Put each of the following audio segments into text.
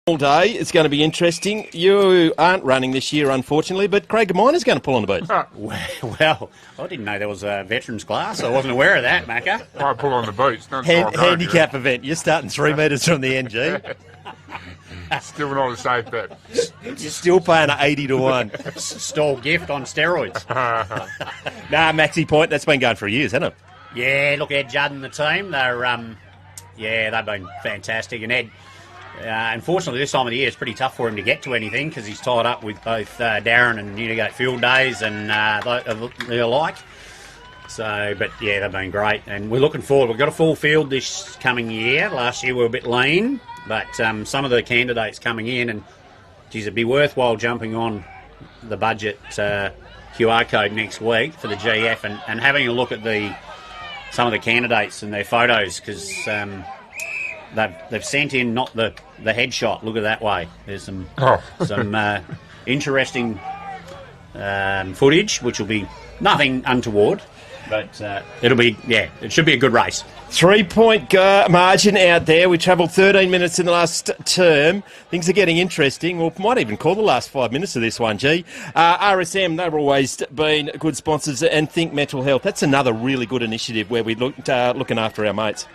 All day. It's going to be interesting. You aren't running this year, unfortunately, but Craig Miner's going to pull on the boots. Well, I didn't know there was a veterans class. I wasn't aware of that, Macca. I pull on the boots. Handicap event. You're starting 3 metres from the NG. Still not a safe bet. You're still paying 80 to 1. Stall gift on steroids. Nah, Maxi Point, that's been going for years, hasn't it? Yeah, look, Ed Judd and the team, they've been fantastic. And Ed, unfortunately, this time of the year it's pretty tough for him to get to anything because he's tied up with both Darren and Newgate Field Days and the like. So, but yeah, they've been great, and we're looking forward. We've got a full field this coming year. Last year we were a bit lean, but some of the candidates coming in, and geez, it'd be worthwhile jumping on the budget QR code next week for the GF and having a look at some of the candidates and their photos because. They've sent in not the headshot. Look at that way. There's some interesting footage, which will be nothing untoward, but it should be a good race. 3-point margin out there. We travelled 13 minutes in the last term. Things are getting interesting. We might even call the last 5 minutes of this one, G. RSM, they've always been good sponsors, and Think Mental Health. That's another really good initiative where we're looking after our mates.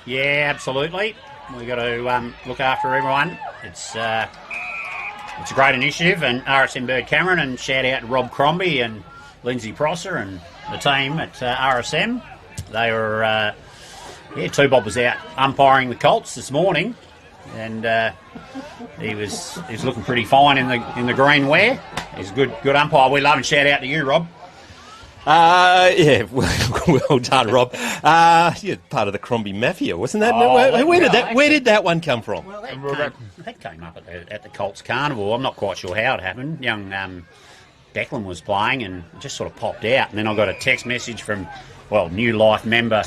Yeah, absolutely. We've got to look after everyone. It's a great initiative, and RSM Bird Cameron, and shout out to Rob Crombie and Lindsay Prosser and the team at RSM. They were, Two-Bob was out umpiring the Colts this morning, and he was looking pretty fine in the green wear. He's a good umpire. We love him. Shout out to you, Rob. Well done, Rob. You're part of the Crombie Mafia, wasn't that? Where did that one come from? Well, that came up at the Colts Carnival. I'm not quite sure how it happened. Young Declan was playing and it just sort of popped out. And then I got a text message from, New Life member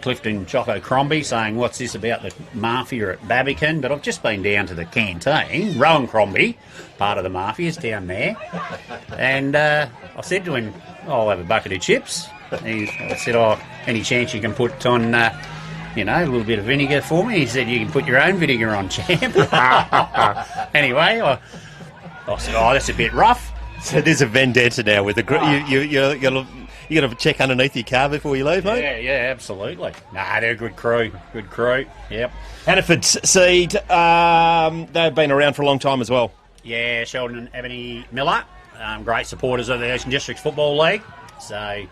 Clifton Choco Crombie saying, what's this about the Mafia at Barbican? But I've just been down to the canteen. Rowan Crombie, part of the Mafia, is down there. And I said to him, I'll have a bucket of chips. I said, any chance you can put on, a little bit of vinegar for me? He said, you can put your own vinegar on, champ. Anyway, I said, that's a bit rough. So there's a vendetta now with you're going to check underneath your car before you leave, mate? Yeah, absolutely. Nah, they're a good crew. Yep. Hannaford Seed, they've been around for a long time as well. Yeah, Sheldon and Ebony Miller. Great supporters of the Eastern Districts Football League. So I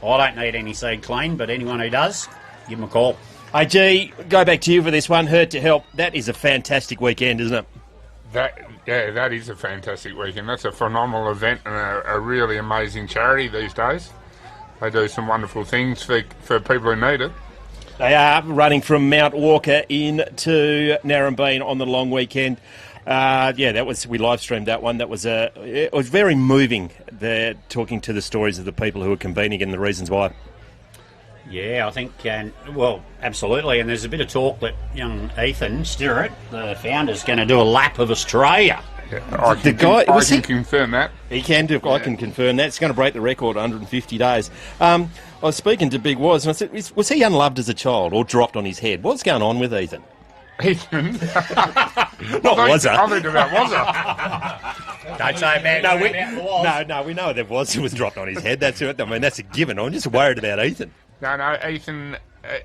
don't need any seed clean, but anyone who does, give them a call. Hey, G, go back to you for this one. Hurt to Help. That is a fantastic weekend, isn't it? That is a fantastic weekend. That's a phenomenal event and a really amazing charity these days. They do some wonderful things for people who need it. They are running from Mount Walker into Narrabeen on the long weekend. We live streamed that one. It was very moving. They're talking to the stories of the people who are convening and the reasons why. Yeah, I think, absolutely. And there's a bit of talk that young Ethan Stirrett, the founder's going to do a lap of Australia. Yeah, I can confirm that. He can do. Yeah. I can confirm that. It's going to break the record, 150 days. I was speaking to Big Woz, and I said, was he unloved as a child or dropped on his head? What's going on with Ethan? Ethan? Not Wazza. I think about Wazza. Don't say bad. No, we know there was. It was dropped on his head. That's it. I mean, that's a given. I'm just worried about Ethan. No, Ethan,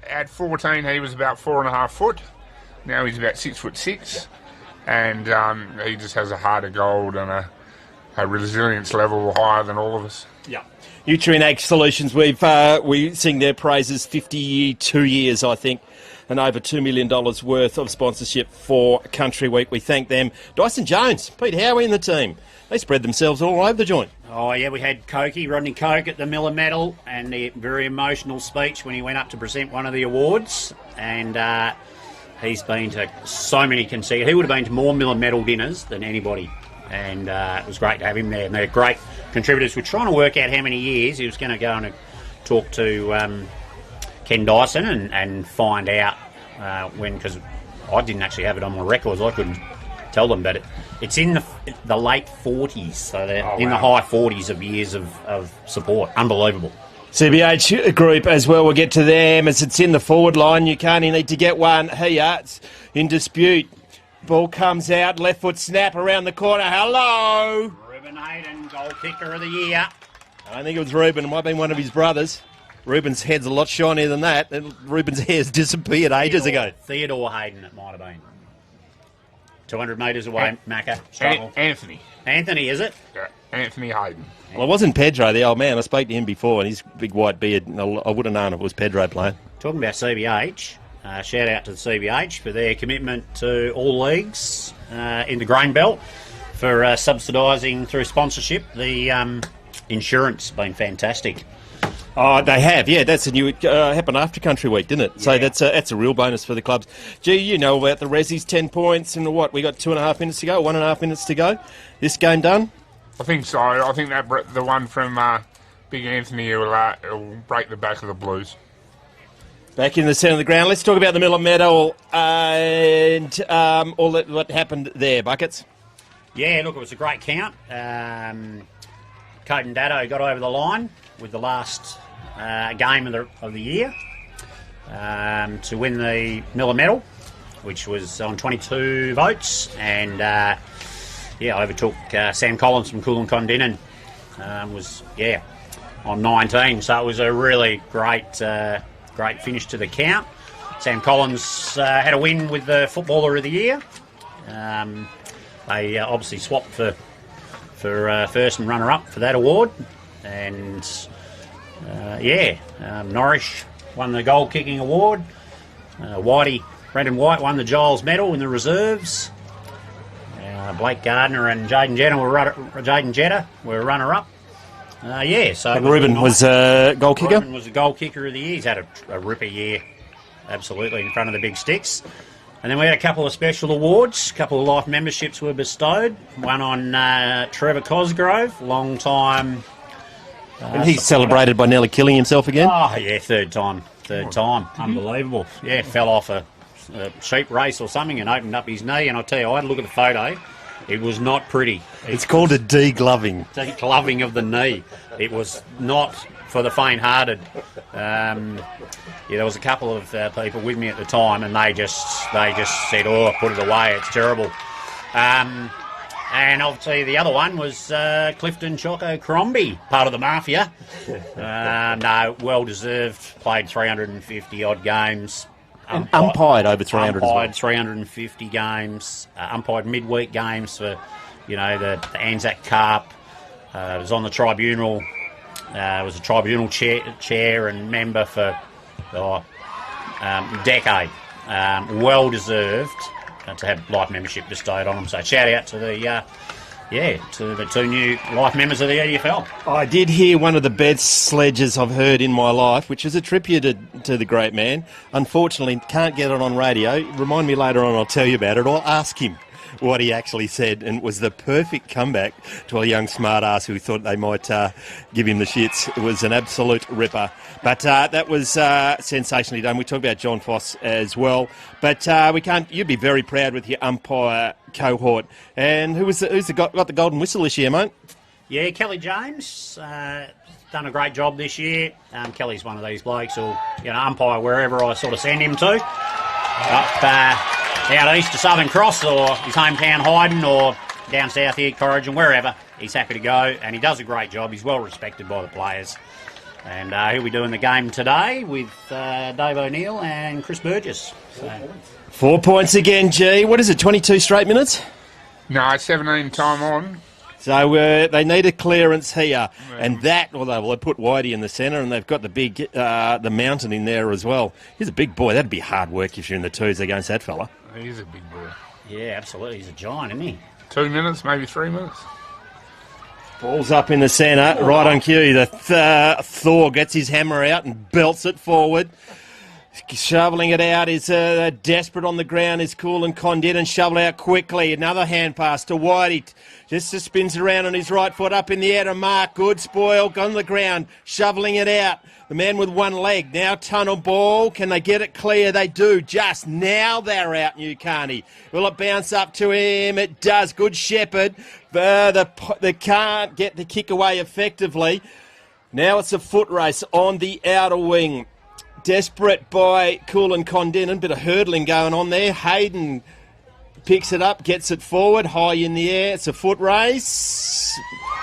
at 14, he was about 4.5 foot. Now he's about 6'6", and he just has a heart of gold and a resilience level higher than all of us. Yeah. Nutrient Ag Solutions, we sing their praises 52 years, I think, and over $2 million worth of sponsorship for Country Week. We thank them. Dyson Jones, Pete Howie and the team. They spread themselves all over the joint. Oh, yeah, we had Rodney Coke at the Miller Medal and the very emotional speech when he went up to present one of the awards. And he's been to so many consecutive. He would have been to more Miller Medal dinners than anybody. And it was great to have him there. And they're great contributors. We're trying to work out how many years he was going to go and talk to Ken Dyson and find out when, because I didn't actually have it on my records. I couldn't tell them, but it's in the late 40s, so they're in the high 40s of years of support. Unbelievable. CBH group as well, we'll get to them as it's in the forward line. You can't need to get one here. It's in dispute. Ball comes out, left foot snap around the corner. Hello! Ruben Hayden, goal kicker of the year. I don't think it was Ruben. It might have been one of his brothers. Ruben's head's a lot shinier than that. Ruben's hair's disappeared ages ago. Theodore Hayden, it might have been. 200 metres away, Macca. Anthony. Anthony, is it? Yeah, Anthony Hayden. Well, it wasn't Pedro, the old man. I spoke to him before, and his big white beard. I would have known it was Pedro playing. Talking about CBH, shout out to the CBH for their commitment to all leagues in the Grain Belt for subsidising through sponsorship. The insurance has been fantastic. Oh, they have, yeah. That's a new happened after Country Week, didn't it? Yeah. So that's a real bonus for the clubs. Gee, you know about the Rezzies, 10 points, and what? We got 2.5 minutes to go, 1.5 minutes to go. This game done? I think so. I think that the one from Big Anthony will break the back of the Blues. Back in the centre of the ground. Let's talk about the Miller Medal and all that what happened there, Buckets. Yeah, look, it was a great count. Coton Datto got over the line with the last game of the year to win the Miller Medal, which was on 22 votes, and overtook Sam Collins from Kulin Kondinin. Was on 19, so it was a really great finish to the count. Sam Collins had a win with the Footballer of the Year. They obviously swapped for first and runner-up for that award, and Norwich won the goal-kicking award. Brendan White won the Giles Medal in the reserves. Blake Gardner and Jaden Jetta were runner-up. So and Ruben was a goal kicker? Ruben was a goal kicker of the year. He's had a ripper year, absolutely, in front of the big sticks. And then we had a couple of special awards. A couple of life memberships were bestowed. One on Trevor Cosgrove, long time. And he's celebrated by nearly killing himself again? Oh, yeah, third time. Unbelievable. Yeah, fell off a sheep race or something and opened up his knee. And I'll tell you, I had a look at the photo. It was not pretty. It's called a degloving. Degloving of the knee. It was not for the faint-hearted. There was a couple of people with me at the time, and they just said, "Oh, put it away. It's terrible." And obviously the other one was Clifton Choco Crombie, part of the Mafia. No, well deserved. Played 350 odd games. Umpired over 300 as well. 350 games. Umpired midweek games for, the Anzac Cup. Was on the tribunal. Was a tribunal chair and member for a decade. Well deserved to have life membership bestowed on them. So shout out to the two new life members of the EFL. I did hear one of the best sledges I've heard in my life, which is a tribute to the great man. Unfortunately, can't get it on radio. Remind me later on, I'll tell you about it. I'll ask him what he actually said, and it was the perfect comeback to a young smart-ass who thought they might give him the shits. It was an absolute ripper. But that was sensationally done. We talked about John Foss as well. But you'd be very proud with your umpire cohort. And who's got the golden whistle this year, mate? Yeah, Kelly James. Done a great job this year. Kelly's one of these blokes who'll umpire wherever I sort of send him to. Out east to Southern Cross or his hometown Hyden or down south here, Corrigan, wherever. He's happy to go, and he does a great job. He's well respected by the players. And he'll be doing the game today with Dave O'Neill and Chris Burgess. So. 4 points again, G. What is it, 22 straight minutes? No, 17 time on. So they need a clearance here. And that, although they put Whitey in the centre and they've got the big, the mountain in there as well. He's a big boy. That'd be hard work if you're in the twos against that fella. He's a big boy. Yeah, absolutely. He's a giant, isn't he? 2 minutes, maybe 3 minutes. Ball's up in the centre, right on cue. The Thor gets his hammer out and belts it forward. Shoveling it out is desperate on the ground is Kulin Kondinin and shovel out quickly. Another hand pass to Whitey. Just spins around on his right foot up in the air to Mark. Good spoil on the ground. Shoveling it out. The man with one leg. Now tunnel ball. Can they get it clear? They do. Just now they're out, New Carney. Will it bounce up to him? It does. Good Shepherd. They can't get the kick away effectively. Now it's a foot race on the outer wing. Desperate by Kulin Kondinin. Bit of hurdling going on there. Hayden picks it up, gets it forward, high in the air. It's a foot race.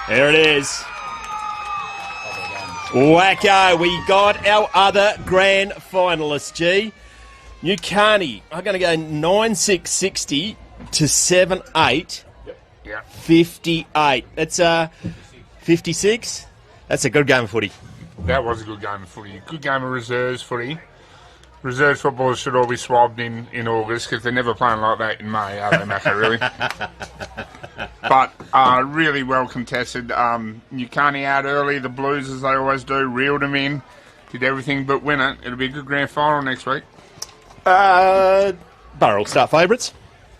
There it is. Wacko, we got our other grand finalists, G. Newcarney, I'm going to go 9-6-60 to 7-8. Yeah. 58. That's 56. That's a good game of footy. That was a good game of footy. Good game of reserves footy. Reserves footballers should all be swabbed in August because they're never playing like that in May, are they, Macca, really? But really well contested. Newcarney out early, the Blues, as they always do, reeled them in, did everything but win it. It'll be a good grand final next week. Borough will start favourites.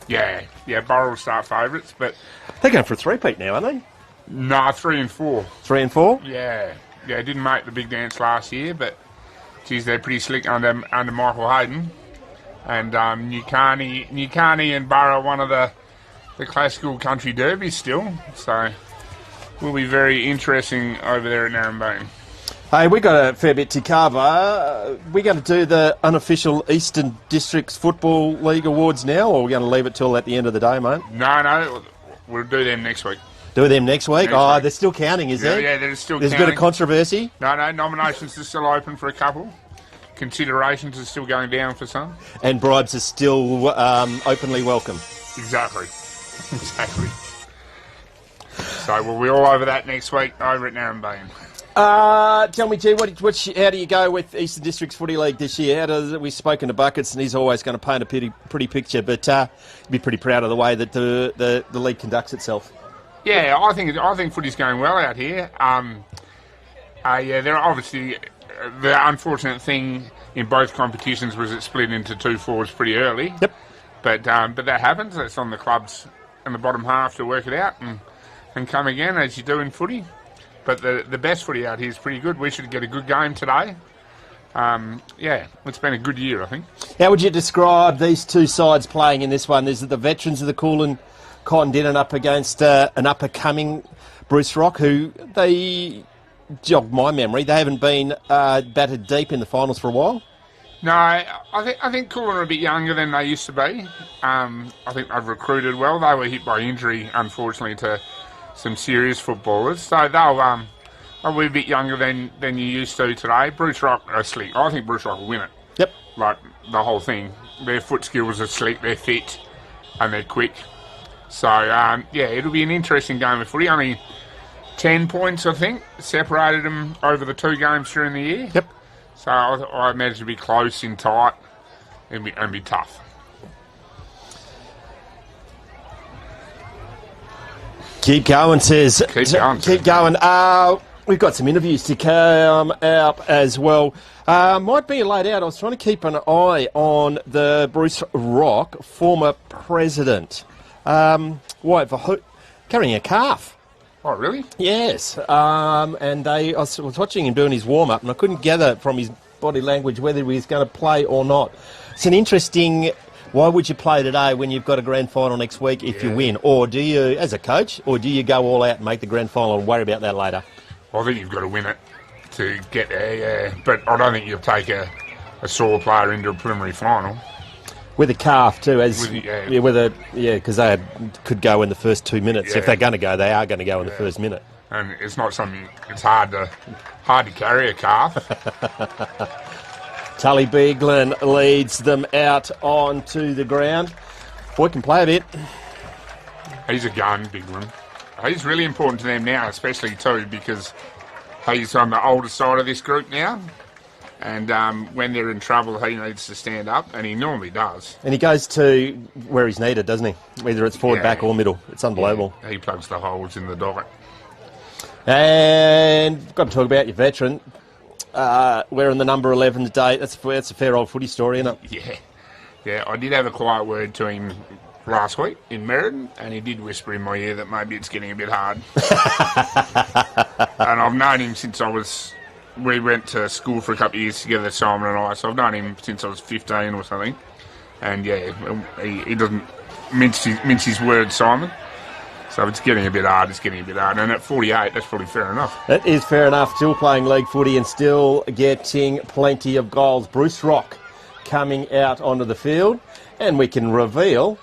Yeah, Borough will start favourites, but... They're going for a three-peat now, aren't they? Nah, 3 and 4. 3 and 4? Yeah, didn't make the big dance last year, but... Geez, they're pretty slick under Michael Hayden. And Newcarney and Borough, one of the classical country derbies still. So, will be very interesting over there at Narrabeen. Hey, we got a fair bit to cover. We're going to do the unofficial Eastern Districts Football League Awards now, or we're going to leave it till at the end of the day, mate? No, we'll do them next week. Do them next week? Next week. They're still counting, is there? Yeah, they're still There's counting. a bit of controversy? No, nominations are still open for a couple. Considerations are still going down for some. And bribes are still openly welcome. Exactly. So we'll be all over that next week over at Narrabeen. Tell me, G, how do you go with Eastern Districts Footy League this year? We've spoken to Buckets, and he's always going to paint a pretty picture, but you'd be pretty proud of the way that the league conducts itself. Yeah, I think footy's going well out here. There are obviously the unfortunate thing in both competitions was it split into 2 forwards pretty early. Yep. But that happens. It's on the clubs in the bottom half to work it out and come again as you do in footy. But the best footy out here is pretty good. We should get a good game today. It's been a good year, I think. How would you describe these two sides playing in this one? There's the veterans of the Kulin, Kondinin up against an up-and-coming Bruce Rock, who they jogged my memory. They haven't been battered deep in the finals for a while. No, I think Kulin are a bit younger than they used to be. I think they've recruited well. They were hit by injury, unfortunately, to some serious footballers. So they'll be a bit younger than you used to today. Bruce Rock are slick. I think Bruce Rock will win it. Yep. Like the whole thing. Their foot skills are slick, they're fit, and they're quick. So, it'll be an interesting game of footy. Only 10 points, I think, separated them over the 2 games during the year. Yep. So I imagine it'll be close and tight and be tough. Keep going, says. Keep going. We've got some interviews to come out as well. Might be late out. I was trying to keep an eye on the Bruce Rock, former president. Carrying a calf. Oh, really? Yes. And I was watching him doing his warm-up, and I couldn't gather from his body language whether he was going to play or not. It's an interesting... Why would you play today when you've got a grand final next week if you win? Or do you, as a coach, or do you go all out and make the grand final and worry about that later? Well, I think you've got to win it to get there, yeah. But I don't think you'll take a sore player into a preliminary final. With a calf too, because they could go in the first 2 minutes. Yeah. If they're going to go, they are going to go in the first minute. And it's not something. It's hard to carry a calf. Tully Beaglin leads them out onto the ground. Boy can play a bit. He's a gun, Biglin. He's really important to them now, especially too, because he's on the older side of this group now. And when they're in trouble, he needs to stand up, and he normally does. And he goes to where he's needed, doesn't he? Whether it's forward, back, or middle. It's unbelievable. Yeah, he plugs the holes in the docket. And got to talk about your veteran. Wearing the number 11 today. That's a fair old footy story, isn't it? Yeah. I did have a quiet word to him last week in Meriden, and he did whisper in my ear that maybe it's getting a bit hard. And I've known him since we went to school for a couple of years together, Simon and I, so I've known him since I was 15 or something. And he doesn't mince his words, Simon. So it's getting a bit hard, And at 48, that's probably fair enough. That is fair enough. Still playing league footy and still getting plenty of goals. Bruce Rock coming out onto the field. And we can reveal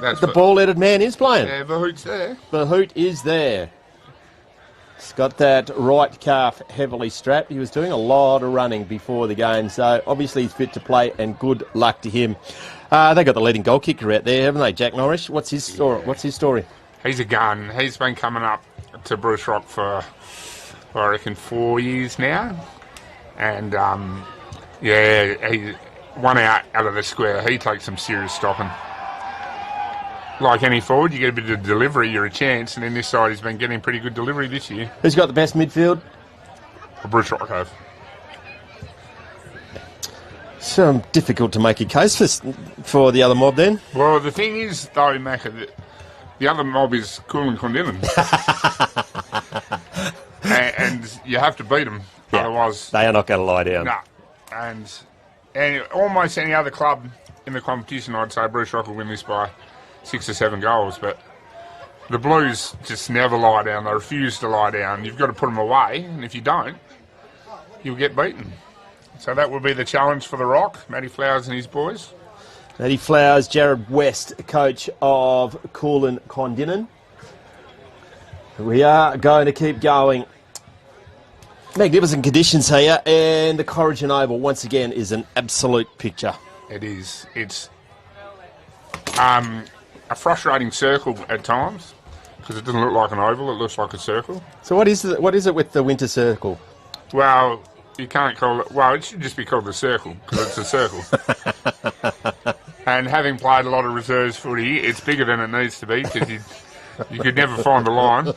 That's The ball-headed man is playing. Yeah, Vahout's there. The hoot is there. He's got that right calf heavily strapped. He was doing a lot of running before the game, so obviously he's fit to play, and good luck to him. They got the leading goal kicker out there, haven't they, Jack Norris? What's his story? What's his story? He's a gun. He's been coming up to Bruce Rock for, I reckon, 4 years now. And, he one out of the square. He takes some serious stopping. Like any forward, you get a bit of delivery, you're a chance. And in this side, he's been getting pretty good delivery this year. Who's got the best midfield? Bruce Rock have. So difficult to make a case for the other mob then. Well, the thing is, though, Macca, the other mob is Kulin Kondinin. and you have to beat them, otherwise... They are not going to lie down. No. And almost any other club in the competition, I'd say Bruce Rock will win this by 6 or 7 goals, but the Blues just never lie down. They refuse to lie down. You've got to put them away, and if you don't, you'll get beaten. So that will be the challenge for the Rock, Matty Flowers and his boys. Matty Flowers, Jared West, coach of Kulin Kondinin. We are going to keep going. Magnificent conditions here, and the Corrigan Oval once again is an absolute picture. It is. It's a frustrating circle at times because it doesn't look like an oval; it looks like a circle. So what is it with the winter circle? Well, you can't call it... Well, it should just be called the circle, because it's a circle. And having played a lot of reserves footy, it's bigger than it needs to be, because you could never find a line.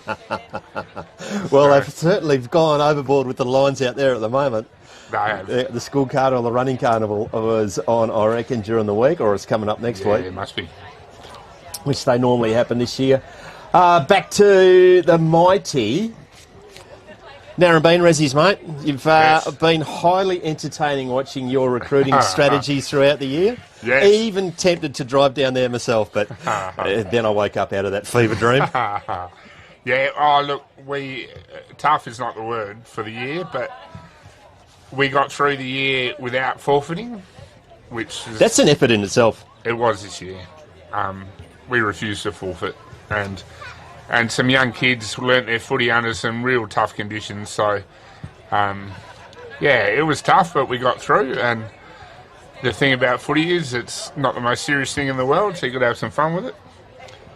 Well, they've certainly gone overboard with the lines out there at the moment. They have. The school carnival, the running carnival was on, I reckon, during the week, or it's coming up next week. Yeah, it must be. Which they normally happen this year. Back to the mighty... Narrabeen Rezzies, mate. You've been highly entertaining watching your recruiting strategies throughout the year. Yes. Even tempted to drive down there myself, but then I woke up out of that fever dream. Look, tough is not the word for the year, but we got through the year without forfeiting, which is... That's an effort in itself. It was this year. We refused to forfeit, and some young kids learnt their footy under some real tough conditions. So, it was tough, but we got through. And the thing about footy is it's not the most serious thing in the world, so you got to have some fun with it.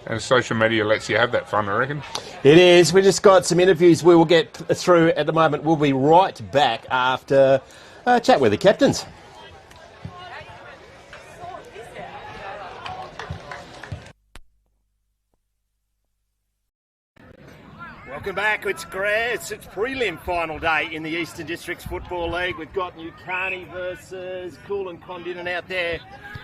And social media lets you have that fun, I reckon. It is. We just got some interviews we will get through at the moment. We'll be right back after a chat with the captains. Welcome back. It's prelim final day in the Eastern Districts Football League. We've got Newcarney versus Kulin Kondinin out there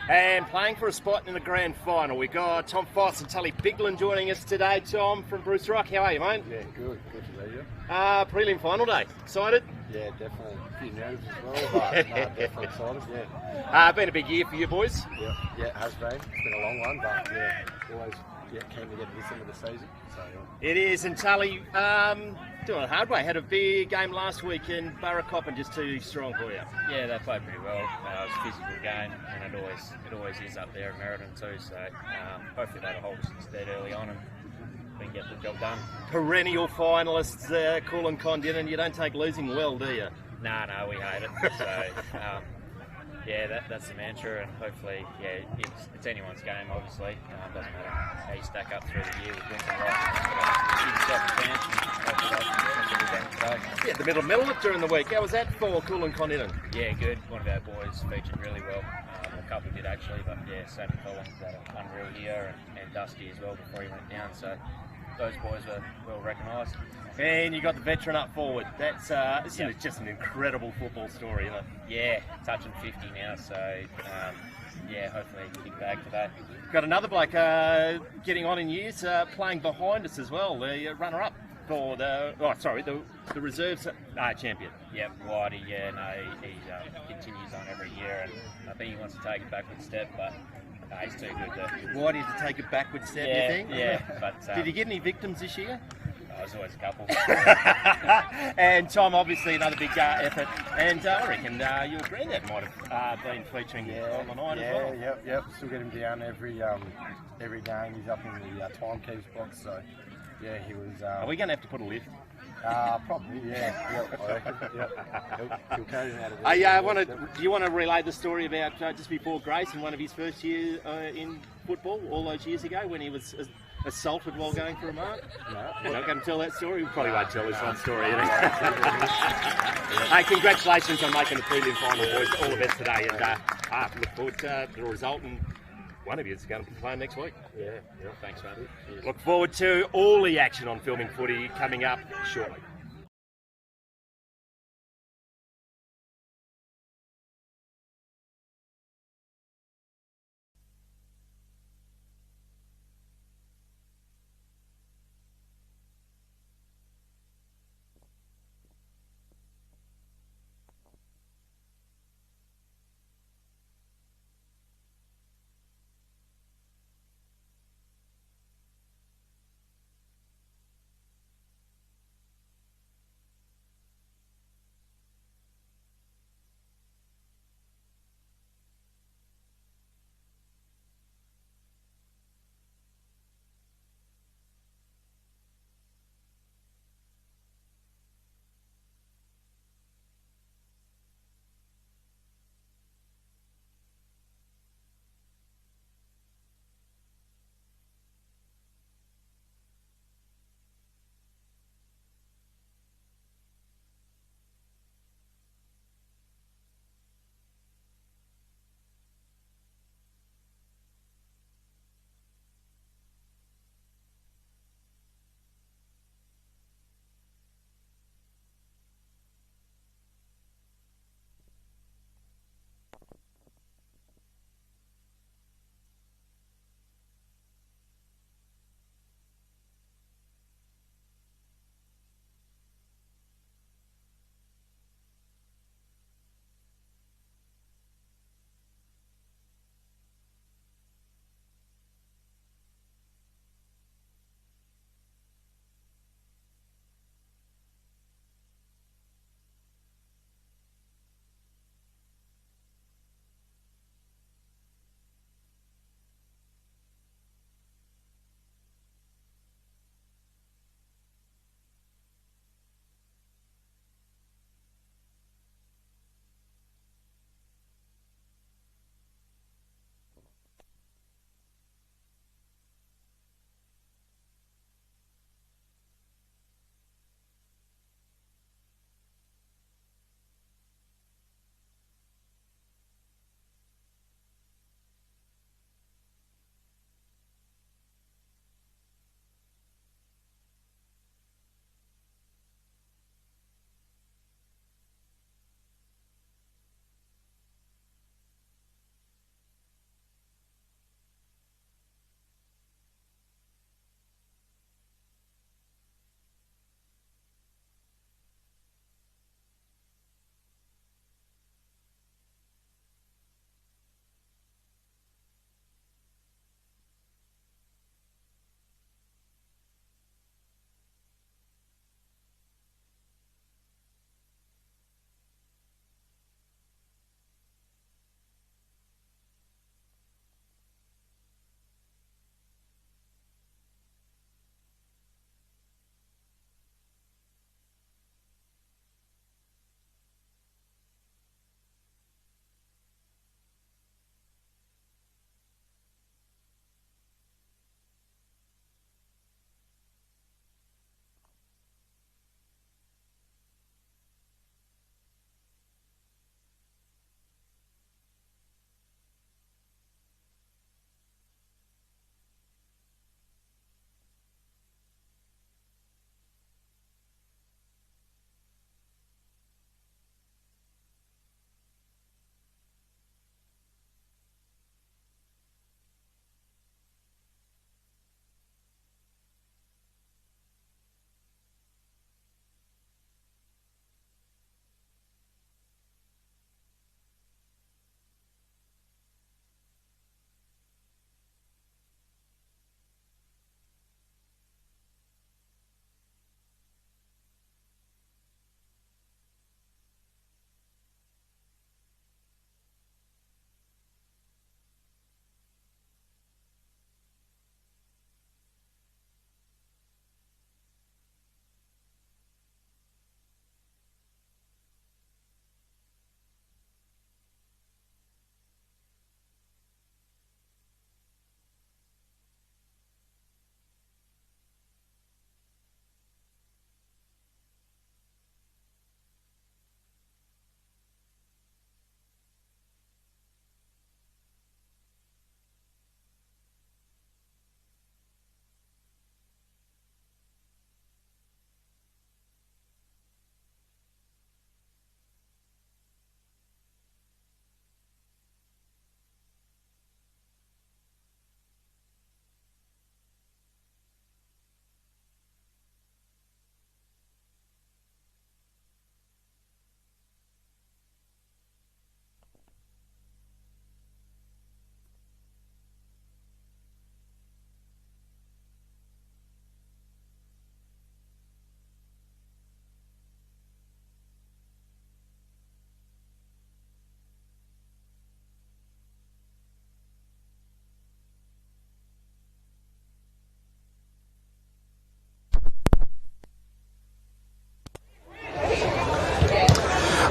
and playing for a spot in the grand final. We've got Tom Foss and Tully Bigland joining us today. Tom from Bruce Rock, how are you, mate? Yeah, good. Good to see you. Prelim final day. Excited? Yeah, definitely. A few nerves as well, but definitely excited, yeah. Been a big year for you boys? Yeah, it has been. It's been a long one, but always keen to get to this end of the season. So, It is, and Tully, doing it hard way. Had a big game last week in Burracoppin, just too strong for you. Yeah, they played pretty well. It was a physical game, and it always is up there in Meriden too. So hopefully that'll hold us instead early on, and we can get the job done. Perennial finalists, Kulin Kondinin. You don't take losing well, do you? No, we hate it. So that's the mantra, and hopefully, it's anyone's game. Obviously, doesn't matter how you stack up through the year with wins and losses. Give yourself a chance, and hopefully that's what we've done today. Yeah, the middle medal during the week. How was that for Kulin Kondinin? Yeah, good. One of our boys featured really well. A couple did actually, but Sammy Collins had an unreal year, and Dusty as well before he went down. So those boys were well recognised. And you got the veteran up forward. That's just an incredible football story, isn't it? Yeah, touching 50 now, so hopefully a big bag today. Got another bloke getting on in years, playing behind us as well, the runner-up for the reserves champion. Yep, Whitey, he continues on every year, and I think he wants to take a backward step, but he's too good to... Whitey to take a backward step, you think? Yeah, but... did he get any victims this year? There's always a couple. And Tom, obviously another big effort, and I reckon your granddad might have been featuring on the night as well. Yep. Still get him down every game. He's up in the timekeepers box, so yeah, he was. Are we going to have to put a lift? Probably, yeah. Yep, I reckon. Yep. He'll carry him out of there. Do you want to relay the story about just before Grace and one of his first years in football all those years ago when he was assaulted while going for a mark? No. You're not going to tell that story? We probably won't tell this one story. Hey, congratulations on making the prelim final, boys. All the best today, and look forward to the result. And one of you is going to be playing next week. Yeah. Thanks, mate. Look forward to all the action on Filming Footy coming up shortly.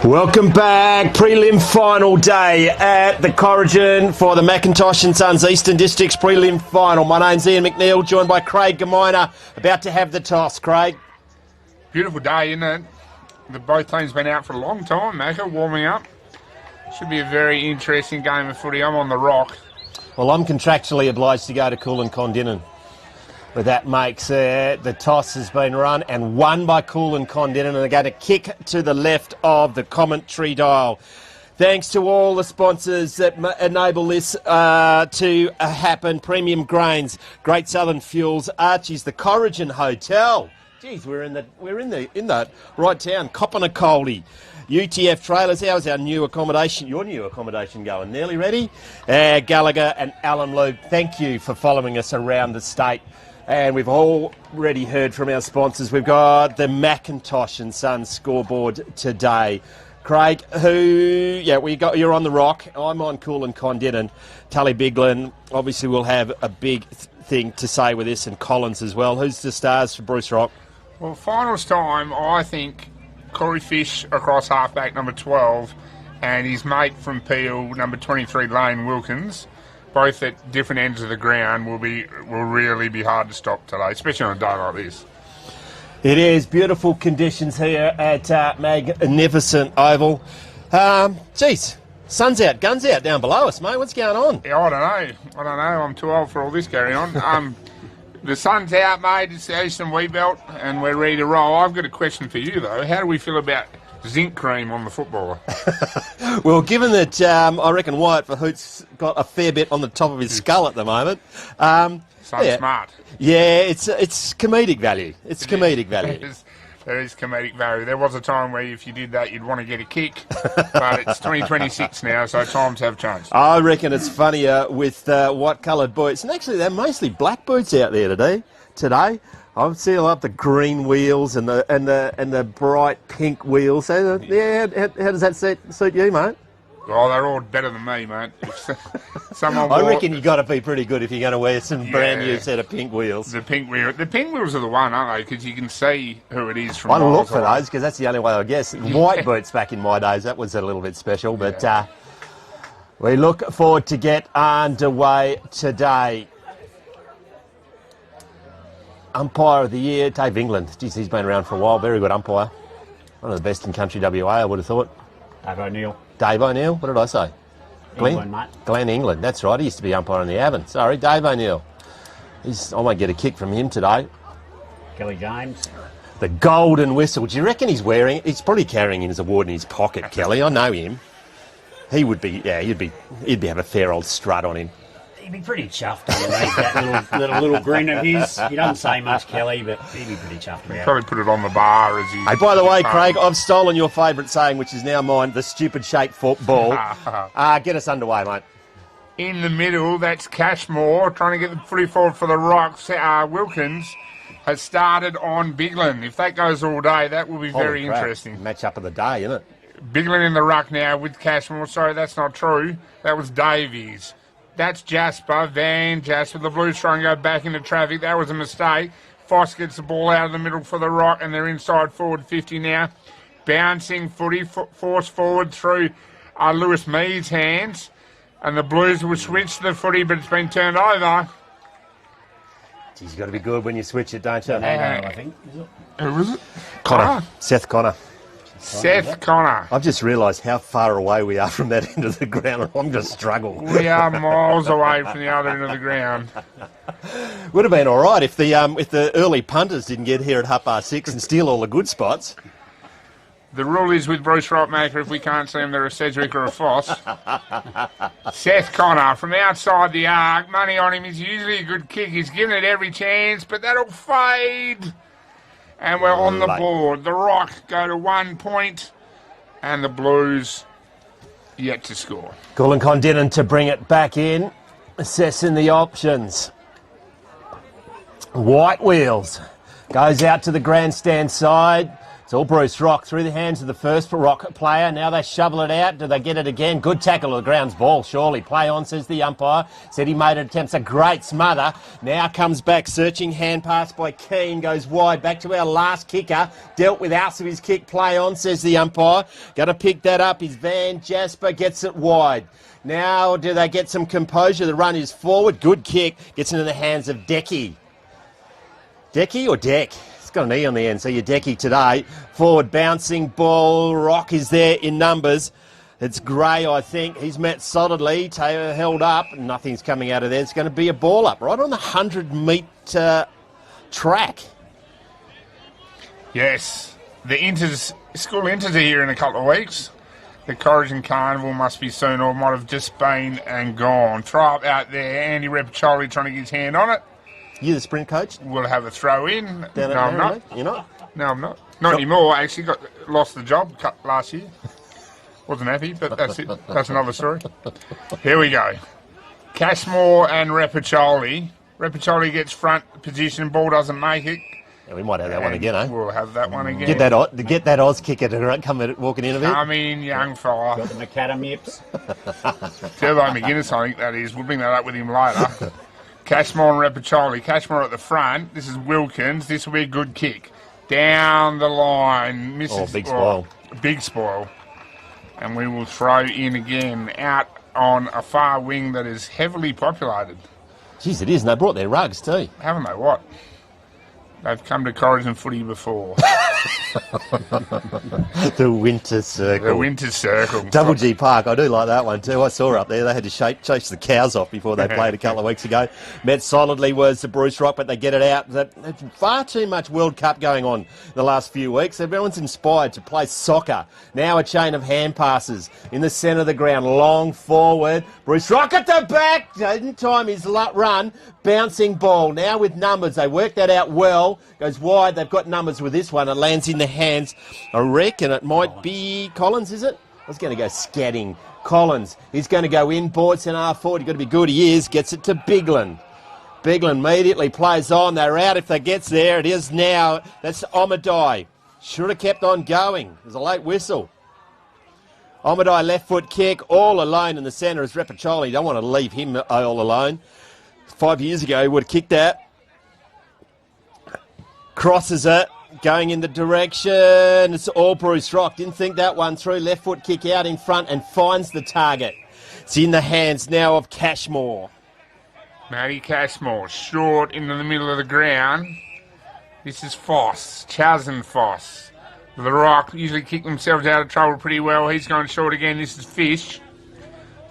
Welcome back. Prelim final day at the Corrigan for the Macintosh and Sons Eastern Districts Prelim final. My name's Ian McNeil, joined by Craig Gaminer. About to have the toss, Craig. Beautiful day, isn't it? Both teams been out for a long time, Macca, warming up. Should be a very interesting game of footy. I'm on the rock. Well, I'm contractually obliged to go to Kulin, Kondinin. But that makes the toss has been run and won by Kulin, Kondinin, and they're going to kick to the left of the commentary dial. Thanks to all the sponsors that enable this to happen. Premium Grains, Great Southern Fuels, Archie's, the Corrigan Hotel. Geez, we're in that right town. Coppernacoldy, UTF Trailers. How's our new accommodation? Your new accommodation going? Nearly ready? Gallagher and Alan Lube. Thank you for following us around the state. And we've already heard from our sponsors. We've got the Macintosh and Sons scoreboard today. Craig, you're on the rock. I'm on Kulin, Kondinin. Tully Biglin obviously will have a big thing to say with this, and Collins as well. Who's the stars for Bruce Rock? Well, finals time, I think Corey Fish across halfback number 12 and his mate from Peel, number 23, Lane Wilkins, both at different ends of the ground, will really be hard to stop today, especially on a day like this. It is beautiful conditions here at Magnificent Oval. Geez, sun's out, guns out down below us, mate. What's going on? Yeah, I don't know. I'm too old for all this carrying on. The sun's out, mate. It's the Eastern Wheat Belt, and we're ready to roll. I've got a question for you, though. How do we feel about zinc cream on the footballer? Well, given that I reckon Wyatt Verhoot's got a fair bit on the top of his skull at the moment. Smart. Yeah, it's comedic value. It's comedic value. There is comedic value. There was a time where if you did that, you'd want to get a kick. But it's 2026 now, so times have changed. I reckon it's funnier with white-coloured boots. And actually, they're mostly black boots out there today. I see a lot of the green wheels and the bright pink wheels. So, yeah, how does that suit you, mate? Oh, they're all better than me, mate. I reckon you've got to be pretty good if you're going to wear some brand new set of pink wheels. The pink wheels are the one, aren't they? Because you can see who it is from. I look for those because that's the only way I guess. White boots back in my days, that was a little bit special. But we look forward to get underway today. Umpire of the Year, Dave England. Jeez, he's been around for a while. Very good umpire. One of the best in country WA, I would have thought. Dave O'Neill. Dave O'Neill? What did I say? England, mate. Glenn England, that's right. He used to be umpire in the Avon. Sorry, Dave O'Neill. I might get a kick from him today. Kelly James. The golden whistle. Do you reckon he's wearing it? He's probably carrying his award in his pocket, Kelly. I know him. He would be, he'd have a fair old strut on him. He'd be pretty chuffed underneath that little grin of his. He doesn't say much, Kelly, but he'd be pretty chuffed about it. Probably put it on the bar as he... Hey, by the way, Craig, I've stolen your favourite saying, which is now mine, the stupid-shaped football. Get us underway, mate. In the middle, that's Cashmore, trying to get the footy forward for the Rocks. Wilkins has started on Biglin. If that goes all day, that will be very interesting. Match up of the day, isn't it? Biglin in the ruck now with Cashmore. Sorry, that's not true. That was Davies. That's Jasper, Van Jasper. The Blues try and go back into traffic. That was a mistake. Foss gets the ball out of the middle for the Rock, and they're inside forward 50 now. Bouncing footy, forced forward through Lewis Mead's hands. And the Blues will switch the footy, but it's been turned over. Geez, you've got to be good when you switch it, don't you? I think. Is it? Who was it? Connor. Seth Connor. Seth Connor. I've just realised how far away we are from that end of the ground. I'm just struggling. We are miles away from the other end of the ground. Would have been all right if the early punters didn't get here at 6:30 and steal all the good spots. The rule is with Bruce Rockmaker, if we can't see them, they're a Sedgwick or a Foss. Seth Connor from outside the arc. Money on him. He's usually a good kick. He's given it every chance, but that'll fade. And we're on the board. The Rock go to 1 point, and the Blues yet to score. Kulin Kondinin to bring it back in, assessing the options. White Wheels goes out to the grandstand side. It's all Bruce Rock through the hands of the first Rock player. Now they shovel it out. Do they get it again? Good tackle of the ground's ball, surely. Play on, says the umpire. Said he made an attempt. It's a great smother. Now comes back, searching hand pass by Keane. Goes wide. Back to our last kicker. Dealt with out of his kick. Play on, says the umpire. Going to pick that up is Van Jasper. Gets it wide. Now do they get some composure? The run is forward. Good kick. Gets into the hands of Decky. Decky or Deck? It's got an E on the end, so you're Decky today. Forward bouncing ball. Rock is there in numbers. It's Gray, I think. He's met solidly. Taylor held up. Nothing's coming out of there. It's going to be a ball up right on the 100-metre track. Yes. School enters are here in a couple of weeks. The Corrigan Carnival must be soon, or might have just been and gone. Throw up out there. Andy Repacholi trying to get his hand on it. You the sprint coach? We'll have a throw in. Down No, I'm not. You're not? No, I'm not. Not anymore. I actually lost the job last year. Wasn't happy, but that's it. That's another story. Here we go. Cashmore and Repacholi. Repacholi gets front position. Ball doesn't make it. Yeah, we might have that one again, eh? We'll have that one again. Get that Oz kicker to come walking in a bit. Come in, young fella. Got the macadam yips. Turbo McGuinness, I think that is. We'll bring that up with him later. Cashmore and Repacholi. Cashmore at the front. This is Wilkins. This will be a good kick. Down the line. Misses. Big spoil. Big spoil. And we will throw in again out on a far wing that is heavily populated. Jeez, it is. And they brought their rugs too. Haven't they? What? They've come to Corrigan footy before. The Winter Circle. The Winter Circle. Double G Park, I do like that one too. I saw up there. They had to chase the cows off before they played a couple of weeks ago. Met solidly was the Bruce Rock, but they get it out. There's far too much World Cup going on the last few weeks. Everyone's inspired to play soccer. Now a chain of hand passes in the centre of the ground. Long forward. Bruce Rock at the back. Didn't time his run. Bouncing ball. Now with numbers. They work that out well. Goes wide. They've got numbers with this one. It lands in the hands. I reckon it might be Collins, is it? I was going to go scatting. Collins. He's going to go in. Boards in R40. Got to be good. He is. Gets it to Biglin. Biglin immediately plays on. They're out if they gets there. It is now. That's Omadai. Should have kept on going. There's a late whistle. Omadai left foot kick. All alone in the centre is Repacholi. Don't want to leave him all alone. 5 years ago, he would have kicked that. Crosses it. Going in the direction. It's all Bruce Rock. Didn't think that one through. Left foot kick out in front and finds the target. It's in the hands now of Cashmore. Matty Cashmore, short into the middle of the ground. This is Foss, Chaz and Foss. The Rock usually kick themselves out of trouble pretty well. He's going short again. This is Fish.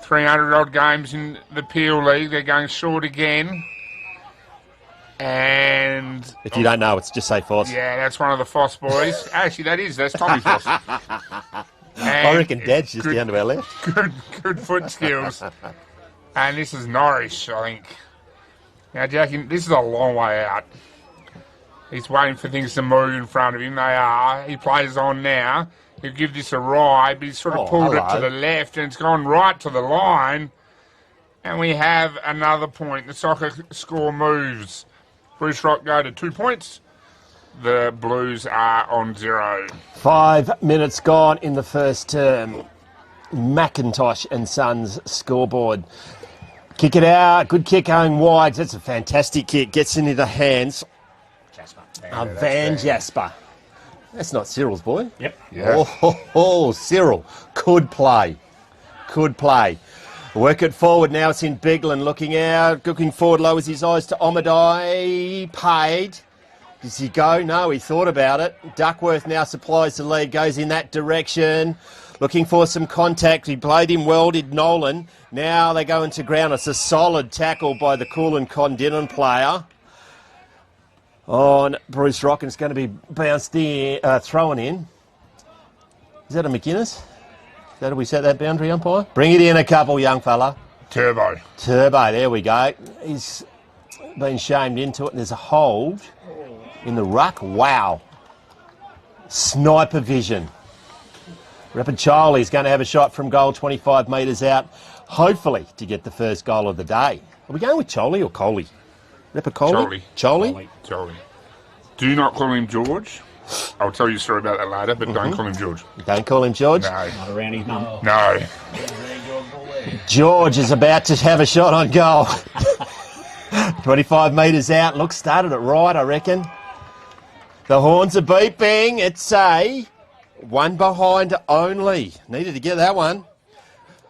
300-odd games in the Peel League. They're going short again. And if you don't know, it's just say Foss. Yeah, that's one of the Foss boys. Actually, that's Tommy Foss. I reckon Dad's just down to our left. Good foot skills. And this is Norris, I think. Now, Jackie, this is a long way out. He's waiting for things to move in front of him. They are. He plays on now. He'll give this a ride, but he's sort of pulled it to the left, and it's gone right to the line. And we have another point. The soccer score moves. Bruce Rock go to 2 points. The Blues are on 0. 5 minutes gone in the first term. McIntosh and Sons scoreboard. Kick it out. Good kick going wide. That's a fantastic kick. Gets into the hands of Van Jasper. That's not Cyril's boy. Yep. Yeah. Oh, Cyril. Could play. Could play. Work it forward now. It's in Biglin looking out. Looking forward, lowers his eyes to Omadai. Paid. Does he go? No, he thought about it. Duckworth now supplies the lead. Goes in that direction. Looking for some contact. He played him well, did Nolan. Now they go into ground. It's a solid tackle by the Kulin Kondinin player on Bruce Rock, and it's going to be bounced in, thrown in. Is that a McGuinness? How do we set that boundary, umpire? Bring it in a couple, young fella. Turbo, there we go. He's been shamed into it, and there's a hold in the ruck. Wow. Sniper vision. Repacholi's going to have a shot from goal 25 metres out, hopefully to get the first goal of the day. Are we going with Choli or Coley? Repacholi? Choli? Choli. Do not call him George. I'll tell you a story about that later, but don't call him George. Don't call him George. No. Not around his mum. No. George is about to have a shot on goal. 25 metres out. Look, started it right, I reckon. The horns are beeping. It's a one behind only. Needed to get that one.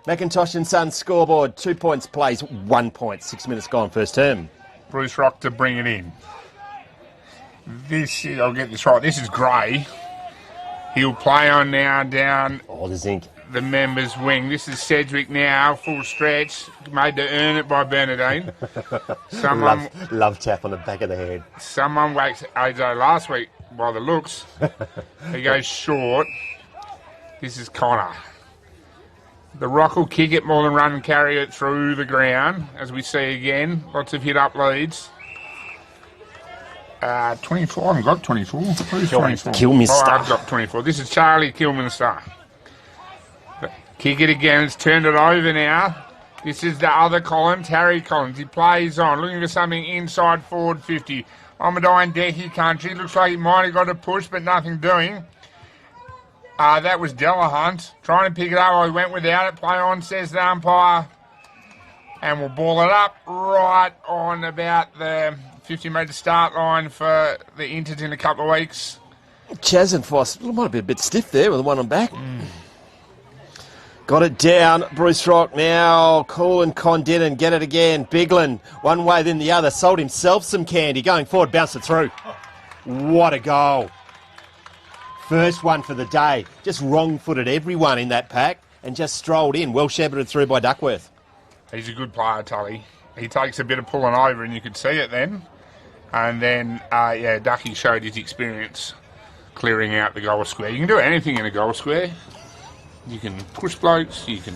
McIntosh and Sons scoreboard. 2 points plays, 1 point. 6 minutes gone, first term. Bruce Rock to bring it in. I'll get this right. This is Gray. He'll play on now down Oh, the zinc. the members' wing. This is Sedgwick now, full stretch. Made to earn it by Bernadine. Love tap on the back of the head. Someone wakes AJ last week by the looks. He goes short. This is Connor. The Rock will kick it more than run and carry it through the ground, as we see again. Lots of hit-up leads. 24. I haven't got 24. Who's 24? Kilminster. Oh, I've got 24. This is Charlie Kilminster. Kick it again. It's turned it over now. This is the other Collins, Harry Collins. He plays on, looking for something inside forward 50. Omadine Decky country. Looks like he might have got a push, but nothing doing. That was Delahunt. Trying to pick it up. I went without it. Play on, says the umpire. And we'll ball it up right on about the 50-metre start line for the Inters in a couple of weeks. Chaz and Foss might be a bit stiff there with the one on back. Got it down. Bruce Rock now. Kulin, Kondinin, get it again. Biglin, one way then the other. Sold himself some candy. Going forward, bounced it through. What a goal. First one for the day. Just wrong-footed everyone in that pack and just strolled in. Well shepherded through by Duckworth. He's a good player, Tully. He takes a bit of pulling over, and you could see it then. And then, Ducky showed his experience clearing out the goal square. You can do anything in a goal square. You can push blokes, you can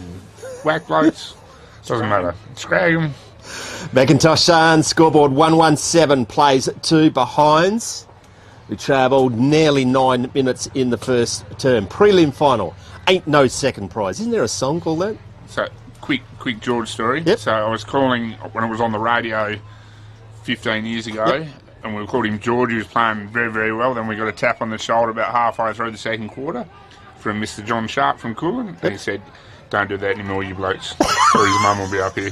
whack blokes. Doesn't matter. Scrag them. McIntosh Shan, scoreboard 117, plays 2 behinds. We travelled nearly 9 minutes in the first term. Prelim final. Ain't no second prize. Isn't there a song called that? So, quick George story. Yep. So I was calling when it was on the radio 15 years ago, and we called him George. He was playing very, very well. Then we got a tap on the shoulder about halfway through the second quarter from Mr. John Sharp from Kulin. And he said, "Don't do that anymore, you blokes, or his mum will be up here."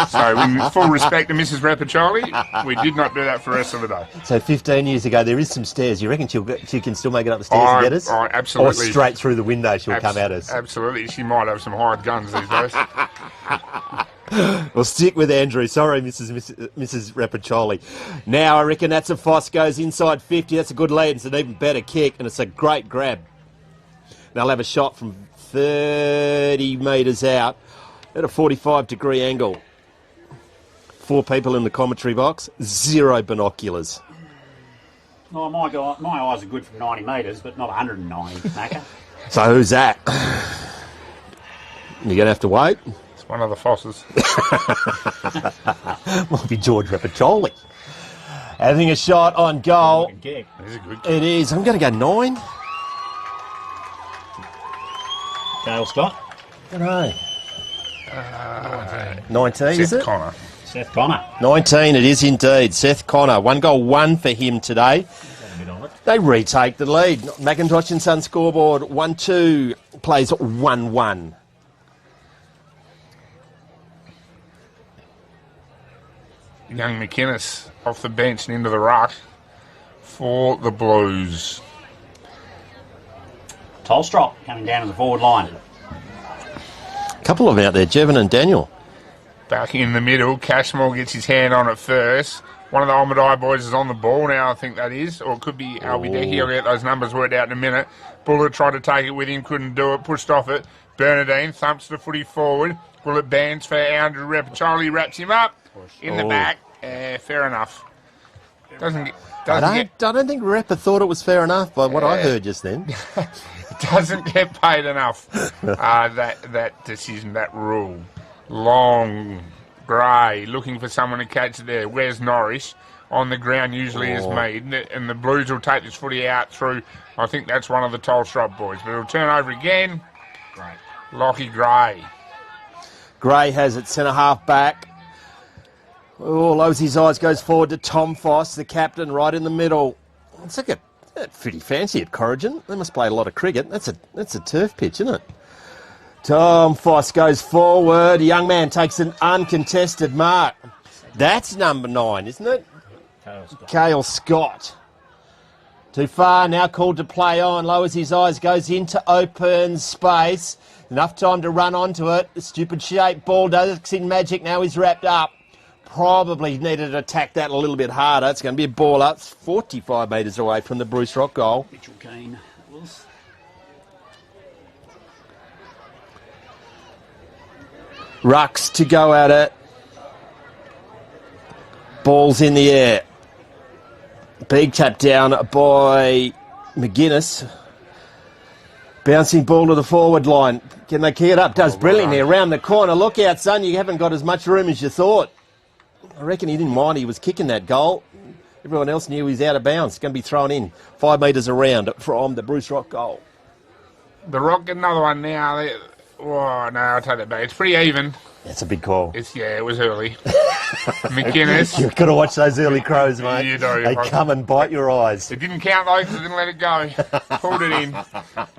So, in full respect to Mrs. Rapaccioli, we did not do that for the rest of the day. So 15 years ago, there is some stairs. You reckon she can still make it up the stairs and get us? Absolutely. Or straight through the window she'll come at us? Absolutely. She might have some hired guns these days. We'll stick with Andrew. Sorry, Mrs. Rapaccioli. Now, I reckon that's a Foss goes inside 50. That's a good lead. It's an even better kick, and it's a great grab. They'll have a shot from 30 metres out at a 45-degree angle. 4 people in the commentary box, 0 binoculars. Oh, my eyes are good from 90 metres, but not 190, Macca. So who's that? You're going to have to wait. It's one of the Fosses. Might be George Rapaccioli. Having a shot on goal. Kick. It is a good It is. I'm going to go 9. Dale Scott. I don't know. 19, is Seth it? Connor. Seth Connor. 19, it is indeed. Seth Connor. 1 goal, 1 for him today. They retake the lead. McIntosh and Son scoreboard 1-2. Plays 1-1. Young McInnes off the bench and into the ruck for the Blues. Tolstrop coming down as a forward line. A couple of them out there, Jevon and Daniel. Back in the middle, Cashmore gets his hand on it first. One of the Almadai boys is on the ball now, I think that is. Or it could be Albie Decky. I'll get those numbers worked out in a minute. Bullet tried to take it with him, couldn't do it, pushed off it. Bernadine thumps the footy forward. Bullet bands for Andrew Rapaccioli, wraps him up in the back. Fair enough. I don't think Rapper thought it was fair enough by what I heard just then. Doesn't get paid enough. That decision, that rule. Long, Gray, looking for someone to catch it there. Where's Norris? On the ground usually is Mead. And the Blues will take this footy out through, I think that's one of the Tolstrop boys. But it'll turn over again. Great. Lockie Gray. Gray has it centre-half back. Oh, lowers his eyes, goes forward to Tom Foss, the captain, right in the middle. It's like That's pretty fancy at Corrigan. They must play a lot of cricket. That's a turf pitch, isn't it? Tom Foss goes forward. A young man takes an uncontested mark. That's number 9, isn't it? Cale Scott. Too far, now called to play on. Lowers his eyes, goes into open space. Enough time to run onto it. The stupid shape ball does in magic. Now he's wrapped up. Probably needed to attack that a little bit harder. It's going to be a ball up. It's 45 metres away from the Bruce Rock goal. Mitchell Kane was. Rucks to go at it. Ball's in the air. Big tap down by McGuinness. Bouncing ball to the forward line. Can they key it up? Does brilliantly around the corner. Look out, son. You haven't got as much room as you thought. I reckon he didn't mind he was kicking that goal. Everyone else knew he was out of bounds. It's going to be thrown in 5 metres around from the Bruce Rock goal. The Rock get another one now. Oh, no, I'll take that back. It's pretty even. That's a big call. It was early. McGuinness. You've got to watch those early crows, mate. You do. They come and bite your eyes. It didn't count, though, because I didn't let it go. Pulled it in.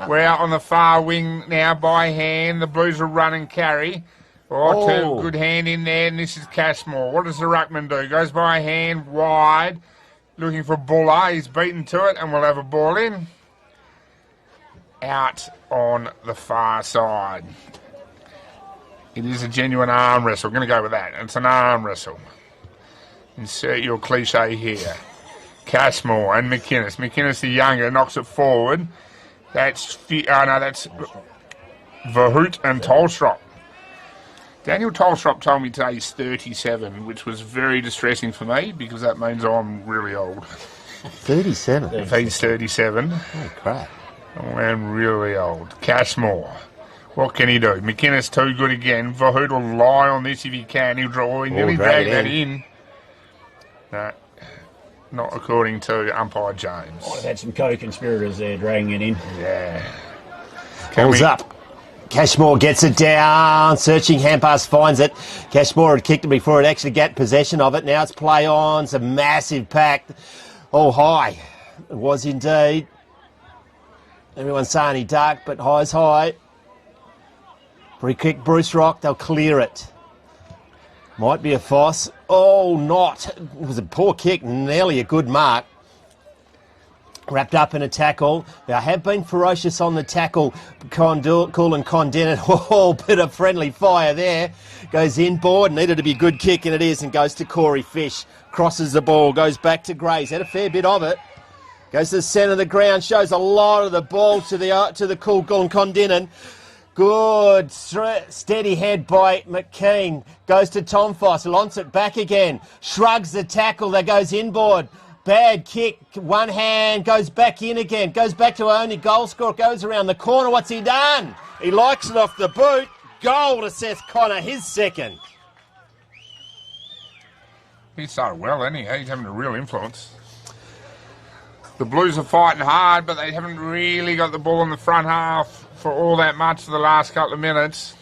We're out on the far wing now by hand. The Blues will run and carry. Two good hand in there, and this is Cashmore. What does the ruckman do? Goes by hand, wide, looking for Buller. He's beaten to it, and we'll have a ball in. Out on the far side. It is a genuine arm wrestle. We're going to go with that. It's an arm wrestle. Insert your cliche here. Cashmore and McInnes. McInnes, the younger, knocks it forward. That's Verhoot and Tolstrop. Daniel Tolstrop told me today he's 37, which was very distressing for me because that means I'm really old. 37? If he's 37. Oh, crap. I'm really old. Cashmore. What can he do? McInnes too good again. Verhoot will lie on this if he can. He'll draw. He nearly dragged that in. No, not according to umpire James. Might have had some co-conspirators there dragging it in. Yeah. Ball's up. Cashmore gets it down. Searching hand pass finds it. Cashmore had kicked it before it actually got possession of it. Now it's play on. It's a massive pack. Oh, high. It was indeed. Everyone's saying he ducked, but high's high. Free kick, Bruce Rock. They'll clear it. Might be a Foss. Oh, not. It was a poor kick. Nearly a good mark. Wrapped up in a tackle. They have been ferocious on the tackle. Kulin, Kondinin. Oh, bit of friendly fire there. Goes inboard. Needed to be a good kick, and it is, and goes to Corey Fish. Crosses the ball. Goes back to Grace. Had a fair bit of it. Goes to the centre of the ground. Shows a lot of the ball to the Kulin, Kondinin. Good steady head by McKean. Goes to Tom Foss. Launches it back again. Shrugs the tackle. That goes inboard. Bad kick. One hand. Goes back in again. Goes back to only goal scorer. Goes around the corner. What's he done? He likes it off the boot. Goal to Seth Connor. His second. He started well, hasn't he? He's having a real influence. The Blues are fighting hard, but they haven't really got the ball in the front half for all that much for the last couple of minutes.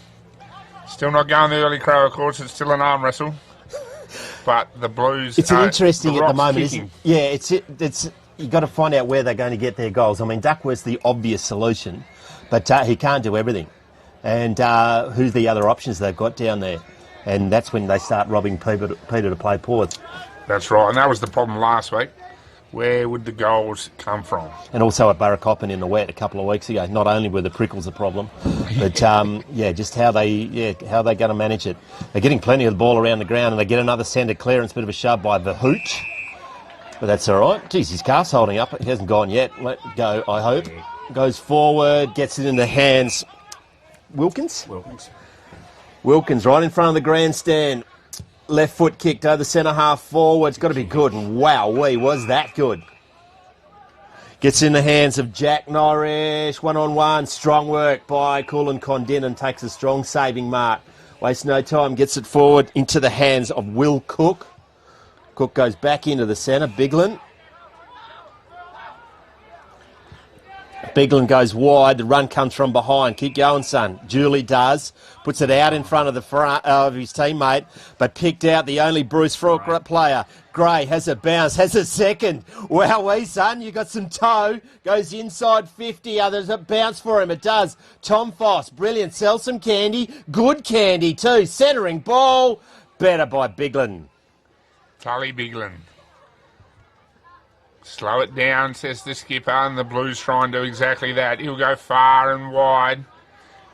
Still not going the early crow, of course. It's still an arm wrestle. But the Blues... It's an interesting at the moment, kicking. isn't it? Yeah, it's you've got to find out where they're going to get their goals. I mean, Duckworth's the obvious solution, but he can't do everything. And who's the other options they've got down there? And that's when they start robbing Peter to play forward. That's right, and that was the problem last week. Where would the goals come from? And also at Burracoppin in the wet a couple of weeks ago. Not only were the prickles a problem, but just how they're going to manage it. They're getting plenty of the ball around the ground, and they get another centre clearance, bit of a shove by Verhoot. But that's all right. Geez, his calf's holding up. He hasn't gone yet. Let go, I hope. Goes forward, gets it in the hands. Wilkins right in front of the grandstand. Left foot kicked over the centre half forward. It's got to be good. And wow-wee, was that good. Gets in the hands of Jack Norris. One-on-one. Strong work by Kulin Kondinin. Takes a strong saving mark. Wastes no time. Gets it forward into the hands of Will Cook. Cook goes back into the centre. Biglin. Beglin goes wide. The run comes from behind. Keep going, son. Julie does. Puts it out in front of the front of his teammate, but picked out the only Bruce Frook player. Gray has a bounce, has a second. Wowee, son, you got some toe. Goes inside 50. There's a bounce for him. It does. Tom Foss, brilliant. Sell some candy. Good candy too. Centering ball. Better by Beglin. Tully Beglin. Slow it down, says the skipper, and the Blues try and do exactly that. He'll go far and wide,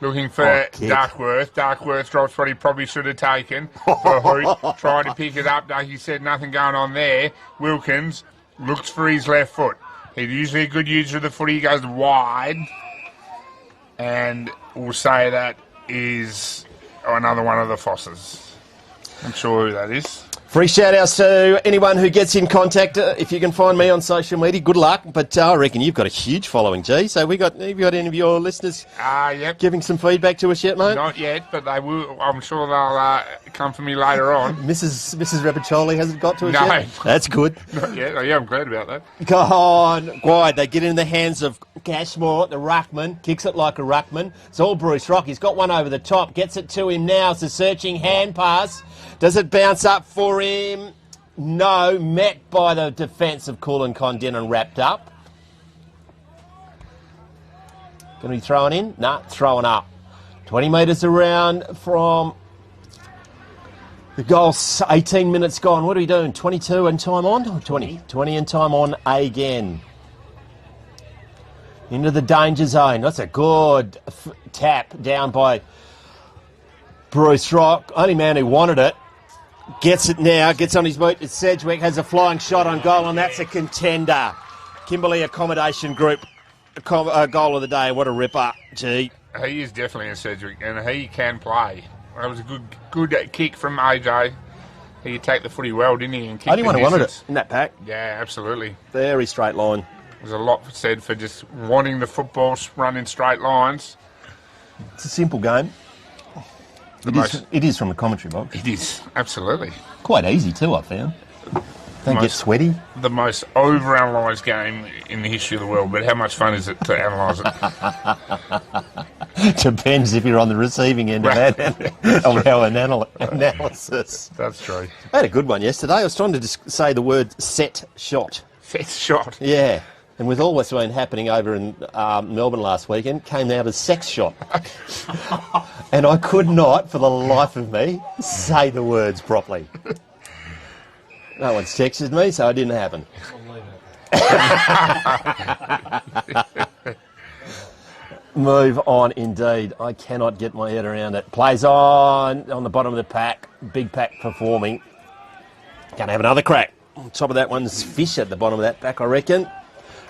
looking for Duckworth. Duckworth drops what he probably should have taken. For Hoot, tried to pick it up. Ducky said nothing going on there. Wilkins looks for his left foot. He's usually a good user of the foot. He goes wide, and we'll say that is another one of the Fosses. I'm sure who that is. Free shout-outs to anyone who gets in contact. If you can find me on social media, good luck. But I reckon you've got a huge following, G. So have you got any of your listeners yep. giving some feedback to us yet, mate? Not yet, but they will. I'm sure they'll come for me later on. Mrs. Rapiccioli hasn't got to us yet? No. That's good. Not yet. Oh, yeah, I'm glad about that. Go on. Wide. They get in the hands of Cashmore, the ruckman. Kicks it like a ruckman. It's all Bruce Rock. He's got one over the top. Gets it to him now. It's a searching hand pass. Does it bounce up for him? No. Met by the defence of Kulin, Kondinin, wrapped up. Going to be thrown in? Nah, thrown up. 20 metres around from the goal. 18 minutes gone. What are we doing? 22 and time on? Or 20? 20 and time on again. Into the danger zone. That's a good tap down by Bruce Rock. Only man who wanted it. Gets it now. Gets on his boot. It's Sedgwick. Has a flying shot on goal, and that's a contender. Kimberley Accommodation Group goal of the day. What a ripper. Gee. He is definitely a Sedgwick, and he can play. That was a good kick from AJ. He take the footy well, didn't he? And Only one who wanted it in that pack. Yeah, absolutely. Very straight line. There's a lot said for just wanting the football run in straight lines. It's a simple game. It is from the commentary box. It is, absolutely. Quite easy too, I found. Don't get sweaty. The most over-analysed game in the history of the world, but how much fun is it to analyse it? Depends if you're on the receiving end of that, of our analysis. That's true. I had a good one yesterday. I was trying to just say the word set shot. Set shot? Yeah. And with all what's been happening over in Melbourne last weekend, came out as sex shot. And I could not, for the life of me, say the words properly. No one's texted me, so it didn't happen. Move on, indeed. I cannot get my head around it. Plays on the bottom of the pack. Big pack performing. Going to have another crack. On top of that one's Fish at the bottom of that pack, I reckon.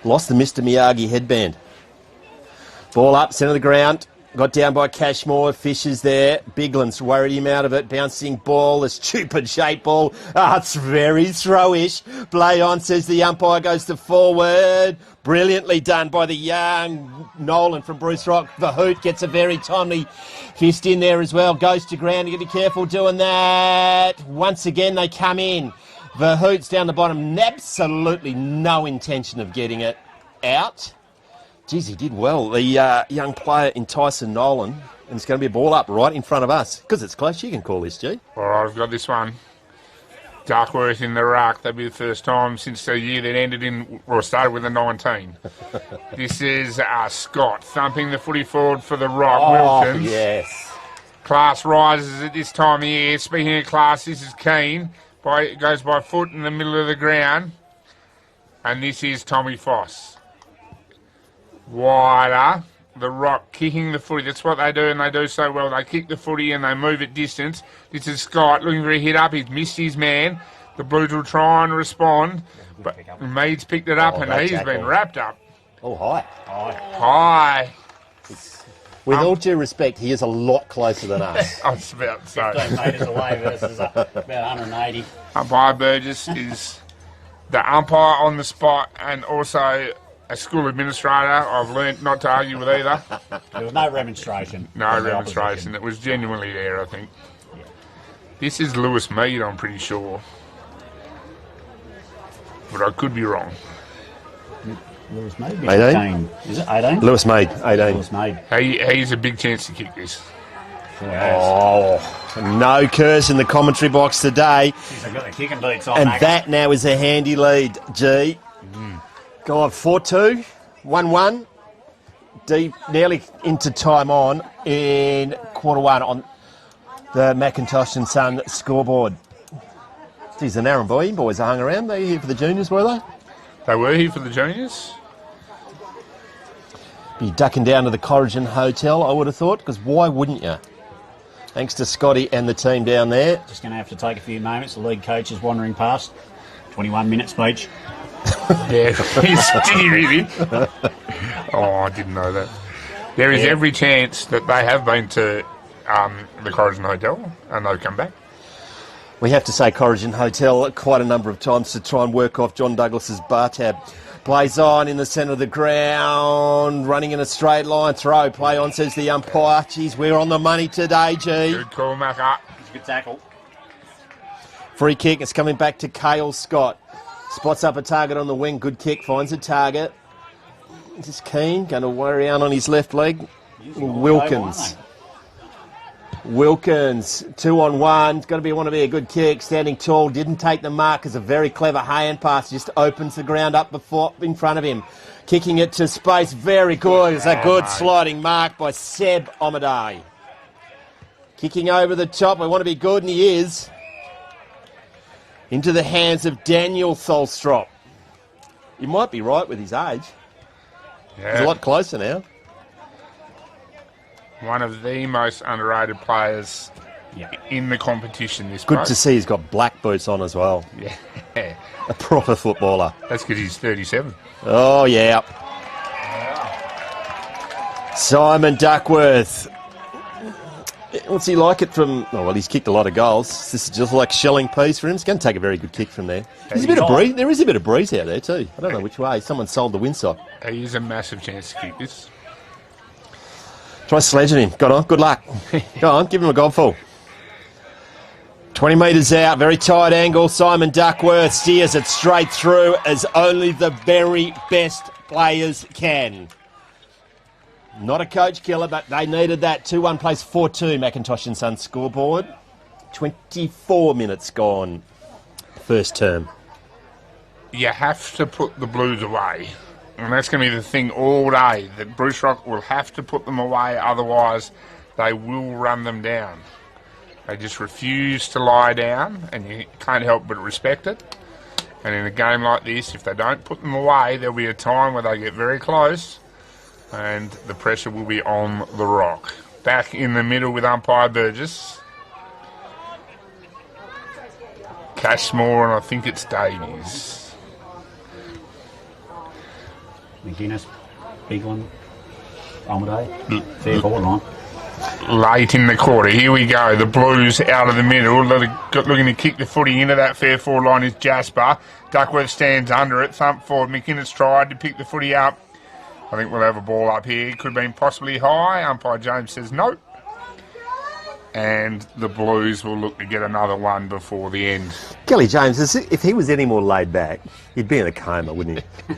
Lost the Mr. Miyagi headband. Ball up, centre of the ground. Got down by Cashmore. Fish is there. Biglin's worried him out of it. Bouncing ball. A stupid shape ball. It's very throwish. Play on, says the umpire. Goes to forward. Brilliantly done by the young Nolan from Bruce Rock. The Hoot gets a very timely fist in there as well. Goes to ground. You got to be careful doing that. Once again, they come in. The Hoot's down the bottom. Absolutely no intention of getting it out. Geez, he did well. The young player in Tyson Nolan. And it's going to be a ball up right in front of us. Because it's close, you can call this, G. All right, I've got this one. Duckworth in the ruck. That'll be the first time since the year that ended in, or started with a 19. This is Scott thumping the footy forward for the Rock. Wilkins. Yes. Class rises at this time of year. Speaking of class, this is Keane. Goes by foot in the middle of the ground. And this is Tommy Foss. Wider. The Rock kicking the footy. That's what they do, and they do so well. They kick the footy and they move it distance. This is Scott looking for a hit up. He's missed his man. The Blues will try and respond. But Meads picked it up, and he's been wrapped up. Oh, high. High. With all due respect, he is a lot closer than us. I was about to say. 15 metres away versus about 180. Umpire Burgess is the umpire on the spot and also a school administrator. I've learnt not to argue with either. There was no remonstration. No remonstration. It was genuinely there, I think. Yeah. This is Lewis Mead, I'm pretty sure. But I could be wrong. Lewis Mead. 18. Is it 18? Lewis Mead, 18. Lewis Mead. He's a big chance to kick this. Oh, no curse in the commentary box today. Jeez, I've got the kicking boots on. And mate. that now is a handy lead, G. Go on, 4-2, 1-1. Deep, nearly into time on in quarter one on the Macintosh and Son scoreboard. Geez, the Narrabeen boys are hung around. They here for the juniors, were they? They were here for the juniors. Be ducking down to the Corrigan Hotel, I would have thought, because why wouldn't you? Thanks to Scotty and the team down there. Just going to have to take a few moments. The league coach is wandering past. 21-minute speech. Yeah, did he really? Oh, I didn't know that. There is every chance that they have been to the Corrigan Hotel and they've come back. We have to say Corrigan Hotel quite a number of times to try and work off John Douglas's bar tab. Plays on in the centre of the ground, running in a straight line. Throw, play on, says the umpire. Geez, we're on the money today, G. Good call, Macca. It's a good tackle. Free kick, it's coming back to Cale Scott. Spots up a target on the wing, good kick, finds a target. Just Keane, going to worry out on his left leg. Wilkins. Wilkins, 2-on-1. It's going to be a good kick. Standing tall, didn't take the mark. It's a very clever hand pass. Just opens the ground up in front of him. Kicking it to space. Very good. It's a good sliding mark by Seb Omadai. Kicking over the top. We want to be good, and he is. Into the hands of Daniel Tholstrop. You might be right with his age. Yeah. He's a lot closer now. One of the most underrated players in the competition this Good bloke. to see he's got black boots on as well. Yeah. A proper footballer. That's because he's 37. Oh, yeah. Simon Duckworth. What's he like it from... Oh, well, he's kicked a lot of goals. This is just like shelling piece for him. He's going to take a very good kick from there. There's a bit of breeze. There is a bit of breeze out there too. I don't know which way. Someone sold the windsock. He is a massive chance to kick this. Try sledging him. Go on. Good luck. Go on. Give him a goalful. 20 metres out. Very tight angle. Simon Duckworth steers it straight through as only the very best players can. Not a coach killer, but they needed that. 2-1 place 4-2 Macintosh and Son scoreboard. 24 minutes gone. First term. You have to put the Blues away. And that's going to be the thing all day, that Bruce Rock will have to put them away, otherwise they will run them down. They just refuse to lie down, and you can't help but respect it. And in a game like this, if they don't put them away, there'll be a time where they get very close, and the pressure will be on the Rock. Back in the middle with umpire Burgess. Cashmore, and I think it's Davies. McGuinness, big one. Omadai, fair ball line. Late in the quarter, here we go. The Blues out of the middle, looking to kick the footy into that fair forward line is Jasper. Duckworth stands under it, thump forward. McInnes tried to pick the footy up. I think we'll have a ball up here. Could have been possibly high. Umpire James says no. And the Blues will look to get another one before the end. Kelly James, if he was any more laid back, he'd be in a coma, wouldn't he?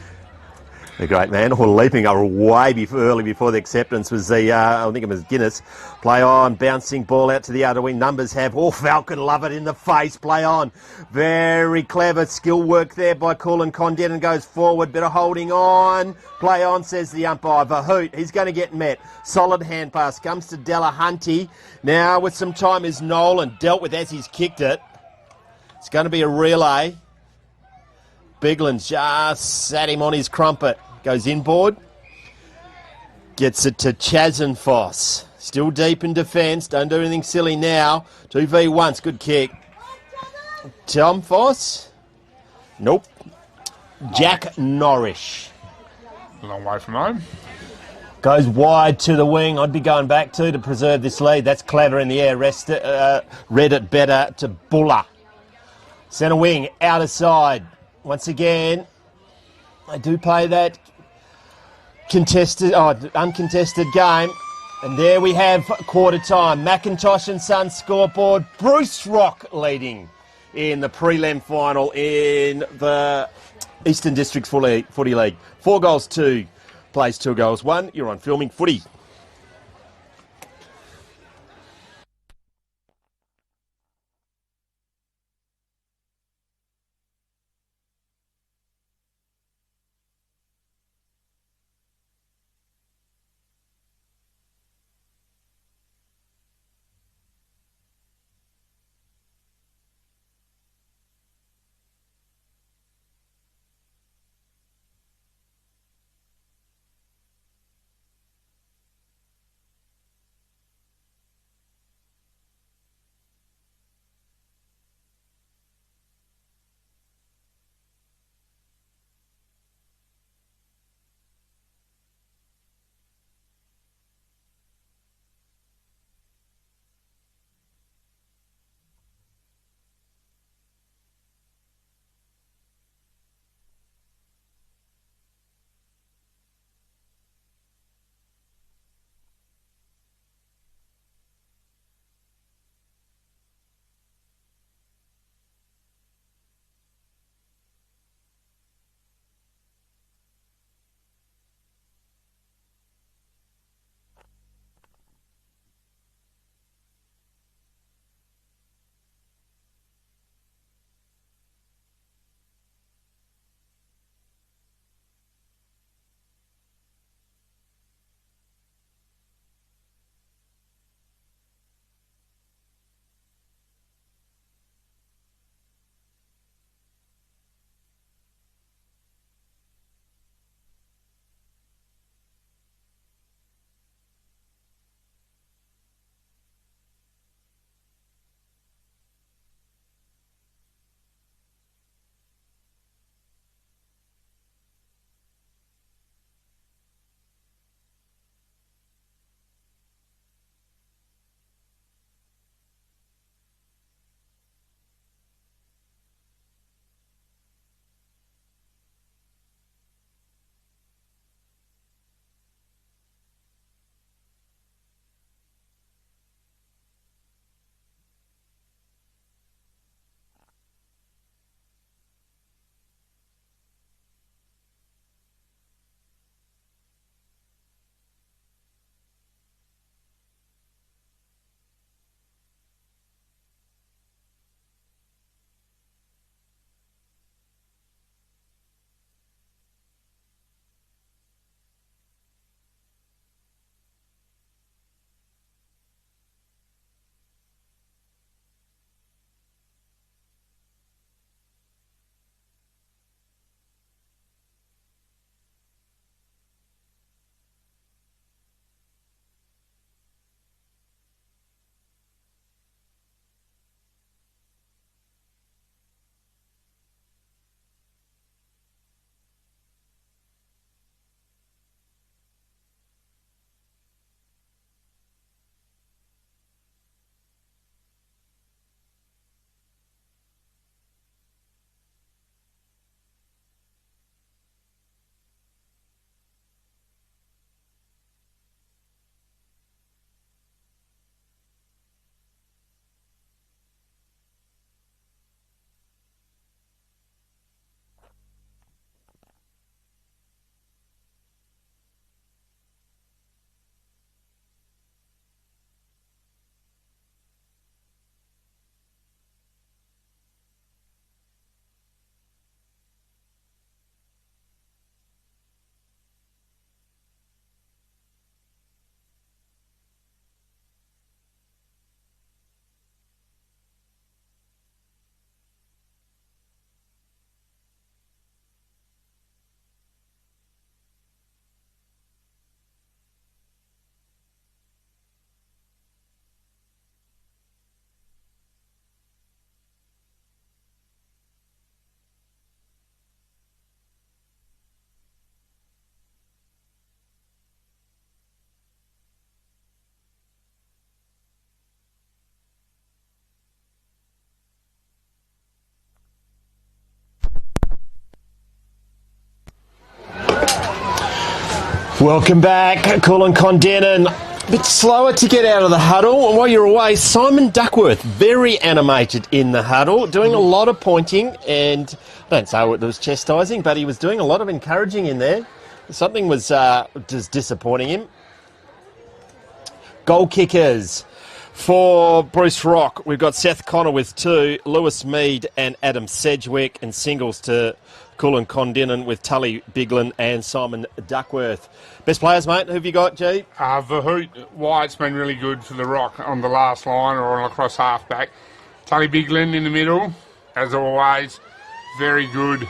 The great man, or leaping over way early before the acceptance was I think it was Guinness. Play on, bouncing ball out to the outer wing. Numbers have, Falcon love it in the face. Play on. Very clever skill work there by Kulin. Kondinin goes forward, bit of holding on. Play on, says the umpire. Vahoot, he's going to get met. Solid hand pass, comes to Delahunty. Now with some time is Nolan, dealt with as he's kicked it. It's going to be a relay. Bigland just sat him on his crumpet. Goes inboard. Gets it to Chazenfoss. Still deep in defence. Don't do anything silly now. 2v1's good kick. Tom Foss. Nope. Jack Norrish. A long way from home. Goes wide to the wing. I'd be going back to preserve this lead. That's clever in the air. Read it better to Buller. Centre wing, outer side. Once again, I do play that uncontested game. And there we have quarter time. Macintosh and Son scoreboard. Bruce Rock leading in the prelim final in the Eastern Districts Footy League. 4 goals, 2 plays, 2 goals, 1. You're on Filming Footy. Welcome back, Kulin Kondinin. bit slower to get out of the huddle. And while you're away, Simon Duckworth, very animated in the huddle, doing a lot of pointing, and I don't say it was chastising, but he was doing a lot of encouraging in there. Something was just disappointing him. Goal kickers for Bruce Rock. We've got Seth Connor with 2, Lewis Mead and Adam Sedgwick, and singles to Kulin Kondinin with Tully Biglin and Simon Duckworth. Best players, mate, who have you got, G? Vahoot White's been really good for the Rock on the last line or on across half-back. Tully Biglin in the middle, as always, very good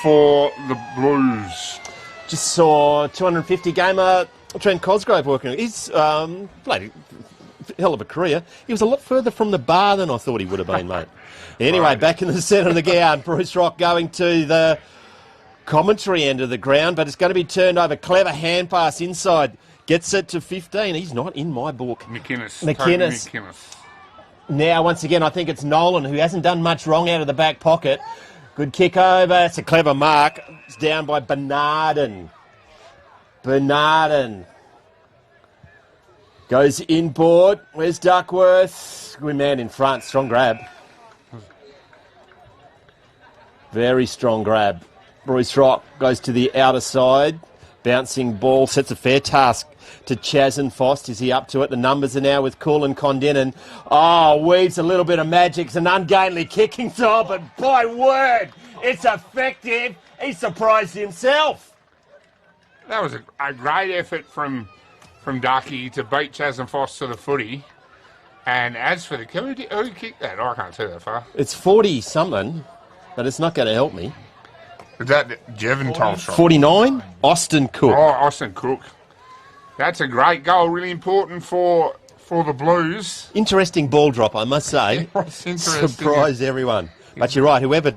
for the Blues. Just saw 250 gamer Trent Cosgrove working. He's played a hell of a career. He was a lot further from the bar than I thought he would have been, mate. Anyway, Right. back in the centre of the ground, Bruce Rock going to the commentary end of the ground, but it's going to be turned over. Clever hand pass inside. Gets it to 15. He's not in my book. McInnes. McInnes. Tony McInnes. Now, once again, I think it's Nolan, who hasn't done much wrong out of the back pocket. Good kick over. It's a clever mark. It's down by Bernardin. Bernardin goes inboard. Where's Duckworth? Good man in front. Strong grab. Very strong grab. Bruce Rock goes to the outer side. Bouncing ball. Sets a fair task to Chaz and Fost. Is he up to it? The numbers are now with Kulin Kondinin. Oh, weaves a little bit of magic. It's an ungainly kicking style, but by word, it's effective. He surprised himself. That was a great effort from Ducky to beat Chaz and Fost to the footy. And as for the... Who kicked that? I can't see that far. It's 40-something, but it's not going to help me. Is that Jevon Tolshot? 49, Austin Cook. Oh, Austin Cook. That's a great goal. Really important for the Blues. Interesting ball drop, I must say. It's interesting. Surprised everyone. But you're right. Whoever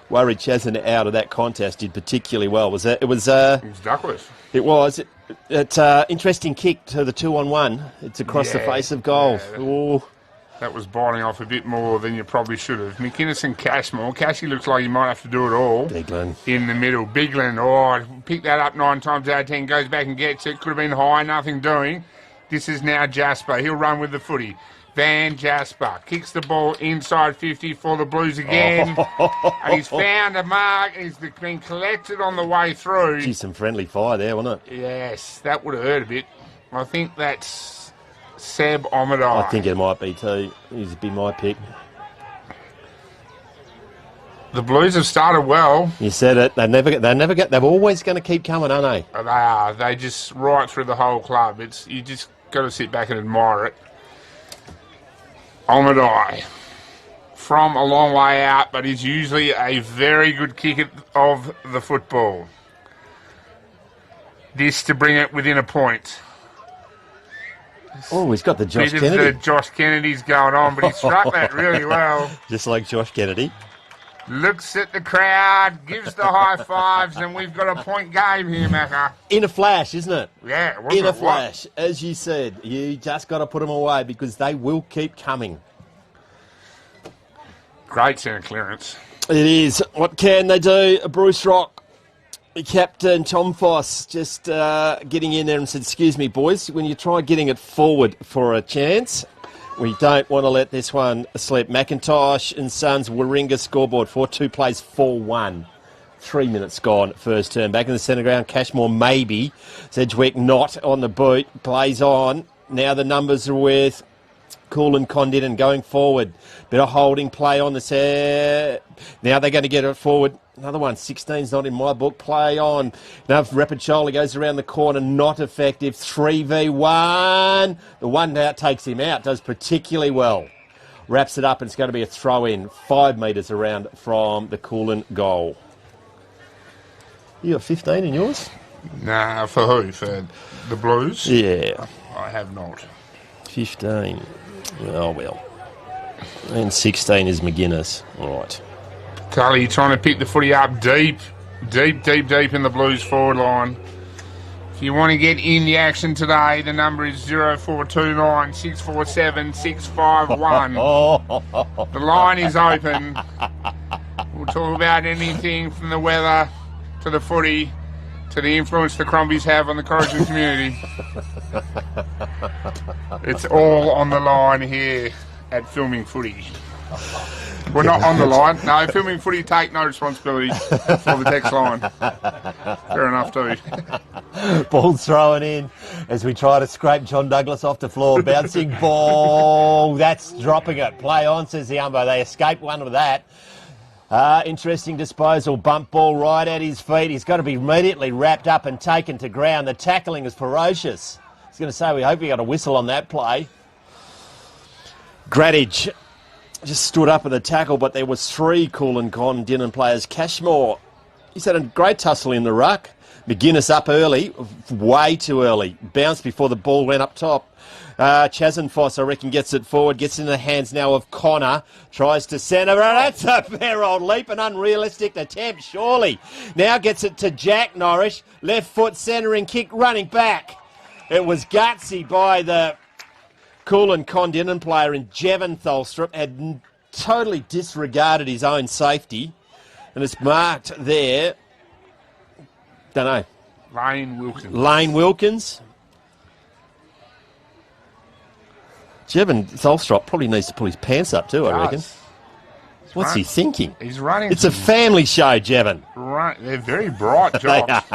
worried Chazin out of that contest did particularly well. It was Duckworth. It was. It's interesting kick to the 2-on-1. It's across the face of goal. Yeah. That was biting off a bit more than you probably should have. McInnes and Cashmore. Cashy looks like he might have to do it all. Biglin. In the middle. Biglin, picked that up 9 times out of 10, goes back and gets it. Could have been high, nothing doing. This is now Jasper. He'll run with the footy. Van Jasper kicks the ball inside 50 for the Blues again. And he's found a mark. He's been collected on the way through. Gee, some friendly fire there, wasn't it? Yes, that would have hurt a bit. I think that's Seb Omadai. I think it might be too. He'd be my pick. The Blues have started well. You said it. They're always going to keep coming, aren't they? They are. They just right through the whole club. You just got to sit back and admire it. Omadai from a long way out, but is usually a very good kicker of the football. This to bring it within a point. Oh, he's got the Josh Bit Kennedy. of the Josh Kennedy's going on, but he struck that really well. Just like Josh Kennedy. Looks at the crowd, gives the high fives, and we've got a point game here, Macca. In a flash, isn't it? Yeah, wasn't In a it? flash. As you said, you just got to put them away because they will keep coming. Great centre clearance. It is. What can they do? Bruce Rock, Captain Tom Foss, just getting in there and said, excuse me, boys, when you try getting it forward for a chance, we don't want to let this one slip. McIntosh and Sons Warringah scoreboard 4-2 plays 4-1. 3 minutes gone, first turn. Back in the centre ground, Cashmore maybe. Sedgwick not on the boot. Plays on. Now the numbers are with Kulin Kondinin going forward. Bit of holding play on the set. Now they're going to get it forward. Another one, 16's not in my book. Play on. Now Rappacciola goes around the corner, not effective. 3v1. The one out takes him out, does particularly well. Wraps it up and it's going to be a throw-in 5 metres around from the Kulin goal. You got 15 in yours? Nah, for who? For the Blues? Yeah. I have not. 15. Oh, well. And 16 is McGuinness. All right. Tully trying to pick the footy up deep in the Blues forward line. If you want to get in the action today, the number is 0429 647 651. The line is open. We'll talk about anything from the weather to the footy. to the influence the Crombies have on the Corrigan community. It's all on the line here at Filming Footy. We're not on the line. No, Filming Footy take no responsibility for the text line. Fair enough too. Ball's thrown in as we try to scrape John Douglas off the floor. Bouncing ball. That's dropping it. Play on, says the umbo. They escaped one with that. Interesting disposal. Bump ball right at his feet. He's got to be immediately wrapped up and taken to ground. The tackling is ferocious. I was going to say, we hope he got a whistle on that play. Gradage just stood up at the tackle, but there was 3 Kulin Kondinin players. Cashmore, he's had a great tussle in the ruck. McGuinness up early, way too early. Bounced before the ball went up top. Chazenfoss, I reckon, gets it forward, gets in the hands now of Connor, tries to centre. That's a fair old leap, an unrealistic attempt, surely. Now gets it to Jack Norrish, left foot centering kick, running back. It was gutsy by the Kulin Kondinin player, and Jevon Tholstrup had totally disregarded his own safety, and it's marked there. Don't know. Lane Wilkins. Jevon Tholstrup probably needs to pull his pants up too, I reckon. What's he thinking? He's running. It's a family show, Jevon. Right, they're very bright jobs.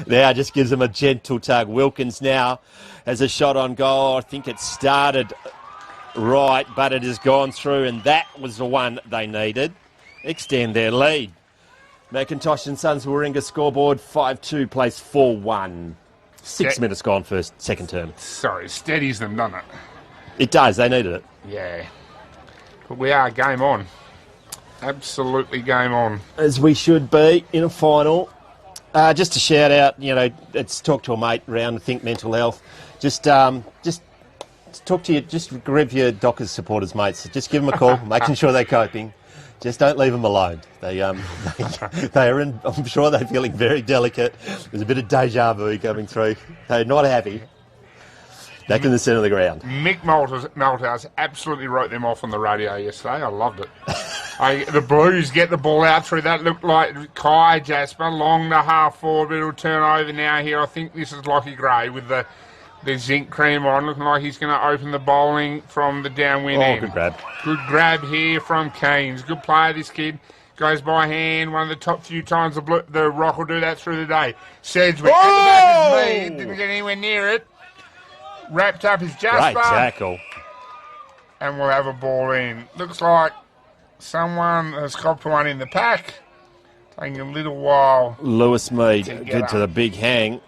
Now just gives him a gentle tug. Wilkins now has a shot on goal. I think it started right, but it has gone through, and that was the one they needed. Extend their lead. McIntosh and Sons Warringah scoreboard 5-2, place 4-1. 6 minutes gone first, second term. Sorry, steadies them, doesn't it? It does, they needed it. Yeah. But we are game on. Absolutely game on. As we should be in a final. Just a shout out, it's talk to a mate around Think Mental Health. Just talk to just grab your Dockers supporters, mates. Just give them a call, making sure they're coping. Just don't leave them alone. They are in, I'm sure they're feeling very delicate. There's a bit of deja vu coming through. They're not happy. Back in the centre of the ground. Mick Malthouse absolutely wrote them off on the radio yesterday. I loved it. The Blues get the ball out through that. Looked like Kai Jasper, long to half forward, but it'll turn over now here. I think this is Lockie Gray with the zinc cream on, looking like he's going to open the bowling from the downwind end. Good grab. Good grab here from Keynes. Good player, this kid. Goes by hand. One of the top few times the Rock will do that through the day. Sedgwick at the back of his lead. Didn't get anywhere near it. Wrapped up his Jasper. Great tackle. And we'll have a ball in. Looks like someone has copped one in the pack. Taking a little while. Lewis Mead, good to the big hang.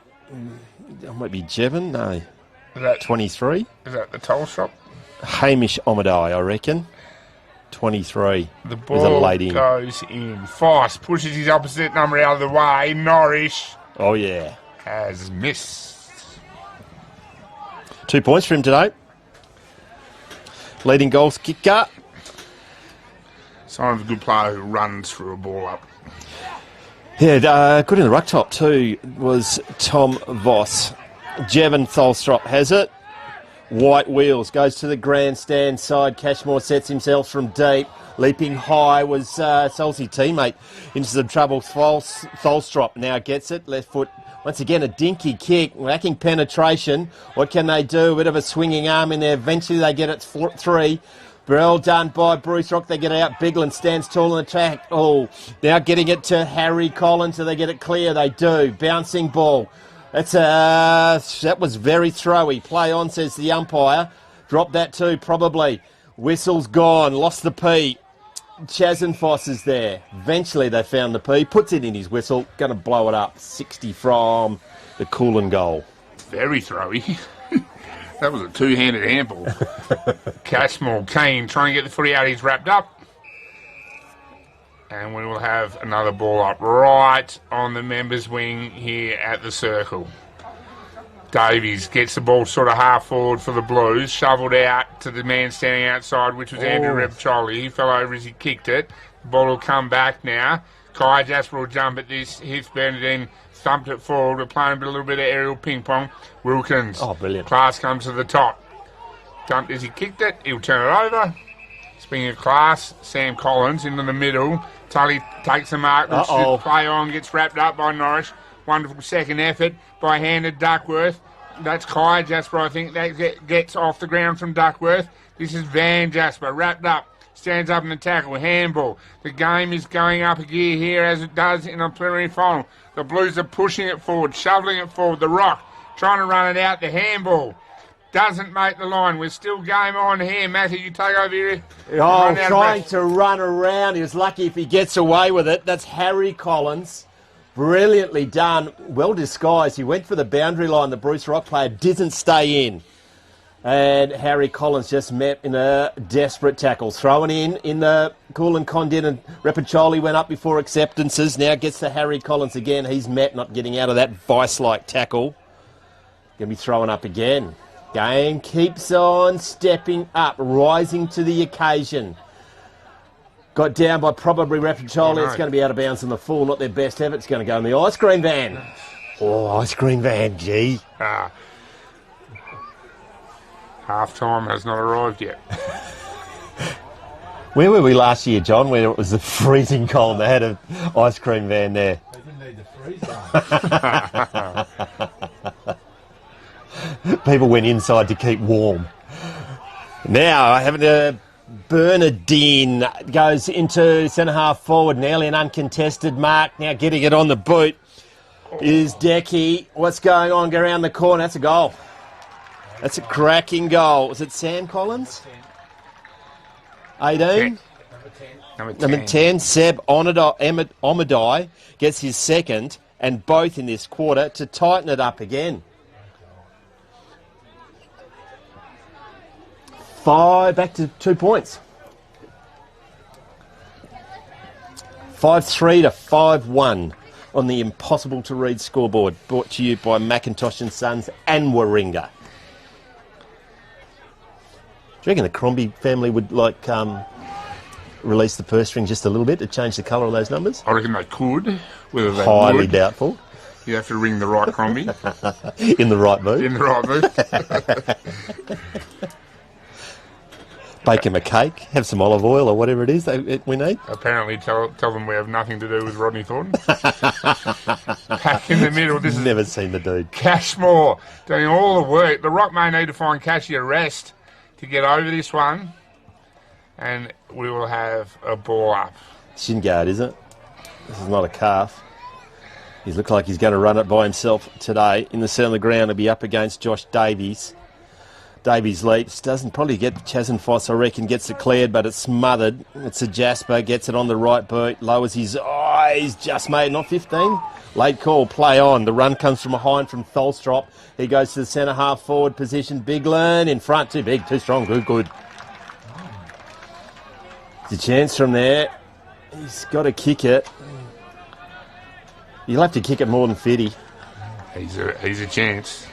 It might be Jevon, no. Is that 23? Is that the toll shop? Hamish Omadai, I reckon. 23. The ball goes in. Foss pushes his opposite number out of the way. Norrish. Oh, yeah. Has missed. 2 points for him today. Leading goals kicker. Sign of a good player who runs through a ball up. Yeah, good in the ruck top too was Tom Voss. Jevon Tholstrup has it. White wheels, goes to the grandstand side. Cashmore sets himself from deep. Leaping high was Solzy teammate into some trouble. Tholstrup now gets it. Left foot, once again, a dinky kick. Lacking penetration. What can they do? A bit of a swinging arm in there. Eventually they get it 3. Well done by Bruce Rock. They get it out. Bigland stands tall in attack. Oh, now getting it to Harry Collins. So they get it clear. They do. Bouncing ball. That was very throwy. Play on, says the umpire. Drop that too, probably. Whistle's gone. Lost the P. Chazenfoss is there. Eventually they found the P. Puts it in his whistle. Going to blow it up. 60 from the Kulin goal. Very throwy. That was a two-handed handball. Cashmore, Kane trying to get the footy out. He's wrapped up. And we will have another ball up right on the members' wing here at the circle. Davies gets the ball sort of half forward for the Blues. Shoveled out to the man standing outside, which was Andrew Repcholi. He fell over as he kicked it. The ball will come back now. Kai Jasper will jump at this. Hits Bernadine. Thumped it forward. We're playing a little bit of aerial ping pong. Wilkins. Oh, brilliant. Class comes to the top. Dumped as he kicked it. He'll turn it over. Speaking of class, Sam Collins into the middle. Tully takes the mark. Play on. Gets wrapped up by Norrish. Wonderful second effort by handed Duckworth. That's Kai Jasper, I think. That gets off the ground from Duckworth. This is Van Jasper, wrapped up. Stands up in the tackle, handball. The game is going up a gear here as it does in a preliminary final. The Blues are pushing it forward, shoveling it forward. The Rock trying to run it out. The handball doesn't make the line. We're still game on here. Matthew, you take over here. Oh, trying to run around. He was lucky if he gets away with it. That's Harry Collins. Brilliantly done. Well disguised. He went for the boundary line. The Bruce Rock player didn't stay in. And Harry Collins just met in a desperate tackle. Thrown in the Kulin, Kondinin, and Repacholi went up before acceptances. Now gets to Harry Collins again. He's met, not getting out of that vice-like tackle. Going to be thrown up again. Game keeps on stepping up, rising to the occasion. Got down by probably Repacholi. It's going to be out of bounds in the full. Not their best effort. It's going to go in the ice cream van. Oh, ice cream van, gee. Half-time has not arrived yet. Where were we last year, John, where it was the freezing cold and they had an ice cream van there? They didn't need the freezer. People went inside to keep warm. Now, having to Bernardine goes into centre-half forward, nearly an uncontested mark. Now getting it on the boot is Decky. What's going on? Go around the corner. That's a goal. That's a cracking goal. Was it Sam Collins? 18? Number 10, Seb Omadai gets his second, and both in this quarter to tighten it up again. 5, back to 2 points. 5-3 to 5-1 on the impossible-to-read scoreboard, brought to you by Macintosh & Sons and Warringah. Do you reckon the Crombie family would release the purse string just a little bit to change the colour of those numbers? I reckon they could. Whether they Highly would, doubtful. you have to ring the right Crombie. In the right mood. In the right mood. Bake them a cake, have some olive oil or whatever it is we need. Apparently tell them we have nothing to do with Rodney Thornton. Back in the middle. This is Never seen the dude. Cashmore doing all the work. The Rock may need to find Cashy a rest to get over this one, and we will have a ball up. Shin guard, is it? This is not a calf. He's looked like he's going to run it by himself today. In the centre of the ground, he'll be up against Josh Davies. Davies leaps, doesn't probably get Chaz and Foss, I reckon, gets it cleared, but it's smothered. It's a Jasper, gets it on the right boot, lowers his eyes, just made, not 15. Late call, play on. The run comes from behind from Tholstrop. He goes to the centre half forward position. Bigland in front, too big, too strong, good. There's a chance from there. He's got to kick it. You'll have to kick it more than 50. He's a chance.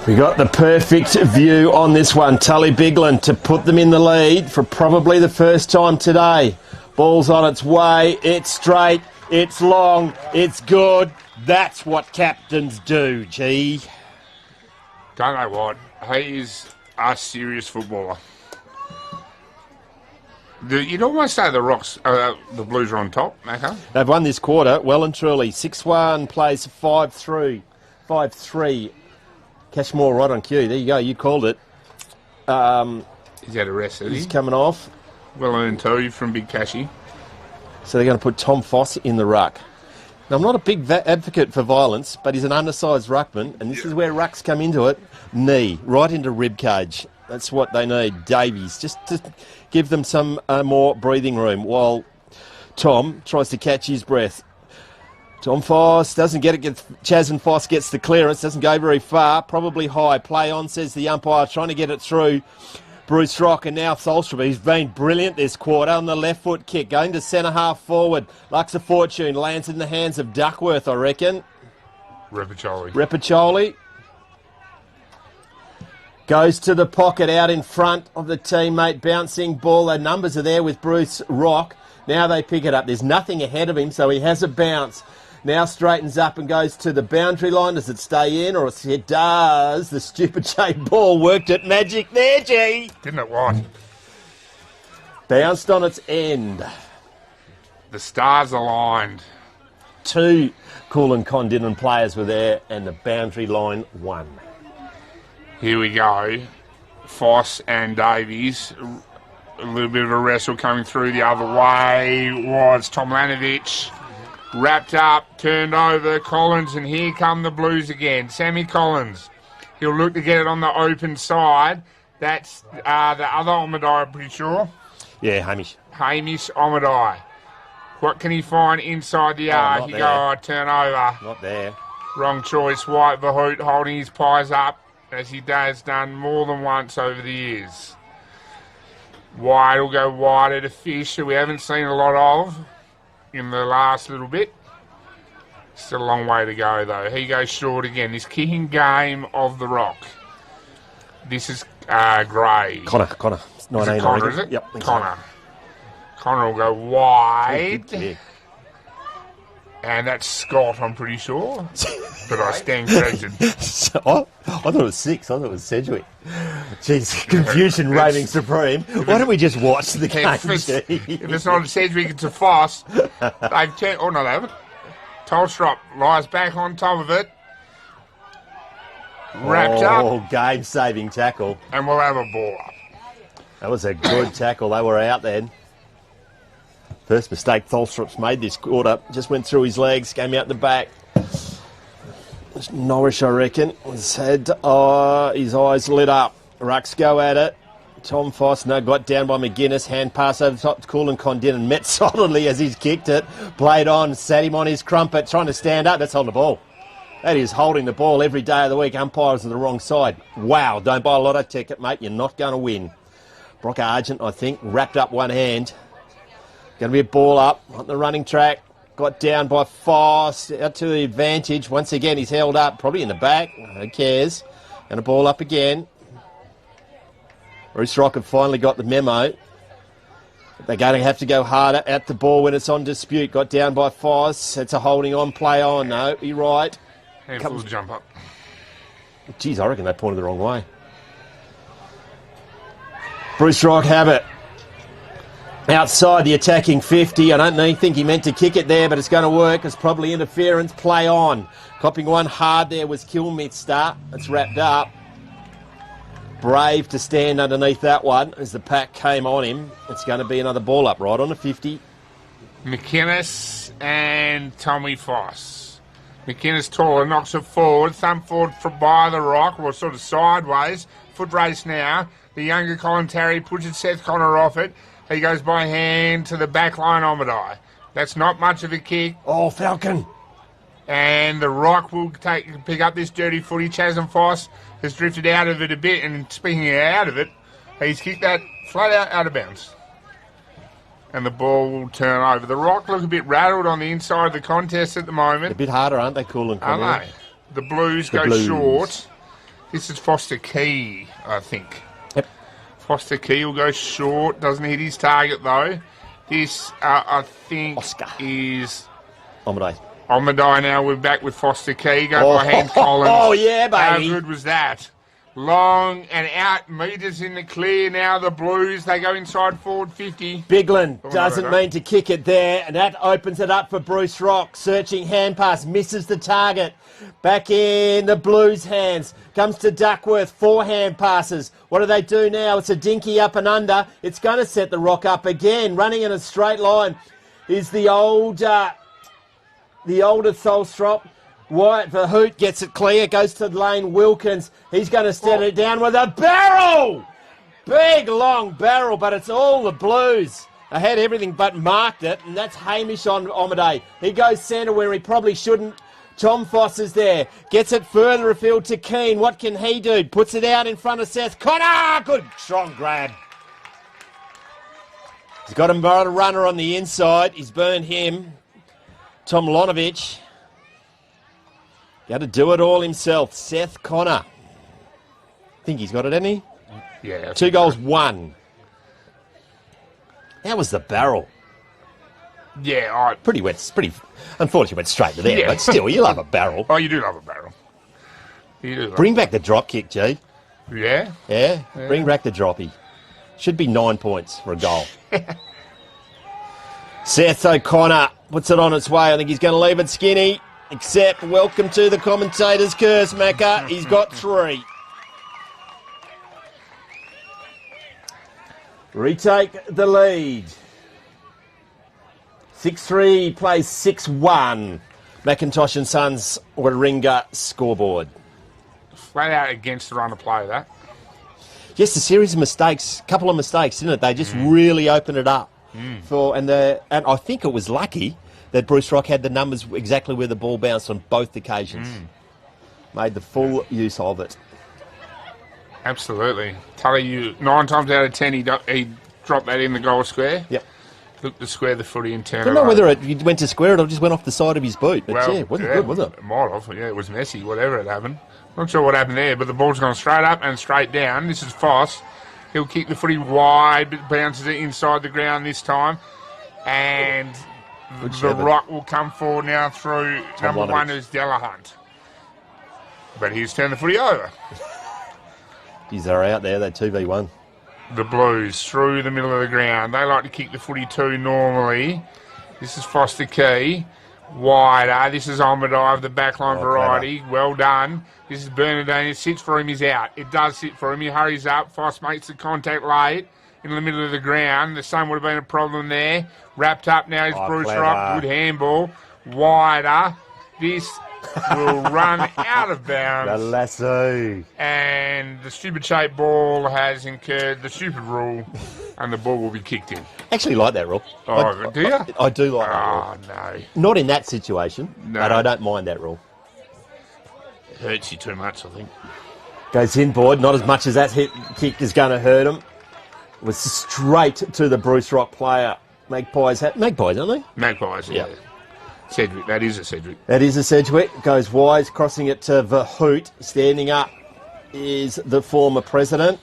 We got the perfect view on this one. Tully Bigland to put them in the lead for probably the first time today. Ball's on its way. It's straight. It's long. It's good. That's what captains do, gee. Don't know what. He is a serious footballer. You'd almost say the Blues are on top, Macca. They've won this quarter well and truly. 6-1 plays 5-3. 5-3. Cashmore right on cue. There you go. You called it. He's had a rest, He's coming off. Well earned too from Big Cashy. So they're going to put Tom Foss in the ruck. Now, I'm not a big advocate for violence, but he's an undersized ruckman, and this is where rucks come into it. Knee, right into rib cage. That's what they need. Davies, just to give them some more breathing room while Tom tries to catch his breath. Tom Foss doesn't get it. Chaz and Foss gets the clearance. Doesn't go very far. Probably high. Play on, says the umpire. Trying to get it through. Bruce Rock and now Tholstrup. He's been brilliant this quarter on the left foot kick. Going to centre half forward. Lux of Fortune lands in the hands of Duckworth, I reckon. Repacholi. Goes to the pocket out in front of the teammate. Bouncing ball. The numbers are there with Bruce Rock. Now they pick it up. There's nothing ahead of him, so he has a bounce. Now straightens up and goes to the boundary line. Does it stay in or it does? The stupid J ball worked at magic there, gee. Didn't it, what? Bounced on its end. The stars aligned. 2 Kulin Kondinin players were there, and the boundary line won. Here we go. Foss and Davies. A little bit of a wrestle coming through the other way was Tomljanovic. Wrapped up, turned over, Collins, and here come the Blues again. Sammy Collins. He'll look to get it on the open side. That's the other Omadai, I'm pretty sure. Yeah, Hamish. Hamish Omadai. What can he find inside the yard? not He there. go, turn over. Not there. Wrong choice. White Vahoot holding his pies up, as he has done more than once over the years. White will go wider to Fish, who we haven't seen a lot of in the last little bit. Still a long way to go, though. He goes short again. This kicking game of the Rock. This is Gray. Connor. Is 19, it Connor, I is reckon. it? Yep. think so. Connor. Connor will go wide. Yeah. And that's Scott, I'm pretty sure. But I stand corrected. I thought it was 6. I thought it was Sedgwick. Jeez, confusion reigning supreme. Why don't we just watch the game, If it's not a Sedgwick, it's a Foss. They've turned... Oh, no, they haven't. Tolstrop lies back on top of it. Wrapped up. Oh, game-saving tackle. And we'll have a ball up. That was a good tackle. They were out then. First mistake Tholstrop's made this quarter. Just went through his legs, came out the back. Norrish, I reckon, has had his eyes lit up. Rucks go at it. Tom Foss, got down by McGuinness. Hand pass over the top to Kulin Kondinin. Met solidly as he's kicked it. Played on, sat him on his crumpet, trying to stand up. That's holding the ball. That is holding the ball every day of the week. Umpires on the wrong side. Wow, don't buy a lotto ticket, mate. You're not going to win. Brock Argent, I think, wrapped up one hand. Going to be a ball up on the running track. Got down by Foss, out to the advantage. Once again, he's held up, probably in the back. Who cares? And a ball up again. Bruce Rock have finally got the memo. They're going to have to go harder at the ball when it's on dispute. Got down by Foss. It's a holding on, play on. No, you're right. Handful of jump up. Geez, I reckon they pointed the wrong way. Bruce Rock have it. Outside the attacking 50. I don't think he meant to kick it there, but it's going to work. It's probably interference. Play on. Copping one hard there was Kilmister. It's wrapped up. Brave to stand underneath that one as the pack came on him. It's going to be another ball up right on the 50. McInnes and Tommy Foss. McInnes taller, knocks it forward. Thump forward by the Rock, or sort of sideways. Foot race now. The younger Colin Terry pushes Seth Connor off it. He goes by hand to the back line, Omadai. That's not much of a kick. Oh, Falcon. And the Rock will pick up this dirty footy. Chasm Foss has drifted out of it a bit, and speaking out of it, he's kicked that flat out of bounds. And the ball will turn over. The Rock look a bit rattled on the inside of the contest at the moment. A bit harder, aren't they, Kulin? Aren't they? The Blues go short. This is Foster Key, I think. Yep. Foster Key will go short. Doesn't hit his target, though. This, I think, Oscar. is... Omadai now. We're back with Foster Key. Go by hand Collins. Oh, yeah, baby. How good was that? Long and out, metres in the clear now. The Blues, they go inside forward 50. Bigland doesn't mean to kick it there, and that opens it up for Bruce Rock. Searching hand pass, misses the target. Back in the Blues' hands. Comes to Duckworth, 4 hand passes. What do they do now? It's a dinky up and under. It's going to set the Rock up again. Running in a straight line is the older Tholstrop. Wyatt Vahoot gets it clear, goes to Lane Wilkins. He's going to set it down with a barrel! Big, long barrel, but it's all the Blues. They had everything but marked it, and that's Hamish on Omadai. He goes centre where he probably shouldn't. Tom Foss is there. Gets it further afield to Keane. What can he do? Puts it out in front of Seth Connor. Good, strong grab. He's got a runner on the inside. He's burned him. Tomljanovic. Got to do it all himself. Seth Connor. I think he's got it, hasn't he? Yeah. 2 goals, 1. That was the barrel. Yeah, Pretty wet. Unfortunately, went straight to there, Yeah. but still, you love a barrel. Oh, you do love a barrel. You do love Bring back the drop kick, G. Yeah? Yeah? Bring back the droppy. Should be 9 points for a goal. Seth O'Connor puts it on its way. I think he's going to leave it skinny. Except, welcome to the commentator's curse, Macca. He's got 3. Retake the lead. 6-3 plays 6-1. McIntosh and Sons Warringah scoreboard. Flat out against the run of play, that. Just a series of mistakes, couple of mistakes, didn't it? They just really opened it up. And I think it was lucky that Bruce Rock had the numbers exactly where the ball bounced on both occasions. Made the full use of it. Absolutely. Tully, 9 times out of 10 he dropped that in the goal square. Yep. Looked to square the footy and turn I don't it know whether over. it went to square it or just went off the side of his boot. But Well, yeah, it wasn't good, was it? It might have. Yeah, it was messy, whatever had happened. Not sure what happened there, but the ball's gone straight up and straight down. This is Foss. He'll kick the footy wide, but bounces it inside the ground this time. And the rock will come forward now through number 1 is Delahunt. But he's turned the footy over. Geez, they're out there, they're 2v1. The Blues through the middle of the ground. They like to kick the footy too normally. This is Foster Key. Wider. This is Almadai of the backline variety. Clever. Well done. This is Bernardine. It sits for him. He's out. It does sit for him. He hurries up. Foss makes the contact late in the middle of the ground. The sun would have been a problem there. Wrapped up now is Bruce clever. Rock. Good handball. Wider. This will run out of bounds. The lasso. And the stupid shaped ball has incurred the stupid rule, and the ball will be kicked in. Actually like that rule. Oh, do you? I do like that rule. Oh, no. Not in that situation, No. but I don't mind that rule. It hurts you too much, I think. Goes inboard, not as much as that kick is going to hurt him. It was straight to the Bruce Rock player. Magpies, aren't they? Magpies, yeah. Cedric, that is a Cedric. That is a Sedgwick. Goes wide, crossing it to Verhoot. Standing up is the former president.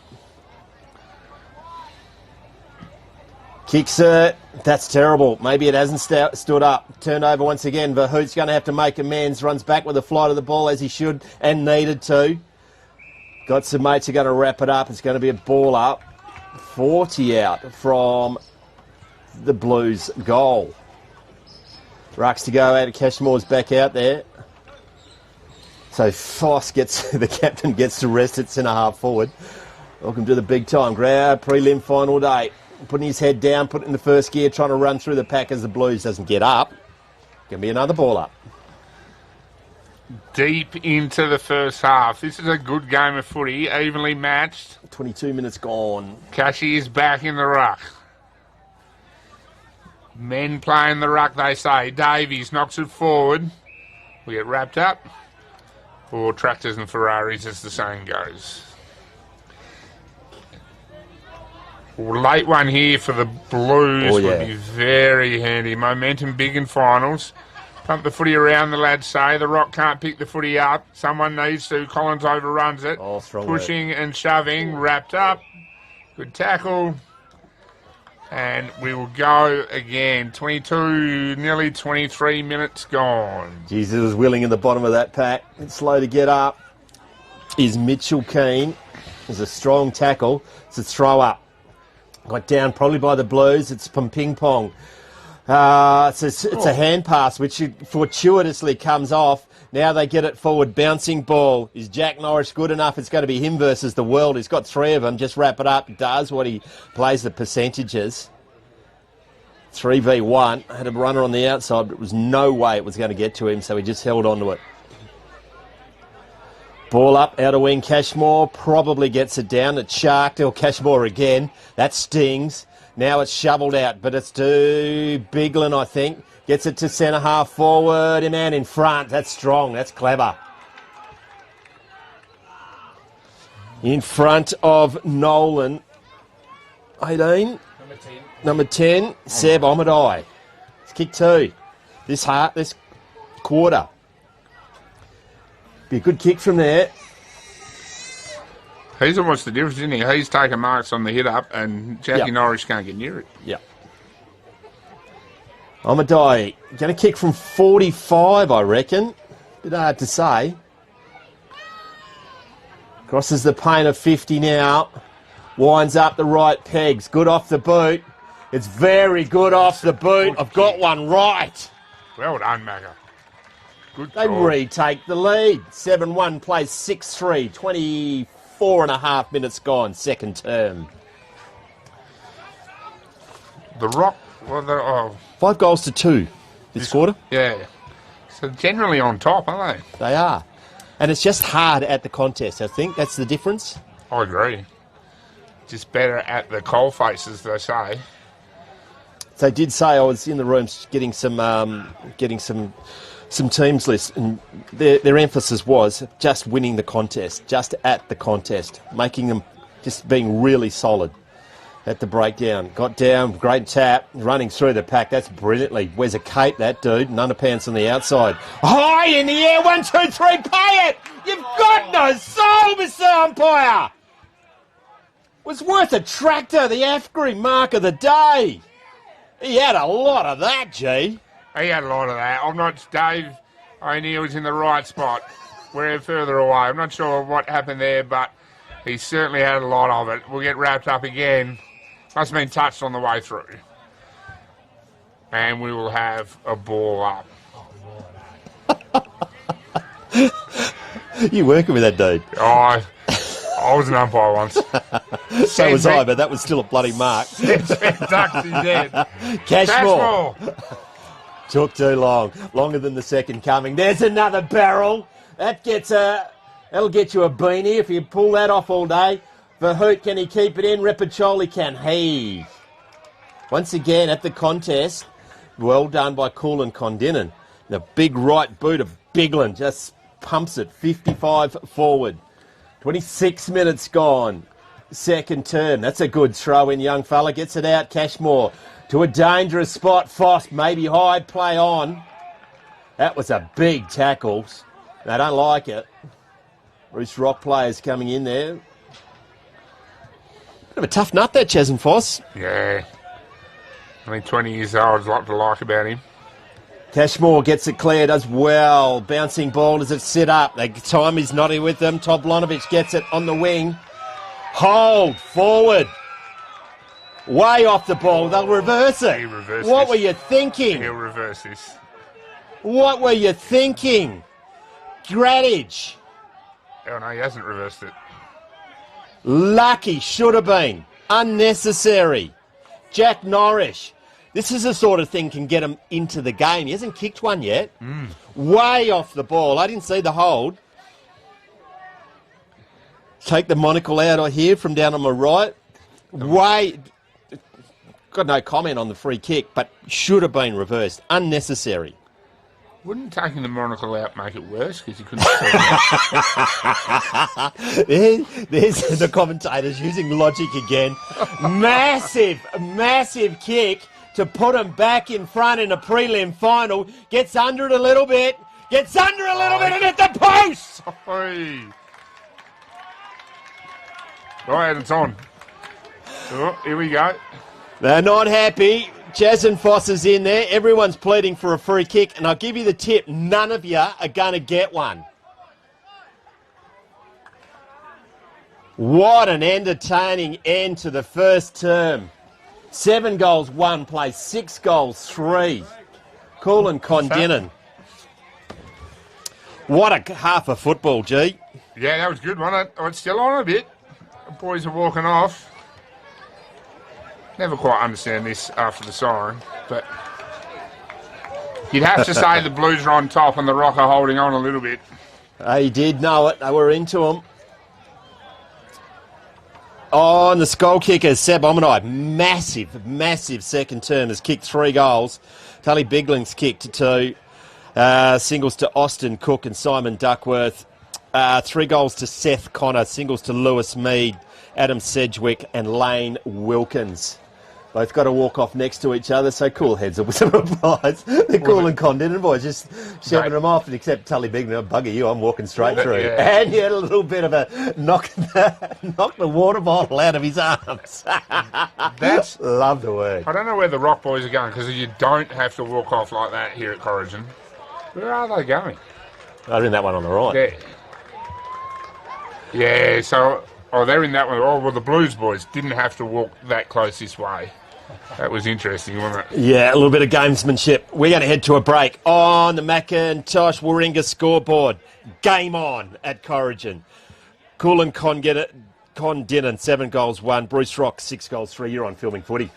Kicks it. That's terrible. Maybe it hasn't stood up. Turned over once again. Verhoot's going to have to make amends. Runs back with the flight of the ball as he should and needed to. Got some mates who are going to wrap it up. It's going to be a ball up. 40 out from the Blues goal. Rucks to go out. Cashmore's back out there. So Foss the captain gets to rest at centre half forward. Welcome to the big time. Grau, prelim final day. Putting his head down, putting in the first gear, trying to run through the pack as the Blues doesn't get up. Going to be another ball up. Deep into the first half. This is a good game of footy, evenly matched. 22 minutes gone. Cashy is back in the ruck. Men playing the ruck, they say. Davies knocks it forward. We get wrapped up. Or tractors and Ferraris, as the saying goes. Late one here for the Blues would be very handy. Momentum big in finals. Pump the footy around, the lads say. The Rock can't pick the footy up. Someone needs to. Collins overruns it. Oh, strong Pushing and shoving. Wrapped up. Good tackle. And we will go again. 22, nearly 23 minutes gone. Jesus was willing in the bottom of that pack. It's slow to get up. Is Mitchell Keane. It's a strong tackle. It's a throw up. Got down probably by the Blues. It's ping pong. It's a hand pass which fortuitously comes off. Now they get it forward. Bouncing ball. Is Jack Norris good enough? It's going to be him versus the world. He's got 3 of them. Just wrap it up. Does what he plays the percentages. 3v1. Had a runner on the outside, but there was no way it was going to get to him, so he just held on to it. Ball up, outer wing, Cashmore probably gets it down. It's Sharked, or Cashmore again. That stings. Now it's shovelled out, but it's to Biglin, I think. Gets it to centre half forward. A man in front. That's strong. That's clever. In front of Nolan. 18. Number 10. Seb Omadai. It's kick 2. This quarter. Be a good kick from there. He's almost the difference, isn't he? He's taking marks on the hit up, and Jackie Norris can't get near it. Yeah. Omadai going to kick from 45, I reckon. Bit hard to say. Crosses the paint of 50 now. Winds up the right pegs. Good off the boot. It's very good off the boot. I've got one right. Well done, Macca. Good They call. retake the lead. 7-1 plays 6-3. 24 and a half minutes gone, second term. The Rock, well, 5 goals to 2 this quarter. yeah. So generally on top, aren't they? They are. And it's just hard at the contest, I think. That's the difference. I agree. Just better at the coal faces, they say. They did say, I was in the rooms getting some teams lists, and their emphasis was just winning the contest, just at the contest, making them just being really solid at the breakdown. Got down, great tap, running through the pack. That's brilliantly. Wears a cape, that dude, and underpants on the outside. High in the air, 1, 2, 3, pay it! You've got no soul, Mr. Umpire! Was worth a tractor, the AFGRI mark of the day. He had a lot of that, G. He had a lot of that. I'm not, Dave O'Neill was in the right spot. We're further away. I'm not sure what happened there, but he certainly had a lot of it. We'll get wrapped up again. Must have been touched on the way through. And we will have a ball up. You working with that dude? Oh, I was an umpire once. So was I, but that was still a bloody mark. Ducks, he's dead. Cashmore. Took too long. Longer than the second coming. There's another barrel. That'll get you a beanie if you pull that off all day. Verhoot, can he keep it in? Repiccioli can he. Once again at the contest, well done by Kulin Kondinin. The big right boot of Bigland just pumps it 55 forward. 26 minutes gone. Second turn. That's a good throw in, young fella. Gets it out. Cashmore to a dangerous spot. Foss maybe high. Play on. That was a big tackle. They don't like it. Bruce Rock players coming in there. Bit of a tough nut, that Chas and Foss. Yeah. I mean, 20 years old, there's a lot to like about him. Cashmore gets it cleared as well. Bouncing ball as it's set up. The time is not with them. Toblonovic gets it on the wing. Hold forward. Way off the ball. They'll reverse it. He'll reverse What this. were you thinking? He'll reverse this. What were you thinking? Gradage. Oh, no, he hasn't reversed it. Lucky. Should have been. Unnecessary. Jack Norrish. This is the sort of thing can get him into the game. He hasn't kicked one yet. Way off the ball. I didn't see the hold. Take the monocle out here from down on my right. Way. Got no comment on the free kick, but should have been reversed. Unnecessary. Wouldn't taking the monocle out make it worse? Because you couldn't see it. There's the commentators using logic again. Massive kick to put him back in front in a prelim final. Gets under it a little bit. Gets under a little bit and at the post. Oi. Right, it's on. Oh, here we go. They're not happy. Chas and Foss is in there. Everyone's pleading for a free kick. And I'll give you the tip. None of you are going to get one. What an entertaining end to the first term. 7 goals, 1 play. 6 goals, 3. Kulin Kondinin. What a half of football, G. Yeah, that was good, wasn't it? Oh, it's still on a bit. The boys are walking off. Never quite understand this after the siren, but you'd have to say the Blues are on top and the Rock are holding on a little bit. They did know it. They were into him. Oh, and the goal kicker, Seb Omanai, massive second term, has kicked 3 goals. Tully Bigling's kicked 2. Singles to Austin Cook and Simon Duckworth. 3 goals to Seth Connor. Singles to Lewis Mead, Adam Sedgwick and Lane Wilkins. Both got to walk off next to each other, so cool heads up with some replies. They're cool and Kondinin boys, just shoving them off, except Tully Bigner, bugger you, I'm walking straight through. Yeah. And he had a little bit of a knock the water bottle out of his arms. That's Love the word. I don't know where the Rock boys are going because you don't have to walk off like that here at Corrigan. Where are they going? They're in that one on the right. Yeah. Yeah, so Oh, they're in that one. Oh, well, the Blues boys didn't have to walk that close this way. That was interesting, wasn't it? Yeah, a little bit of gamesmanship. We're going to head to a break on the Macintosh Warringah scoreboard. Game on at Corrigan. Kulin Kondinin, 7 goals, 1. Bruce Rock, 6 goals, 3. You're on Filming Footy.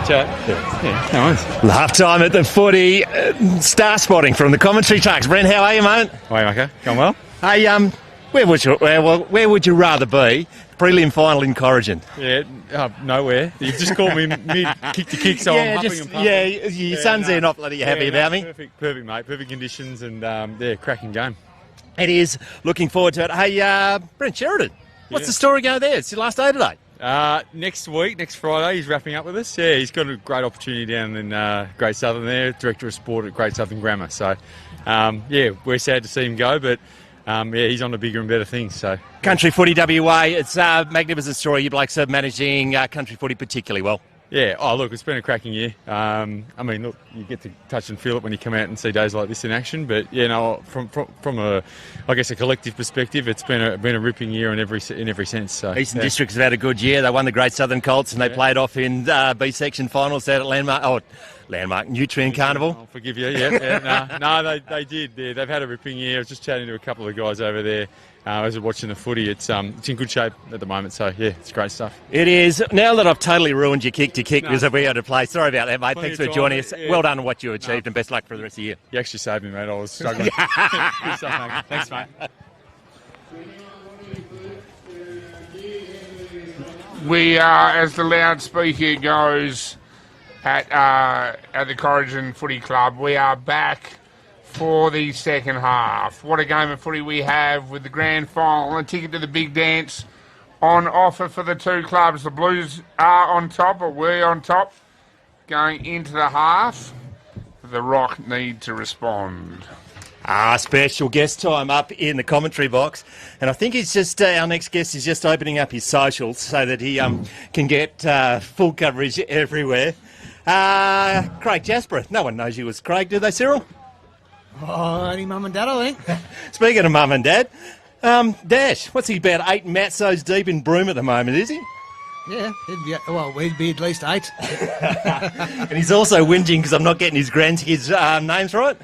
Good chat. Yeah, no worries. Half time at the footy. Star spotting from the commentary trucks. Brent, how are you, mate? How are you, okay? Going well? Hey, where would you rather be? Prelim final in Corrigan. Yeah, nowhere. You've just called me mid kick to kick, so I'm huffing and puffing. Your son's there, not bloody happy about me. Perfect, mate. Perfect conditions and, cracking game. It is. Looking forward to it. Hey, Brent Sheridan, what's the story going there? It's your last day today. Next week, next Friday, he's wrapping up with us. Yeah, he's got a great opportunity down in Great Southern there, Director of Sport at Great Southern Grammar. So, we're sad to see him go, but he's on to bigger and better things. So, Country Footy WA, it's a magnificent story. You blokes are managing country footy particularly well. Yeah, look, it's been a cracking year. Look, you get to touch and feel it when you come out and see days like this in action. But from a collective perspective, it's been a ripping year in every sense. So, Eastern Districts have had a good year. They won the Great Southern Colts and they played off in B section finals out at Landmark Nutrient Carnival. I'll forgive you. Yeah. They did. Yeah, they've had a ripping year. I was just chatting to a couple of guys over there. As we're watching the footy, it's in good shape at the moment, so yeah, it's great stuff. It is. Now that I've totally ruined your kick to kick because we had to play, sorry about that, mate. Thanks for joining us. Yeah. Well done on what you achieved and best luck for the rest of the year. You actually saved me, mate. I was struggling. Good stuff, mate. Thanks, mate. We are, as the loudspeaker goes at the Corrigan Footy Club, we are back for the second half. What a game of footy we have with the grand final and a ticket to the big dance on offer for the two clubs. The Blues are on top, or we're on top, going into the half. The Rock need to respond. Special guest time up in the commentary box. And I think our next guest is just opening up his socials so that he can get full coverage everywhere. Craig Jasper. No one knows you as Craig, do they, Cyril? Oh, only mum and dad, I think. Speaking of mum and dad, Dash, what's he, about 8 Matsos deep in Broome at the moment, is he? Yeah, he'd be at least 8. And he's also whinging because I'm not getting his grandkids' names right.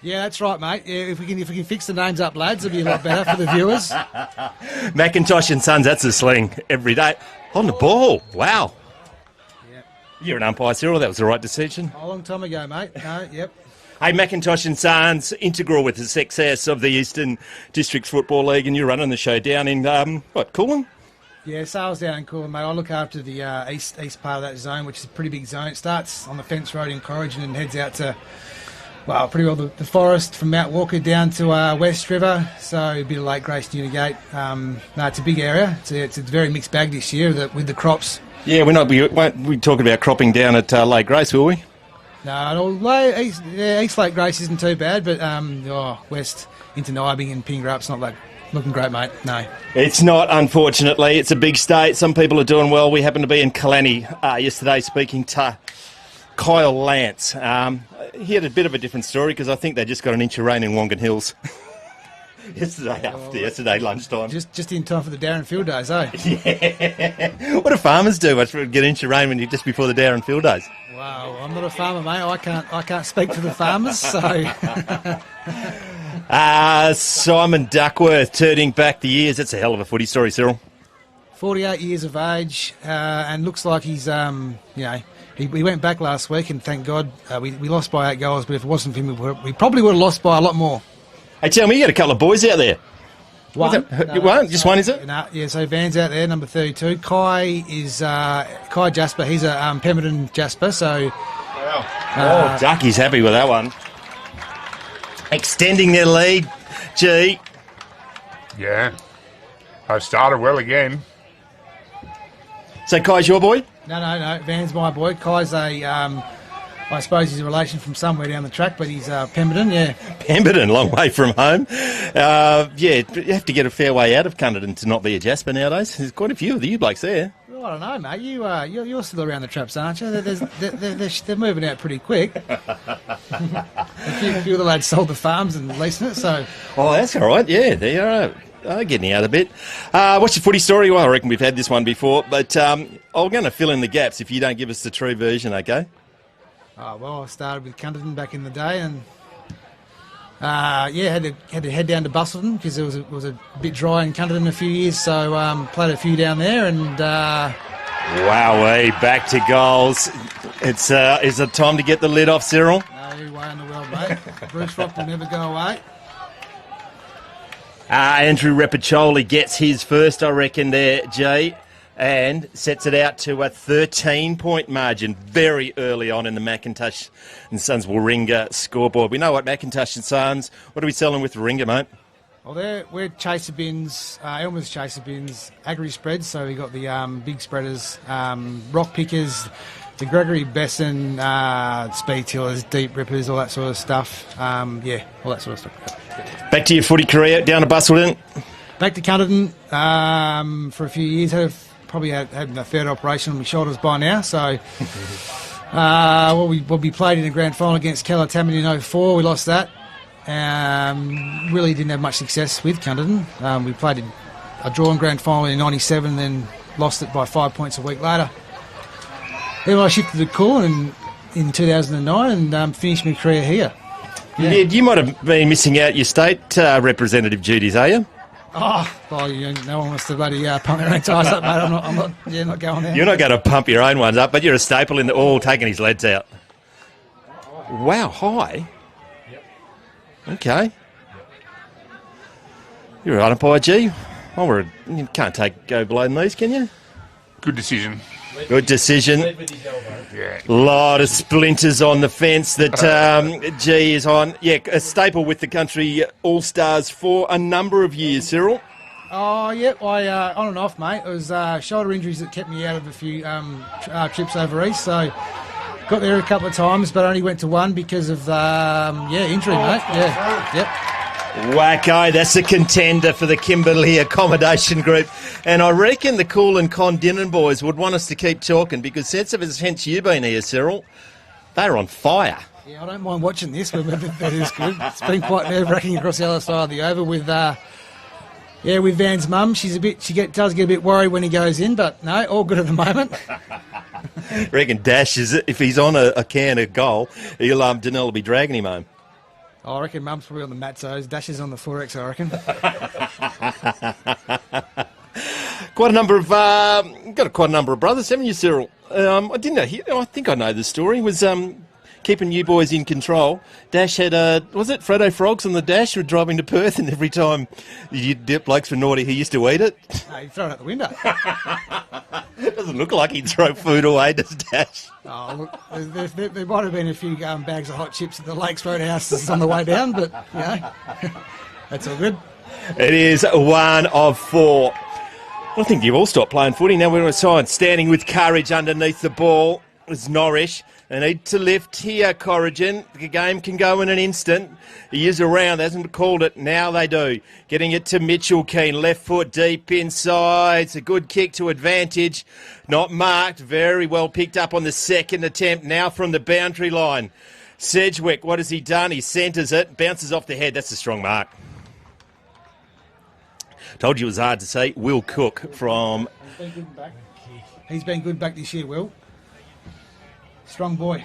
Yeah, that's right, mate. Yeah, if we can fix the names up, lads, it'll be a lot better for the viewers. McIntosh and Sons, that's a sling every day. On the ball, wow. Yep. You're an umpire, Cyril, that was the right decision. A long time ago, mate. No, yep. Hey, McIntosh and Sons, integral with the success of the Eastern Districts Football League, and you're running the show down in, Kulin? Yeah, sales down in Kulin, mate. I look after the east part of that zone, which is a pretty big zone. It starts on the fence road in Corrigan and heads out to, pretty well the forest from Mount Walker down to West River, so a bit of Lake Grace, Newgate. It's a big area. It's a very mixed bag this year with the crops. Yeah, we won't be talking about cropping down at Lake Grace, will we? No, East Lake Grace isn't too bad, but west into Nibing and Pingrup's not looking great, mate. No. It's not, unfortunately. It's a big state. Some people are doing well. We happened to be in Killarney yesterday speaking to Kyle Lance. He had a bit of a different story because I think they just got an inch of rain in Wongan Hills. Yesterday lunchtime. Just in time for the Darren Field Days, eh? Yeah. What do farmers do? Get an inch of rain when just before the Darren Field Days? Wow, I'm not a farmer, mate. I can't speak for the farmers, so. Simon Duckworth turning back the years. That's a hell of a footy story, Cyril. 48 years of age, and looks like he's, he went back last week, and thank God we lost by 8 goals. But if it wasn't for him, we probably would have lost by a lot more. Hey, tell me, you got a couple of boys out there. One. Just one, is it? Yeah, so Van's out there, number 32. Kai Jasper. He's a Pemberton Jasper, so... Wow. Ducky's happy with that one. Extending their lead. Gee. Yeah. I've started well again. So Kai's your boy? No. Van's my boy. Kai's I suppose he's a relation from somewhere down the track, but he's Pemberton, yeah. Pemberton, long way from home. You have to get a fair way out of Kondinin to not be a Jasper nowadays. There's quite a few of you blokes there. Well, I don't know, mate. You're still around the traps, aren't you? They're moving out pretty quick. A few of the lads sold the farms and leasing it, so... Oh, that's all right, yeah. They are getting out a bit. What's your footy story? Well, I reckon we've had this one before, but I'm going to fill in the gaps if you don't give us the true version, okay? I started with Kondinin back in the day, and had to head down to Bustleton because it was a bit dry in Kondinin a few years, so played a few down there, and Wowee, back to goals. Is it time to get the lid off, Cyril? No way in the world, mate. Bruce Rock will never go away. Andrew Repiccioli gets his first, I reckon, there, G, and sets it out to a 13-point margin very early on in the McIntosh and Sons Warringah scoreboard. We know what McIntosh and Sons, what are we selling with Warringah, mate? Well, we're chaser bins, Elmer's chaser bins, agri spreads, so we got the big spreaders, rock pickers, the Gregory Besson, speed tillers, deep rippers, all that sort of stuff. All that sort of stuff. Back to your footy career, down to Bustleton. Back to Kondinin for a few years. Probably had a third operation on my shoulders by now. So, we played in a grand final against Calatamini in 04. We lost that. Really didn't have much success with Kondinin. We played a drawn grand final in 97, then lost it by 5 points a week later. Then I shifted to Kulin in 2009 and finished my career here. Yeah. You might have been missing out your state representative duties, are you? No one wants to bloody pump their own tyres up, mate. I'm not going there. You're not going to pump your own ones up, but you're a staple in the taking his leads out. Wow, high. Yep. Okay. You're right up by G. You can't go below than these, can you? Good decision. Good decision. Yeah. A lot of splinters on the fence that G is on. Yeah, a staple with the country All-Stars for a number of years, Cyril. Oh, yeah, on and off, mate. It was shoulder injuries that kept me out of a few trips over east, so got there a couple of times, but only went to one because of, injury, mate. Yeah, yep. Wacko, that's a contender for the Kimberley Accommodation Group. And I reckon the Kulin Kondinin boys would want us to keep talking because since you've been here, Cyril, they're on fire. Yeah, I don't mind watching this, but that is good. It's been quite nerve-wracking across the other side of the over with Van's mum. She does get a bit worried when he goes in, but no, all good at the moment. I reckon Dash, if he's on a can of goal, Danelle will be dragging him home. I reckon Mum's probably on the Matzos. Dash is on the 4X, I reckon. Quite a number of brothers, haven't you, Cyril? I didn't know. I think I know the story. Was keeping you boys in control. Dash had was it Frodo Frogs on the Dash? Were driving to Perth, and every time you dip blokes were naughty, he used to eat it. No, he'd throw it out the window. It doesn't look like he'd throw food away, does Dash? Oh, look, there might have been a few bags of hot chips at the Lakes Roadhouse on the way down, but, that's all good. It is 1 of 4. I think you've all stopped playing footy. Now we're on a side. Standing with courage underneath the ball is Norrish. They need to lift here, Corrigan. The game can go in an instant. He is around, hasn't called it. Now they do. Getting it to Mitchell Keane. Left foot deep inside. It's a good kick to advantage. Not marked. Very well picked up on the second attempt. Now from the boundary line. Sedgwick, what has he done? He centres it. Bounces off the head. That's a strong mark. Told you it was hard to say. Will Cook from... He's been good back this year, Will. Strong boy.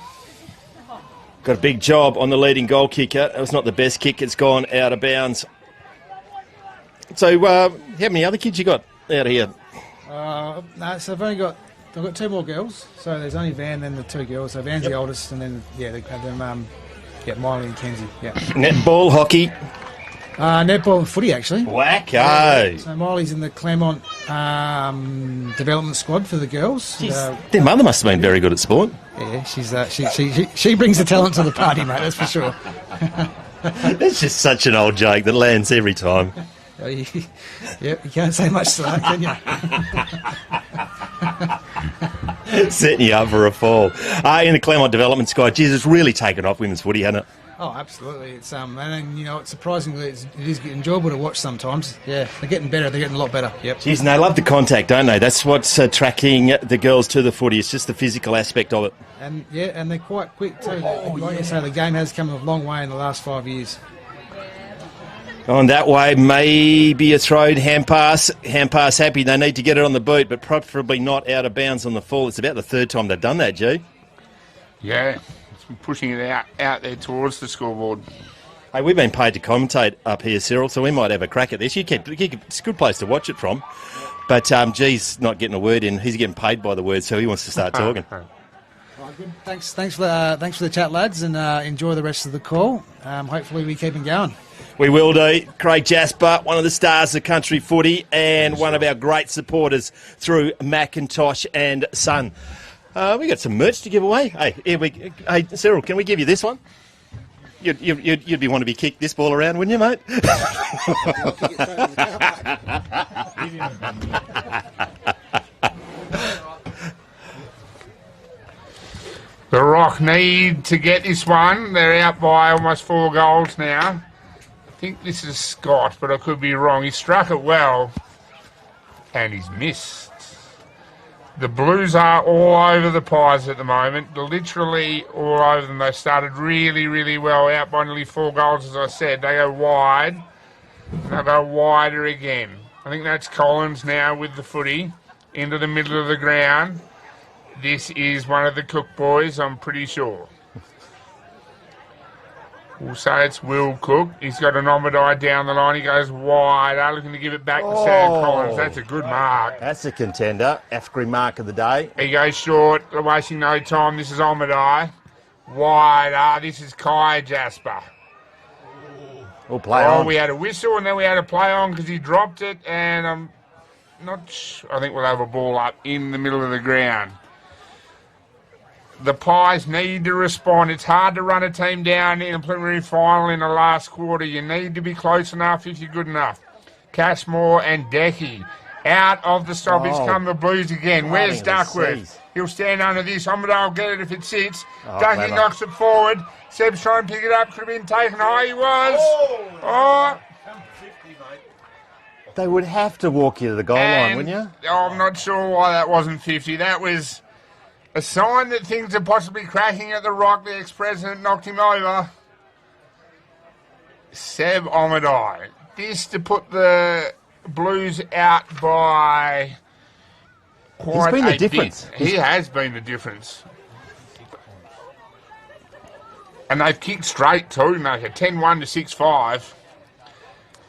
Got a big job on the leading goal kicker. It was not the best kick. It's gone out of bounds. So, how many other kids you got out here? No, so I've got 2 more girls. So there's only Van and the 2 girls. So Van's the oldest, and then they have them. Miley and Kenzie. Yeah. Netball, hockey. Netball and footy, actually. Wacko. So Miley's in the Claremont development squad for the girls. Their mother must have been very good at sport. Yeah, she brings the talent to the party, mate. That's for sure. That's just such an old joke that lands every time. You can't say much to that, can you? Setting you up for a fall. In the Claremont development squad, geez, it's really taken off women's footy, hasn't it? Oh, absolutely. It's it's surprisingly it is enjoyable to watch sometimes. Yeah, they're getting better. They're getting a lot better. Yep. Geez, and they love the contact, don't they? That's what's attracting the girls to the footy. It's just the physical aspect of it. And they're quite quick too. You say, the game has come a long way in the last 5 years. On that way, maybe a throw, hand pass happy. They need to get it on the boot, but preferably not out of bounds on the fall. It's about the 3rd time they've done that, G. Yeah. Pushing it out there towards the scoreboard. Hey, we've been paid to commentate up here, Cyril, so we might have a crack at this. It's a good place to watch it from. But G's not getting a word in. He's getting paid by the word, so he wants to start talking. Right, good. Thanks for the chat, lads, and enjoy the rest of the call. Hopefully we keep them going. We will do. Craig Jasper, one of the stars of country footy and one of our great supporters through Macintosh and Son. We got some merch to give away. Hey, Cyril, can we give you this one? You'd be want to be kicked this ball around, wouldn't you, mate? The Rock need to get this one. They're out by almost 4 goals now. I think this is Scott, but I could be wrong. He struck it well, and he's missed. The Blues are all over the Pies at the moment. They're literally all over them. They started really, really well, out by nearly 4 goals, as I said. They go wide. They'll go wider again. I think that's Collins now with the footy into the middle of the ground. This is one of the Cook boys, I'm pretty sure. We'll say it's Will Cook. He's got an Omadai down the line. He goes wide. Looking to give it back to Sam Collins. That's a good mark. That's a contender. Afgri mark of the day. He goes short. They're wasting no time. This is Omadai. Wide. This is Kai Jasper. We'll play on. We had a whistle and then we had a play on because he dropped it. And I'm not sure. I think we'll have a ball up in the middle of the ground. The Pies need to respond. It's hard to run a team down in a preliminary final in the last quarter. You need to be close enough if you're good enough. Cashmore and Decky. Out of the stoppage come the Blues again. Where's Duckworth? He'll stand under this. Omadai will get it if it sits. Ducky knocks it forward. Seb's trying to pick it up. Could have been taken high. He was. They would have to walk you to the goal line, wouldn't you? I'm not sure why that wasn't 50. That was a sign that things are possibly cracking at the Rock. The ex-president knocked him over. Seb Omadai. This to put the Blues out by quite He's been the difference. He has been the difference. And they've kicked straight too, make it 10-1 to 6-5.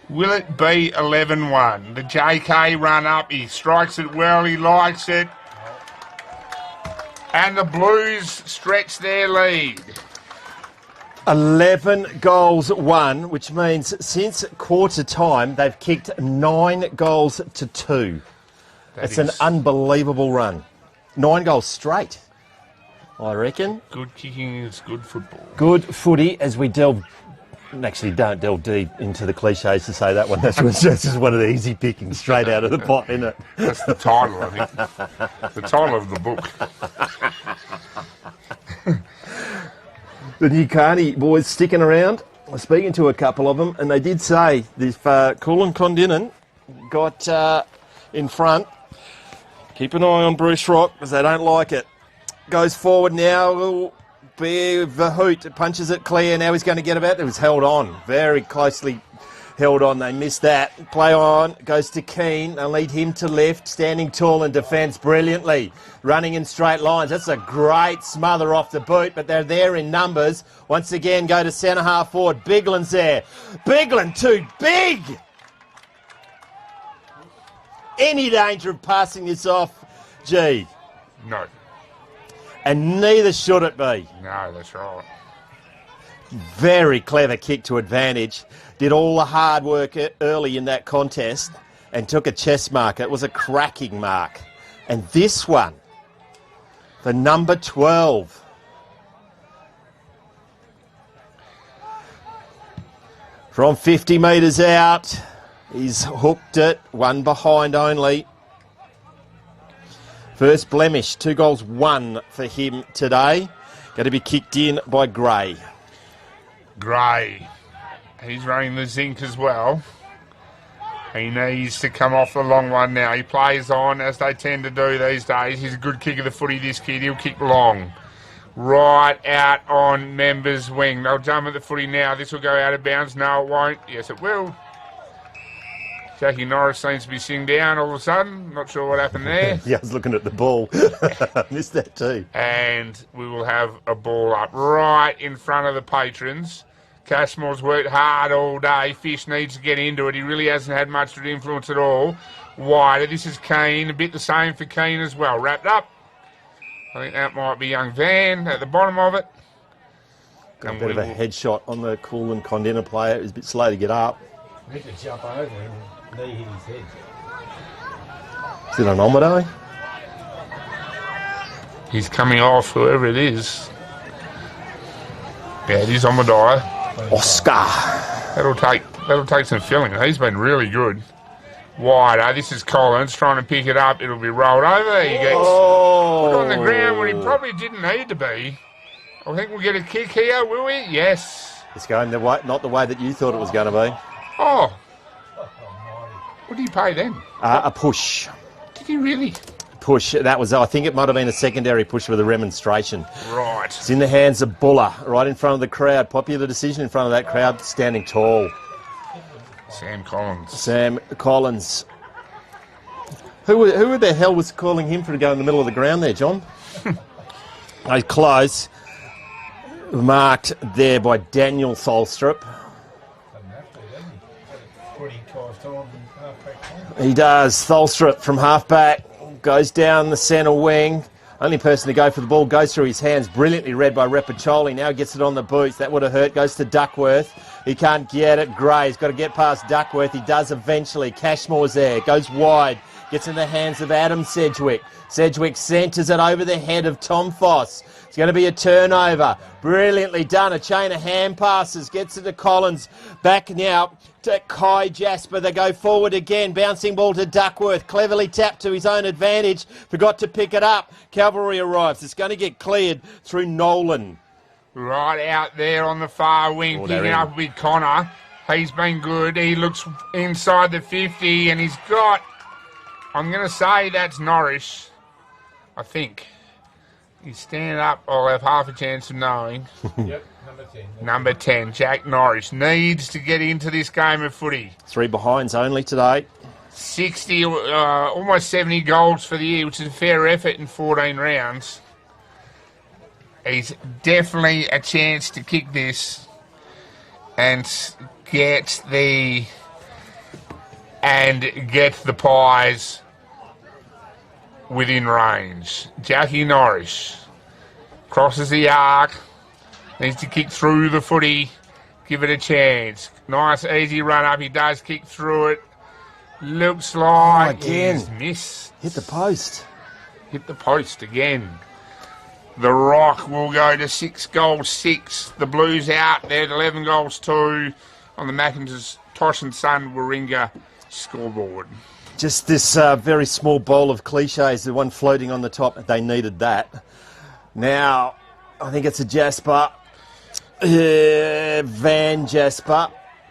Will it be 11-1? The JK run up. He strikes it well. He likes it. And the Blues stretch their lead. 11 goals won, which means since quarter time, they've kicked 9 goals to 2. It's an unbelievable run. 9 goals straight, I reckon. Good kicking is good football. Good footy as we don't delve deep into the cliches to say that one. That's just one of the easy pickings straight out of the pot, isn't it? That's the title, I think. The title of the book. The Newcarney boys sticking around. I was speaking to a couple of them, and they did say if Kulin Kondinin got in front, keep an eye on Bruce Rock because they don't like it. Goes forward now. Will be Vahoot. Punches it clear. Now he's going to get about. It was held on. Very closely held on. They missed that. Play on. Goes to Keane. They'll lead him to left. Standing tall in defence brilliantly. Running in straight lines. That's a great smother off the boot, but they're there in numbers. Once again, go to centre half forward. Bigland's there. Bigland too big. Any danger of passing this off? Gee. No. And neither should it be. No, that's right. Very clever kick to advantage. Did all the hard work early in that contest and took a chest mark. It was a cracking mark. And this one, the number 12. From 50 metres out, he's hooked it. One behind only. First blemish, 2 goals, 1 for him today. Going to be kicked in by Gray. Gray. He's running the zinc as well. He needs to come off the long one now. He plays on as they tend to do these days. He's a good kick of the footy, this kid. He'll kick long. Right out on Member's wing. They'll jump at the footy now. This will go out of bounds. No, it won't. Yes, it will. Jackie Norris seems to be sitting down all of a sudden. Not sure what happened there. Yeah, I was looking at the ball. Missed that too. And we will have a ball up right in front of the patrons. Cashmore's worked hard all day. Fish needs to get into it. He really hasn't had much of influence at all. Wider. This is Keane. A bit the same for Keane as well. Wrapped up. I think that might be young Van at the bottom of it. Got a bit of a headshot on the Kulin Kondinin player. He was a bit slow to get up. He could jump over him and knee hit his head. Is it an Omido? He's coming off, whoever it is. Yeah, it is Omido. Oscar. That'll take some filling. He's been really good. Wider. This is Collins trying to pick it up. It'll be rolled over. He gets put on the ground when he probably didn't need to be. I think we'll get a kick here, will we? Yes. It's going the way, not the way that you thought it was going to be. Oh. What did he pay then? A push. Did he really? Push. That was, I think it might have been a secondary push with a remonstration. Right. It's in the hands of Buller, right in front of the crowd. Popular decision in front of that crowd, standing tall. Sam Collins. Sam Collins. Who the hell was calling him for to go in the middle of the ground there, John? Close. Marked there by Daniel Tholstrup. He does. Tholstrup from halfback goes down the centre wing. Only person to go for the ball goes through his hands. Brilliantly read by Repacholi. Now gets it on the boots. That would have hurt. Goes to Duckworth. He can't get it. Gray's got to get past Duckworth. He does eventually. Cashmore's there. Goes wide. Gets in the hands of Adam Sedgwick. Sedgwick centres it over the head of Tom Foss. It's going to be a turnover. Brilliantly done. A chain of hand passes. Gets it to Collins. Back now to Kai Jasper. They go forward again. Bouncing ball to Duckworth. Cleverly tapped to his own advantage. Forgot to pick it up. Cavalry arrives. It's going to get cleared through Nolan. Right out there on the far wing. Picking up with Connor. He's been good. He looks inside the 50 and he's got... I'm going to say that's Norris. I think. He's standing up. I'll have half a chance of knowing. Yep, number 10. Number 10, Jack Norris, needs to get into this game of footy. 3 behinds only today. 60, almost 70 goals for the year, which is a fair effort in 14 rounds. He's definitely a chance to kick this and get the Pies within range. Jackie Norris crosses the arc, needs to kick through the footy, give it a chance. Nice easy run up, he does kick through it. Looks like he's missed. Hit the post. Hit the post again. The Rock will go to 6 goals 6. The Blues out there at 11 goals 2 on the Macintosh and Son Warringah scoreboard. Just this very small bowl of cliches, the one floating on the top. They needed that. Now, I think it's a Jasper. Van Jasper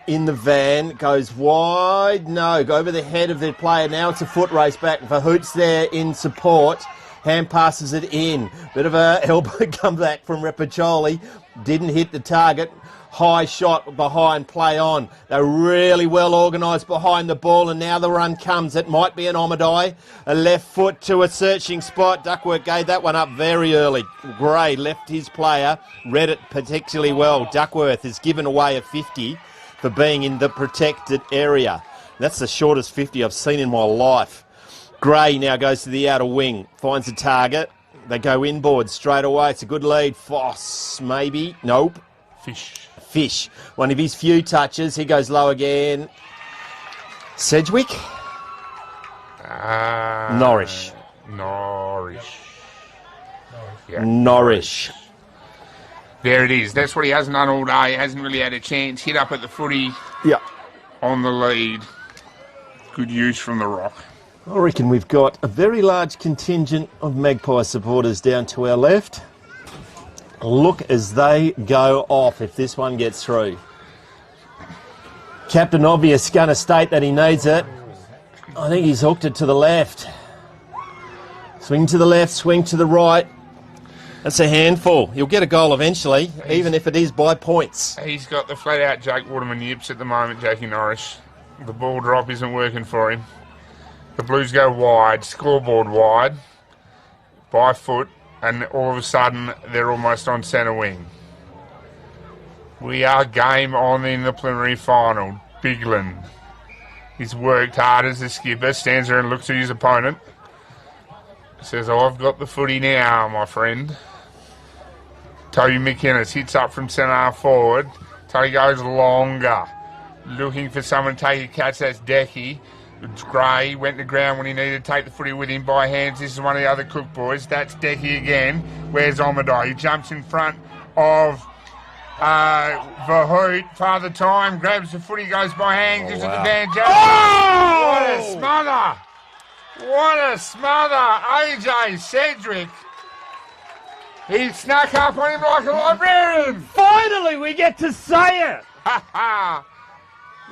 in the van. Goes wide. No, go over the head of the player. Now it's a foot race back. Verhoot's there in support. Hand passes it in. Bit of a elbow comeback from Repacholi. Didn't hit the target. High shot behind, play on. They're really well organised behind the ball, and now the run comes. It might be an Omidy. A left foot to a searching spot. Duckworth gave that one up very early. Gray left his player, read it particularly well. Duckworth has given away a 50 for being in the protected area. That's the shortest 50 I've seen in my life. Gray now goes to the outer wing, finds a target. They go inboard straight away. It's a good lead. Foss, maybe. Nope. Fish. One of his few touches. He goes low again. Sedgwick? Norris. Yeah. Norris. There it is. That's what he hasn't done all day. He hasn't really had a chance. Hit up at the footy. Yeah. On the lead. Good use from the Rock. I reckon we've got a very large contingent of Magpie supporters down to our left. Look as they go off if this one gets through. Captain Obvious going to state that he needs it. I think he's hooked it to the left. Swing to the left, swing to the right. That's a handful. He'll get a goal eventually, even if it is by points. He's got the flat-out Jake Waterman yips at the moment, Jackie Norris. The ball drop isn't working for him. The Blues go wide, scoreboard wide, by foot, and all of a sudden they're almost on centre wing. We are game on in the preliminary final. Bigland. He's worked hard as a skipper. Stands there and looks at his opponent. Says, I've got the footy now, my friend. Toby McInnes hits up from centre half forward. Toby goes longer. Looking for someone to take a catch. That's Decky. Gray went to ground when he needed to take the footy with him by hands. This is one of the other Cook boys. That's Decky again. Where's Omadai? He jumps in front of Verhoot. Father Time grabs the footy, goes by hand, gives it to Dan Jackson. Oh! What a smother! What a smother! AJ Cedric. He snuck up on him like a librarian. Finally, we get to say it. Ha ha!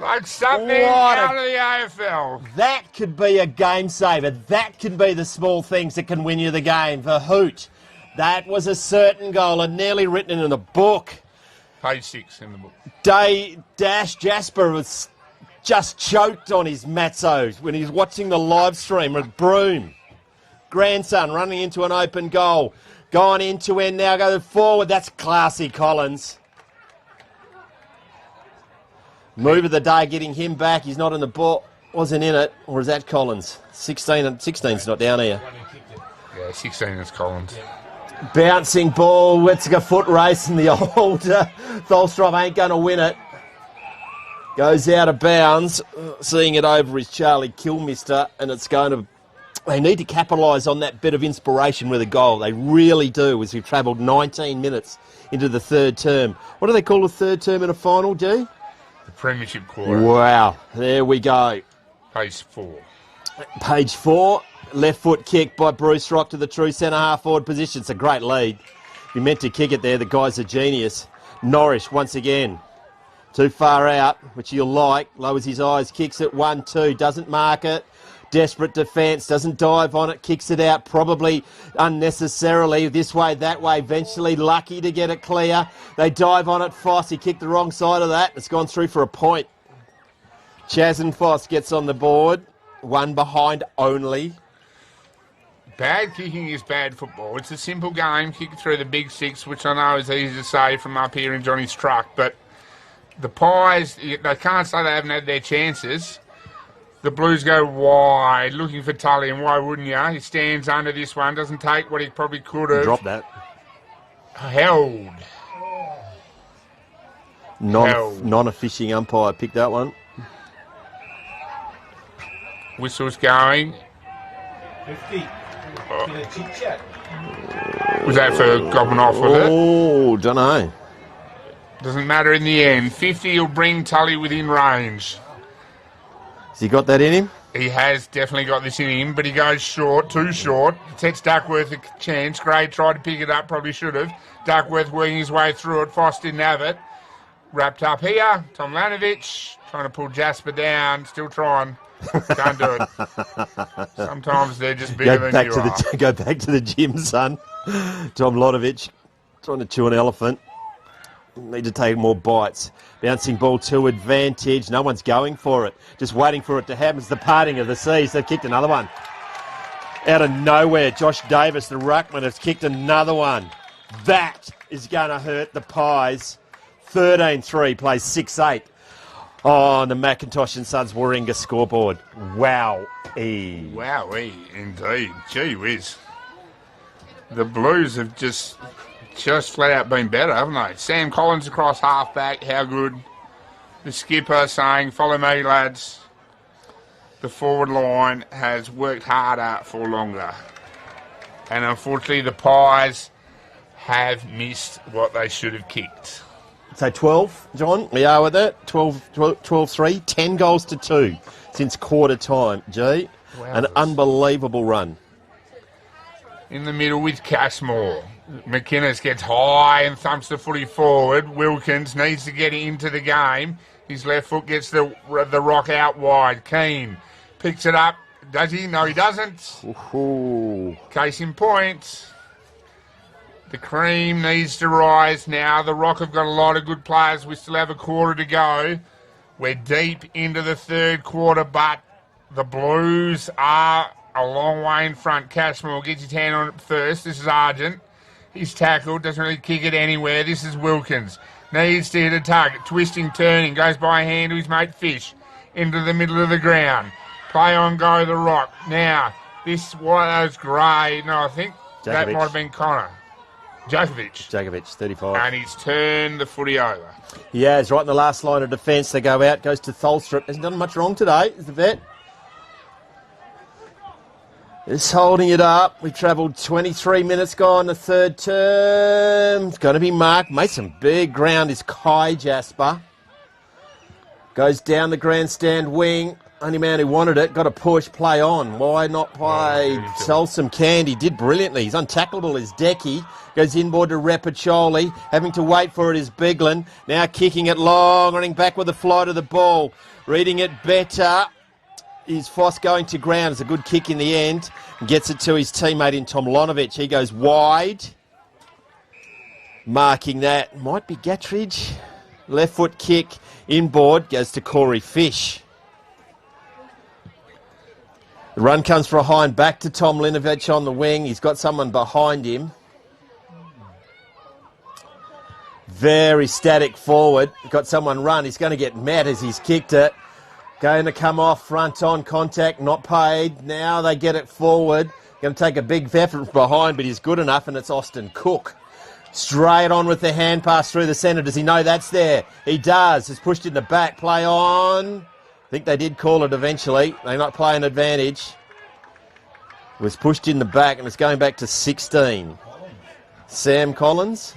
Like something out of the AFL. That could be a game saver. That can be the small things that can win you the game. Verhoot. That was a certain goal and nearly written in the book. Page 6 in the book. Jasper was just choked on his Matzo when he's watching the live stream with Broom. Grandson running into an open goal. Gone into end now, go forward. That's classy, Collins. Move of the day, getting him back. He's not in the ball. Wasn't in it. Or is that Collins? 16's not down here. Yeah, 16 is Collins. Bouncing ball. Wetziger foot race, and the old Tholstrov ain't going to win it. Goes out of bounds. Seeing it over is Charlie Kilmister, and it's going to... They need to capitalise on that bit of inspiration with a goal. They really do, as we've travelled 19 minutes into the third term. What do they call the third term in a final, G? The Premiership quarter. Wow, there we go. Page 4. Page 4, left foot kick by Bruce Rock to the true centre half forward position. It's a great lead. You meant to kick it there. The guy's a genius. Norrish once again. Too far out, which you'll like. Lowers his eyes, kicks it 1-2, doesn't mark it. Desperate defence, doesn't dive on it, kicks it out probably unnecessarily, this way, that way, eventually lucky to get it clear. They dive on it, Foss, he kicked the wrong side of that, it's gone through for a point. Chaz and Foss gets on the board, one behind only. Bad kicking is bad football. It's a simple game, kick through the big six, which I know is easy to say from up here in Johnny's truck, but the Pies, they can't say they haven't had their chances. The Blues go wide, looking for Tully, and why wouldn't you? He stands under this one, doesn't take what he probably could have. Drop that. Held. Non-fishing umpire picked that one. Whistle's going. 50. Chit-chat. Was that for gobbing off, was it? Oh, don't know. Doesn't matter in the end. 50 will bring Tully within range. Has he got that in him? He has definitely got this in him, but he goes short, too short. Sets Duckworth a chance. Gray tried to pick it up, probably should have. Duckworth working his way through it. Foss didn't have it. Wrapped up here. Tom Lanovich trying to pull Jasper down. Still trying. Can't do it. Sometimes they're just bigger than you are. Go back to the gym, son. Tom Lanovich trying to chew an elephant. Need to take more bites. Bouncing ball to advantage. No one's going for it. Just waiting for it to happen. It's the parting of the seas. They've kicked another one. Out of nowhere, Josh Davis, the ruckman, has kicked another one. That is going to hurt the Pies. 13-3, plays 6-8 on the McIntosh and Sons Warringah scoreboard. Wow-ee. Wow-ee, indeed. Gee whiz. The Blues have just flat out been better, haven't they? Sam Collins across halfback, how good. The skipper saying, follow me, lads. The forward line has worked harder for longer. And unfortunately, the Pies have missed what they should have kicked. So 12, John, we are with it. 12-3, 10 goals to 2 since quarter time, G. Wow. An unbelievable run. In the middle with Cashmore. McInnes gets high and thumps the footy forward. Wilkins needs to get into the game. His left foot gets the rock out wide. Keane picks it up. Does he? No, he doesn't. Ooh. Case in point. The cream needs to rise now. The Rock have got a lot of good players. We still have a quarter to go. We're deep into the third quarter, but the Blues are a long way in front. Cashmore gets his hand on it first. This is Argent. He's tackled, doesn't really kick it anywhere. This is Wilkins. Needs to hit a target. Twisting, turning. Goes by hand to his mate Fish. Into the middle of the ground. Play on go the Rock. Now, this was great. No, I think that Djokovic. might have been Connor. Djokovic. 35. And he's turned the footy over. He has, right in the last line of defence. They go out, goes to Tholstrup. Hasn't done much wrong today, is the vet. Just holding it up. We travelled 23 minutes gone the third term. It's going to be Mark. Made some big ground is Kai Jasper. Goes down the grandstand wing. Only man who wanted it. Got a push. Play on. Why not play? Sell some candy. Did brilliantly. He's untacklable as Decky. Goes inboard to Repacholi. Having to wait for it is Biglin. Now kicking it long. Running back with the flight of the ball. Reading it better. Is Foss going to ground? It's a good kick in the end. And gets it to his teammate in Tomlanovic. He goes wide. Marking that. Might be Gattridge. Left foot kick. Inboard. Goes to Corey Fish. The run comes behind. Back to Tom Linovich on the wing. He's got someone behind him. Very static forward. Got someone run. He's going to get mad as he's kicked it. Going to come off front on contact, not paid. Now they get it forward. Going to take a big effort from behind, but he's good enough, and it's Austin Cook. Straight on with the hand pass through the centre. Does he know that's there? He does. It's pushed in the back. Play on. I think they did call it eventually. They not play an advantage. It was pushed in the back, and it's going back to 16. Sam Collins.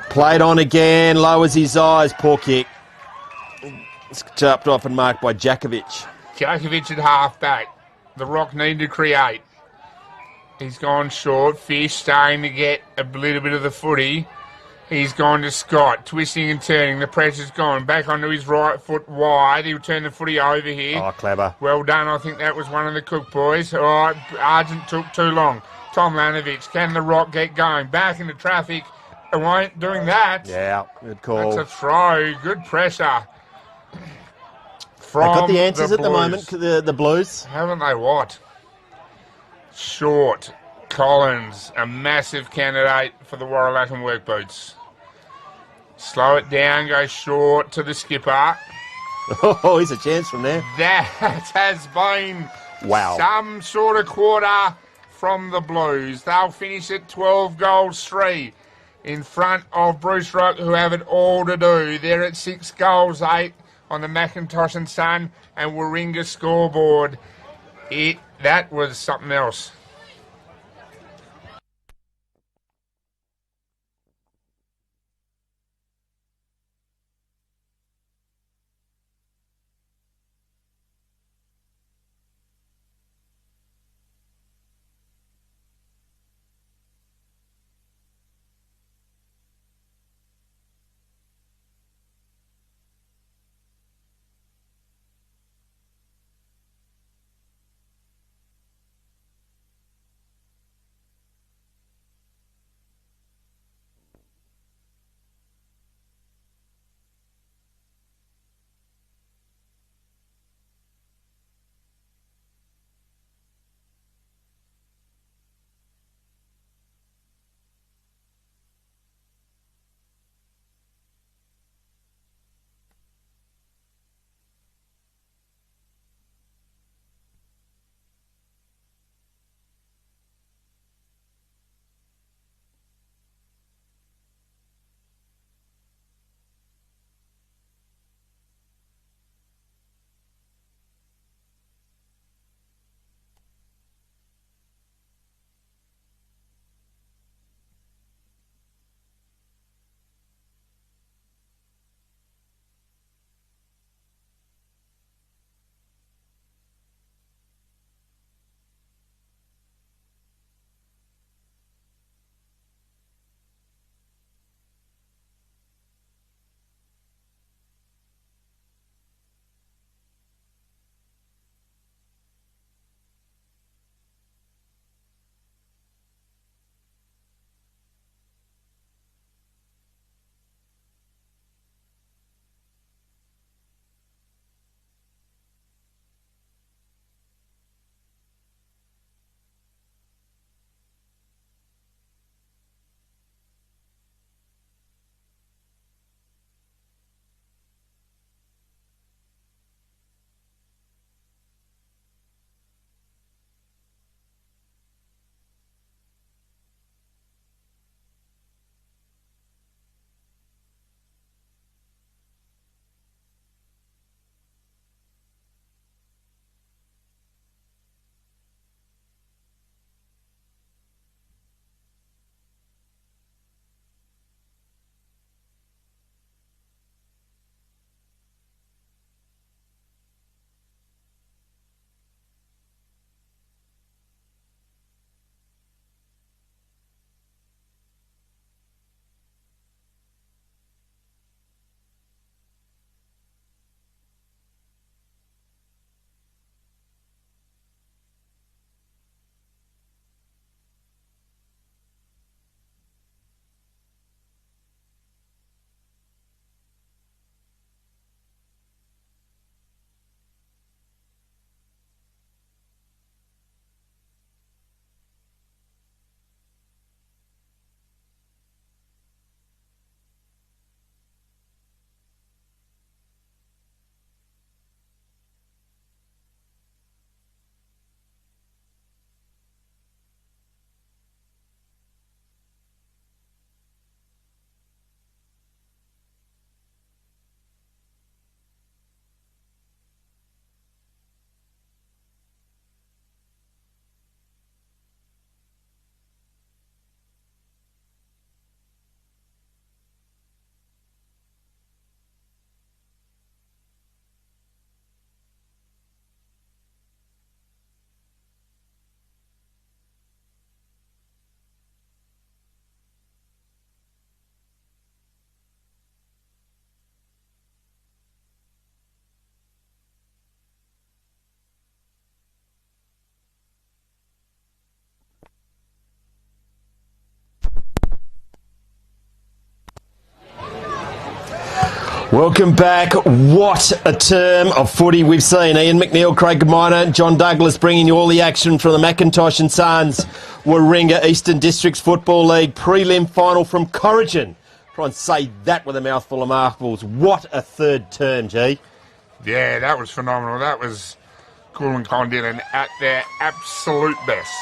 Played on again, lowers his eyes, poor kick. It's chopped off and marked by Djokovic. Djokovic at half-back. The Rock need to create. He's gone short. Fish starting to get a little bit of the footy. He's gone to Scott, twisting and turning. The pressure's gone. Back onto his right foot wide. He'll turn the footy over here. Oh, clever. Well done. I think that was one of the Cook boys. All right, Argent took too long. Tom Lanovich, can the Rock get going? Back into traffic. It won't doing that. Yeah, good call. That's a throw. Good pressure. They've got the answers at the moment, the Blues. Haven't they what? Short. Collins, a massive candidate for the Warralakan work boots. Slow it down, go short to the skipper. Oh, here's a chance from there. That has been Wow. some sort of quarter from the Blues. They'll finish at 12 goals 3 in front of Bruce Rock, who have it all to do. They're at 6 goals 8 on the Macintosh and Son and Warringah scoreboard. That was something else. Welcome back. What a term of footy we've seen. Ian McNeil, Craig Gminer and John Douglas bringing you all the action from the Macintosh and Sons Warringah Eastern Districts Football League prelim final from Corrigan. Try and say that with a mouthful of marbles. What a third term, G. Yeah, that was phenomenal. That was Kulin Kondinin at their absolute best.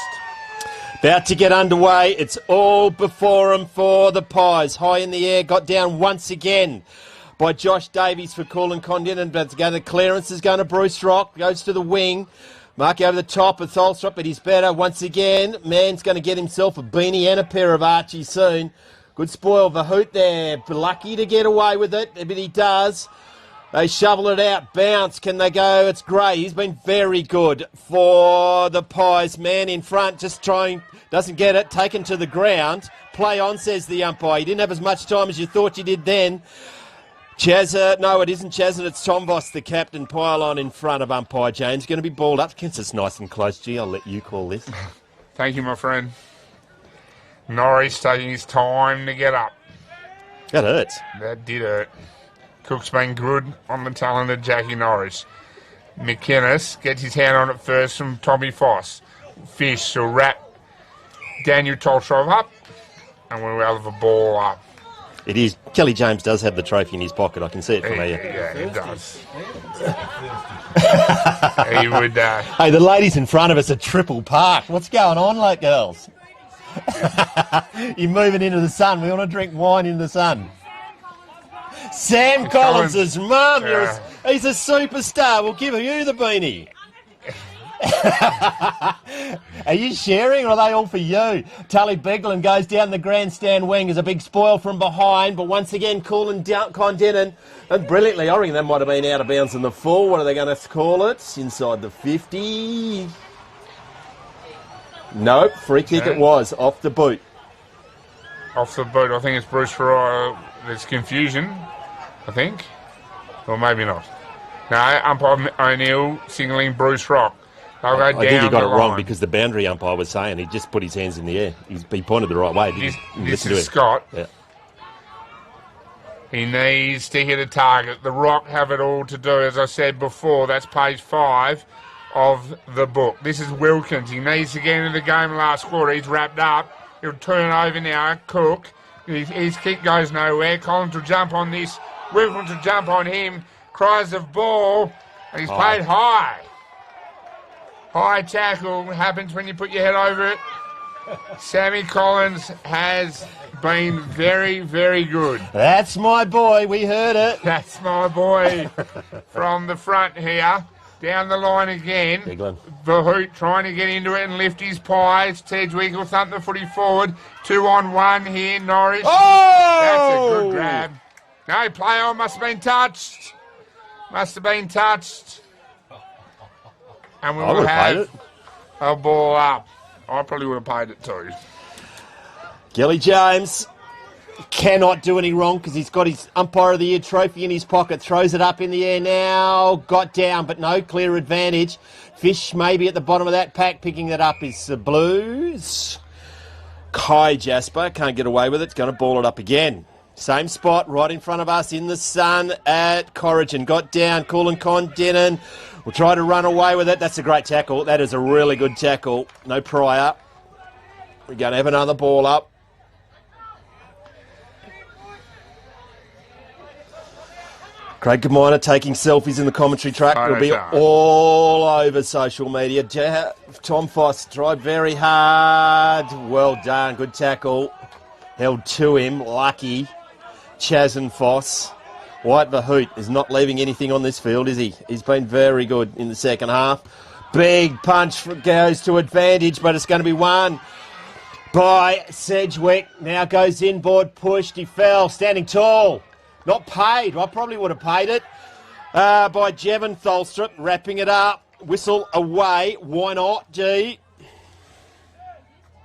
About to get underway. It's all before them for the Pies. High in the air, got down once again by Josh Davies for Kulin Kondinin. But the clearance is going to Bruce Rock. Goes to the wing. Mark over the top of Tholstrup, but he's better once again. Man's going to get himself a beanie and a pair of Archie soon. Good spoil for Hoot there. Lucky to get away with it, but he does. They shovel it out. Bounce. Can they go? It's Gray. He's been very good for the Pies. Man in front just trying. Doesn't get it. Taken to the ground. Play on, says the umpire. You didn't have as much time as you thought you did then. Chazza, no, it isn't Chazza, it's Tom Voss, the captain, pylon in front of umpire James. Going to be balled up. Against us nice and close, G. I'll let you call this. Thank you, my friend. Norris taking his time to get up. That hurts. That did hurt. Cook's been good on the talented Jackie Norris. McInnes gets his hand on it first from Tommy Foss. Fish will wrap Daniel Tolshov up, and we'll have a ball up. It is. Kelly James does have the trophy in his pocket. I can see it from here. Yeah, he does. He would. Hey, the ladies in front of us are triple parked. What's going on, like girls? You're moving into the sun. We want to drink wine in the sun. Sam Collins' mum. Yeah. He's a superstar. We'll give you the beanie. Are you sharing or are they all for you? Tully Beglin goes down the grandstand wing as a big spoil from behind, but once again Kulin Kondinin and brilliantly, I reckon that might have been out of bounds in the full. What are they going to call it? Inside the 50. Nope, free kick it was, off the boot. Off the boot, I think it's Bruce Ferraro. There's confusion, I think. Or maybe not. No, umpire O'Neill signalling Bruce Rock. They'll go down I think he got it wrong line. because the boundary umpire was saying he just put his hands in the air. He pointed the right way. This is Scott. Yeah. He needs to hit a target. The Rock have it all to do. As I said before, that's page 5 of the book. This is Wilkins. He needs to get into the game last quarter. He's wrapped up. He'll turn over now. Cook. His kick goes nowhere. Collins will jump on this. Wilkins will jump on him. Cries of ball. And he's played high. High tackle happens when you put your head over it. Sammy Collins has been very, very good. That's my boy. We heard it. That's my boy from the front here. Down the line again. Vahoot trying to get into it and lift his pies. Tedge thump the footy forward. 2-on-1 here. Norris. Oh! That's a good grab. No, play on. Must have been touched. Must have been touched. And we will have a ball up. I probably would have paid it too. Kelly James cannot do any wrong because he's got his Umpire of the Year trophy in his pocket. Throws it up in the air now. Got down, but no clear advantage. Fish maybe at the bottom of that pack. Picking that up is the Blues. Kai Jasper can't get away with it. It's going to ball it up again. Same spot right in front of us in the sun at Corrigan. Got down. Kulin Kondinin. We'll try to run away with it. That's a great tackle. That is a really good tackle. No prior. We're going to have another ball up. Craig Gminer taking selfies in the commentary track. It'll be all over social media. Tom Foss tried very hard. Well done. Good tackle. Held to him. Lucky. Chaz and Foss. White Vahoot is not leaving anything on this field, is he? He's been very good in the second half. Big punch goes to advantage, but it's going to be won by Sedgwick. Now goes inboard, pushed. He fell, standing tall. Not paid. I probably would have paid it. By Jevon Tholstrup, wrapping it up. Whistle away. Why not, G?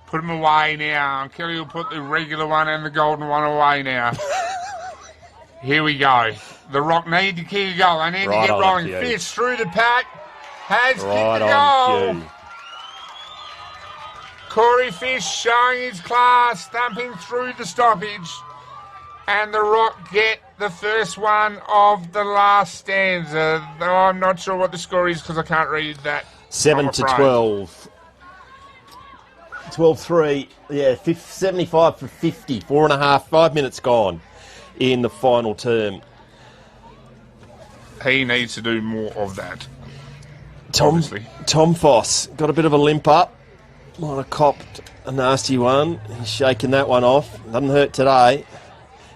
Put him away now. Kelly will put the regular one and the golden one away now. Here we go. The Rock need to keep going. They need to get rolling. Fish through the pack. Has kicked the goal. Corey Fish showing his class, thumping through the stoppage. And the Rock get the first one of the last stanza. Though I'm not sure what the score is because I can't read that. 7 to 12. 12-3. Yeah, 75 for 50. 5 minutes gone in the final term. He needs to do more of that. Tom Foss got a bit of a limp up. Might have copped a nasty one. He's shaking that one off. Doesn't hurt today.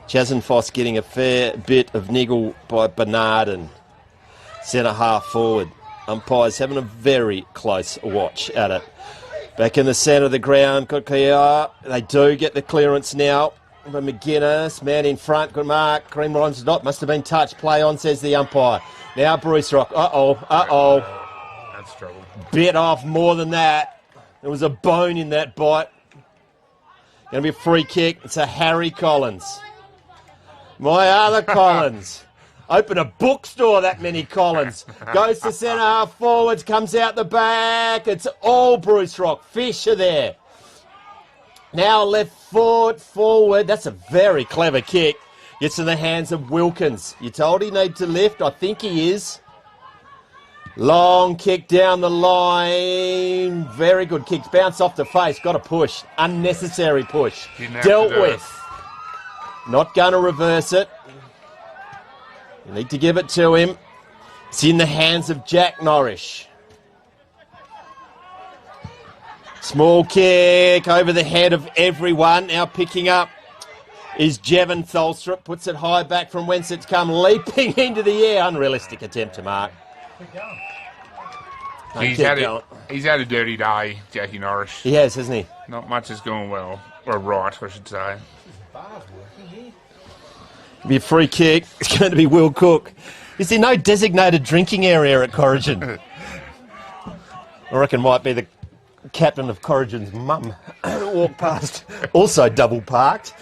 Chazin Foss getting a fair bit of niggle by Bernardin. Centre half forward. Umpires having a very close watch at it. Back in the centre of the ground. Got Kia. They do get the clearance now. By McGuinness. Man in front. Good mark. Green Ron's not. Must have been touched. Play on, says the umpire. Now Bruce Rock. Uh-oh. That's trouble. Bit off more than that. There was a bone in that bite. Going to be a free kick. It's a Harry Collins. My other Collins. Open a bookstore, that many Collins. Goes to centre half forwards, comes out the back. It's all Bruce Rock. Fisher there. Now left foot forward. That's a very clever kick. Gets in the hands of Wilkins. You told he needed to lift. I think he is. Long kick down the line. Very good kicks. Bounce off the face. Got a push. Unnecessary push. Dealt with. Not going to reverse it. You need to give it to him. It's in the hands of Jack Norrish. Small kick over the head of everyone. Now picking up is Jevon Tholstrup. Puts it high back from whence it's come. Leaping into the air. Unrealistic attempt to mark. He's had a dirty day, Jackie Norrish. He has, hasn't he? Not much is going well. Or right, I should say. It'll be a free kick. It's going to be Will Cook. Is there no designated drinking area at Corrigan? I reckon might be the captain of Corrigan's mum. Walked past. Also double parked.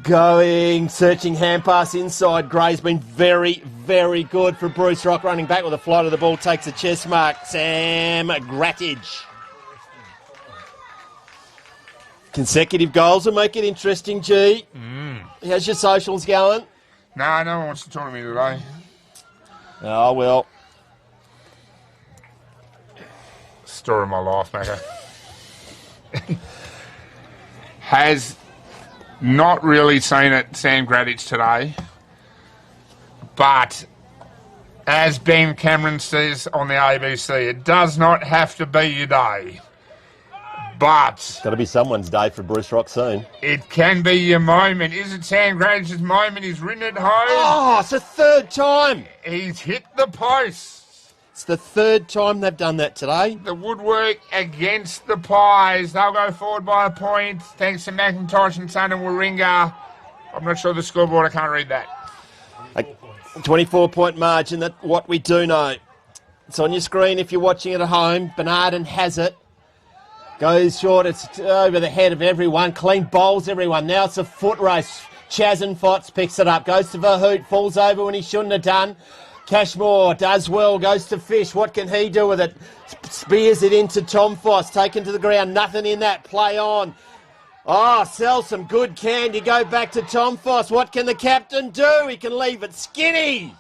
Going, searching hand pass inside. Gray's been very, very good for Bruce Rock. Running back with a flight of the ball. Takes a chest mark. Sam Grattage. Consecutive goals will make it interesting, G. How's your socials going? No one wants to talk to me today. Oh, well. Story of my life, Macca. Has not really seen it, Sam Grattage, today. But, as Ben Cameron says on the ABC, it does not have to be your day. But It's got to be someone's day for Bruce Rock soon. it can be your moment. Is it Sam Grattage's moment? He's ridden it home. Oh, it's the third time. He's hit the posts. It's the third time they've done that today. The woodwork against the Pies. They'll go forward by a point. Thanks to McIntosh and Son and Warringah. I'm not sure the scoreboard. I can't read that. A 24-point margin. That's what we do know. It's on your screen if you're watching it at home. Bernardin has it. Goes short. It's over the head of everyone. Clean bowls everyone. Now it's a foot race. Chazin Fox picks it up. Goes to Verhoot. Falls over when he shouldn't have done. Cashmore does well. Goes to Fish. What can he do with it? Spears it into Tom Foss. Taken to the ground. Nothing in that. Play on. Oh, sell some good candy. Go back to Tom Foss. What can the captain do? He can leave it skinny.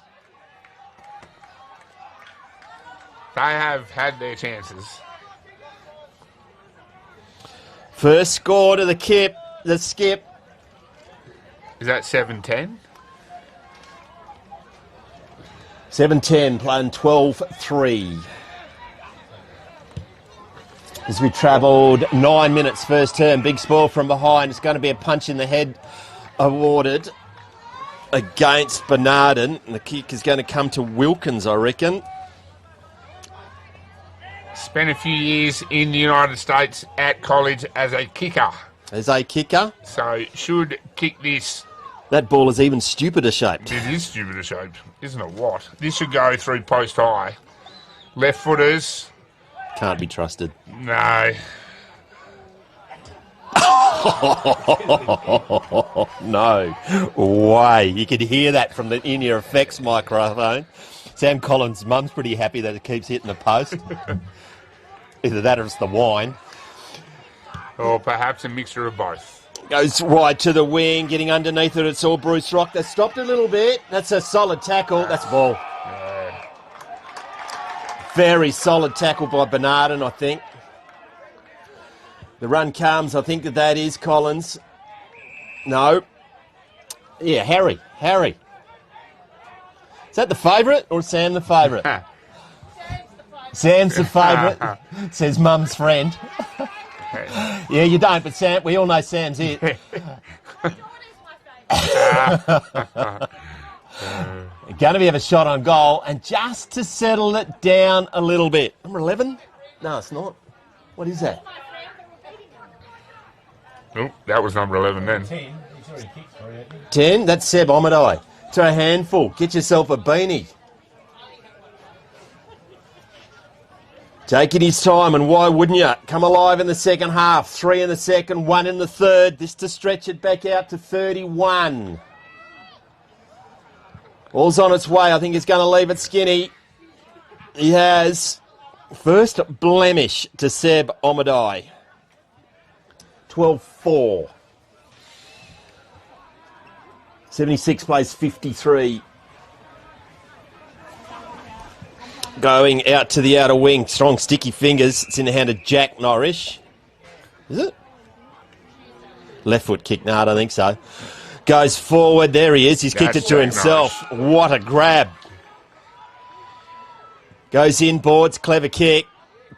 They have had their chances. First score to the skip. Is that 7-10? 7-10, playing 12-3. As we travelled 9 minutes first term, big spoil from behind. It's going to be a punch in the head awarded against Bernardin. And the kick is going to come to Wilkins, I reckon. Spent a few years in the United States at college as a kicker. As a kicker. So should kick this. That ball is even stupider shaped. It is stupider shaped, isn't it? What? This should go through post high. Left footers. Can't be trusted. No. No way. You could hear that from the in-ear effects microphone. Sam Collins' mum's pretty happy that it keeps hitting the post. Either that or it's the wine. Or perhaps a mixture of both. Goes wide to the wing, getting underneath it. It's all Bruce Rock. They stopped a little bit. That's a solid tackle. That's a ball. Very solid tackle by Bernardin, I think. The run comes. I think that is Collins. No. Yeah, Harry. Is that the favourite or Sam the favourite? Sam's the favourite, says Mum's friend. Yeah, you don't, but Sam, we all know Sam's it. Going to have a shot on goal, and just to settle it down a little bit. Number 11? No, it's not. What is that? Oh, that was number 11 then. 10. He's already kicked for it. 10? That's Seb Omadai. To a handful. Get yourself a beanie. Taking his time, and why wouldn't you? Come alive in the second half. 3 in the second, 1 in the third. This to stretch it back out to 31. All's on its way. I think he's going to leave it skinny. He has. First blemish to Seb Omadai. 12-4. 76 plays 53. Going out to the outer wing. Strong sticky fingers. It's in the hand of Jack Norrish. Is it? Left foot kick. No, I don't think so. Goes forward. There he is. He's kicked it to himself. What a grab. Goes inboards. Clever kick.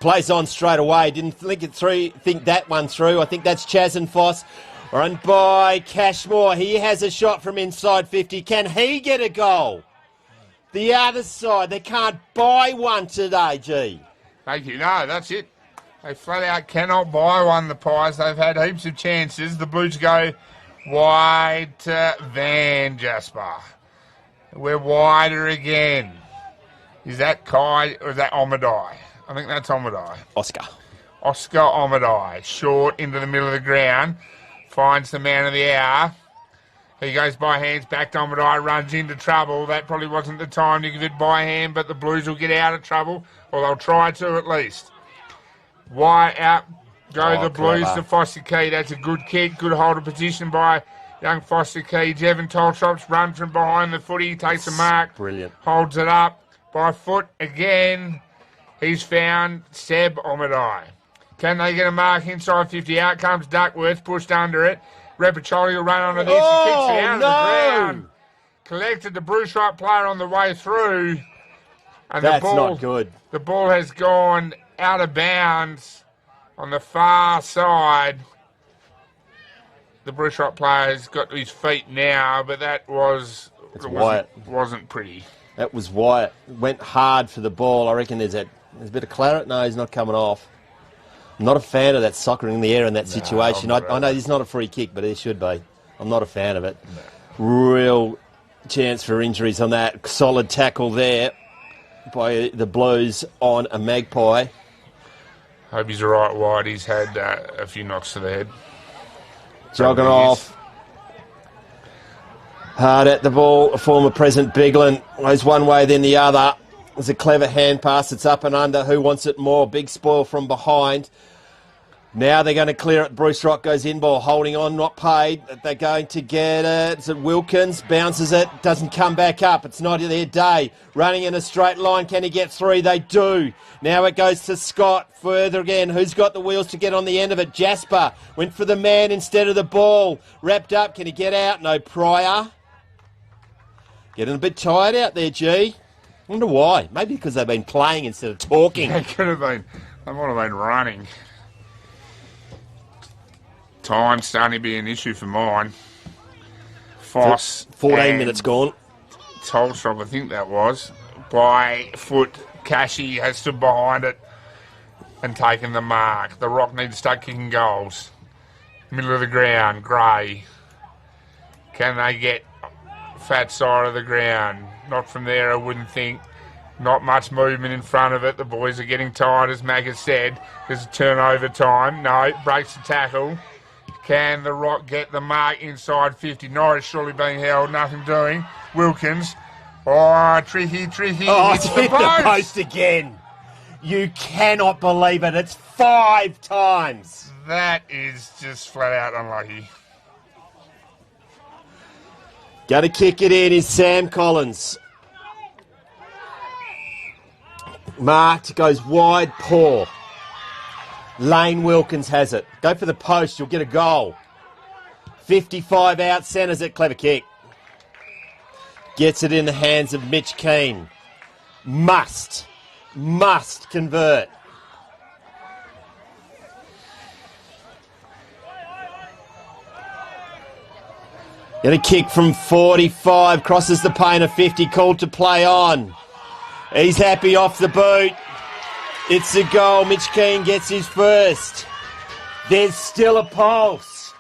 Plays on straight away. Didn't think that one through. I think that's Chaz and Foss. Run by Cashmore. He has a shot from inside 50. Can he get a goal? The other side. They can't buy one today, G. Thank you. No, that's it. They flat out cannot buy one, the Pies. They've had heaps of chances. The Blues go wide to Van Jasper. We're wider again. Is that Kai or is that Omadai? I think that's Omadai. Oscar Omadai. Short into the middle of the ground. Finds the man of the hour. He goes by hands back to Omadai, runs into trouble. That probably wasn't the time to give it by hand, but the Blues will get out of trouble, or they'll try to at least. Wide out go the Blues clever. to Foster Key. That's a good kick, good hold of position by young Foster Key. Jevon Toltrops run from behind the footy, takes a mark. Brilliant. Holds it up by foot again. He's found Seb Omadai. Can they get a mark inside 50? Out comes Duckworth, pushed under it. Repacholi will run onto this. He kicks it out of the ground. Collected the Bruce Wright player on the way through. And That's the ball, not good. The ball has gone out of bounds on the far side. The Bruce Wright player's got to his feet now, but that wasn't pretty. That was Wyatt. Went hard for the ball. I reckon there's a bit of claret. No, he's not coming off. I'm not a fan of that soccer in the air in that situation. I know it's not a free kick, but it should be. I'm not a fan of it. No. Real chance for injuries on that. Solid tackle there by the Blues on a Magpie. Hope he's all right, White. He's had a few knocks to the head. Jogging off. Hard at the ball. A former present Biglin goes one way, then the other. There's a clever hand pass. It's up and under. Who wants it more? Big spoil from behind. Now they're going to clear it. Bruce Rock goes in ball, holding on, not paid. They're going to get it. It's Wilkins, bounces it, doesn't come back up. It's not their day. Running in a straight line. Can he get through? They do. Now it goes to Scott. Further again. Who's got the wheels to get on the end of it? Jasper went for the man instead of the ball. Wrapped up. Can he get out? No. Pryor. Getting a bit tired out there, G. Wonder why. Maybe because they've been playing instead of talking. They could have been. They might have been running. Time's starting to be an issue for mine. Foss. 14 minutes gone. Tolstrop, I think that was. By foot, Cashy has stood behind it and taken the mark. The Rock needs to start kicking goals. Middle of the ground, Gray. Can they get fat side of the ground? Not from there, I wouldn't think. Not much movement in front of it. The boys are getting tired, as Mag has said. There's a turnover time. No, breaks the tackle. Can the Rock get the mark inside 50? Norris surely being held, nothing doing. Wilkins. Oh, tricky. Oh, it's hit the post again. You cannot believe it. It's 5 times. That is just flat out unlucky. Going to kick it in is Sam Collins. Marked, goes wide, poor. Lane Wilkins has it. Go for the post, you'll get a goal. 55 out, centres it, clever kick. Gets it in the hands of Mitch Keane. Must convert. Get a kick from 45, crosses the paint of 50, called to play on. He's happy off the boot. It's a goal. Mitch Keane gets his first. There's still a pulse.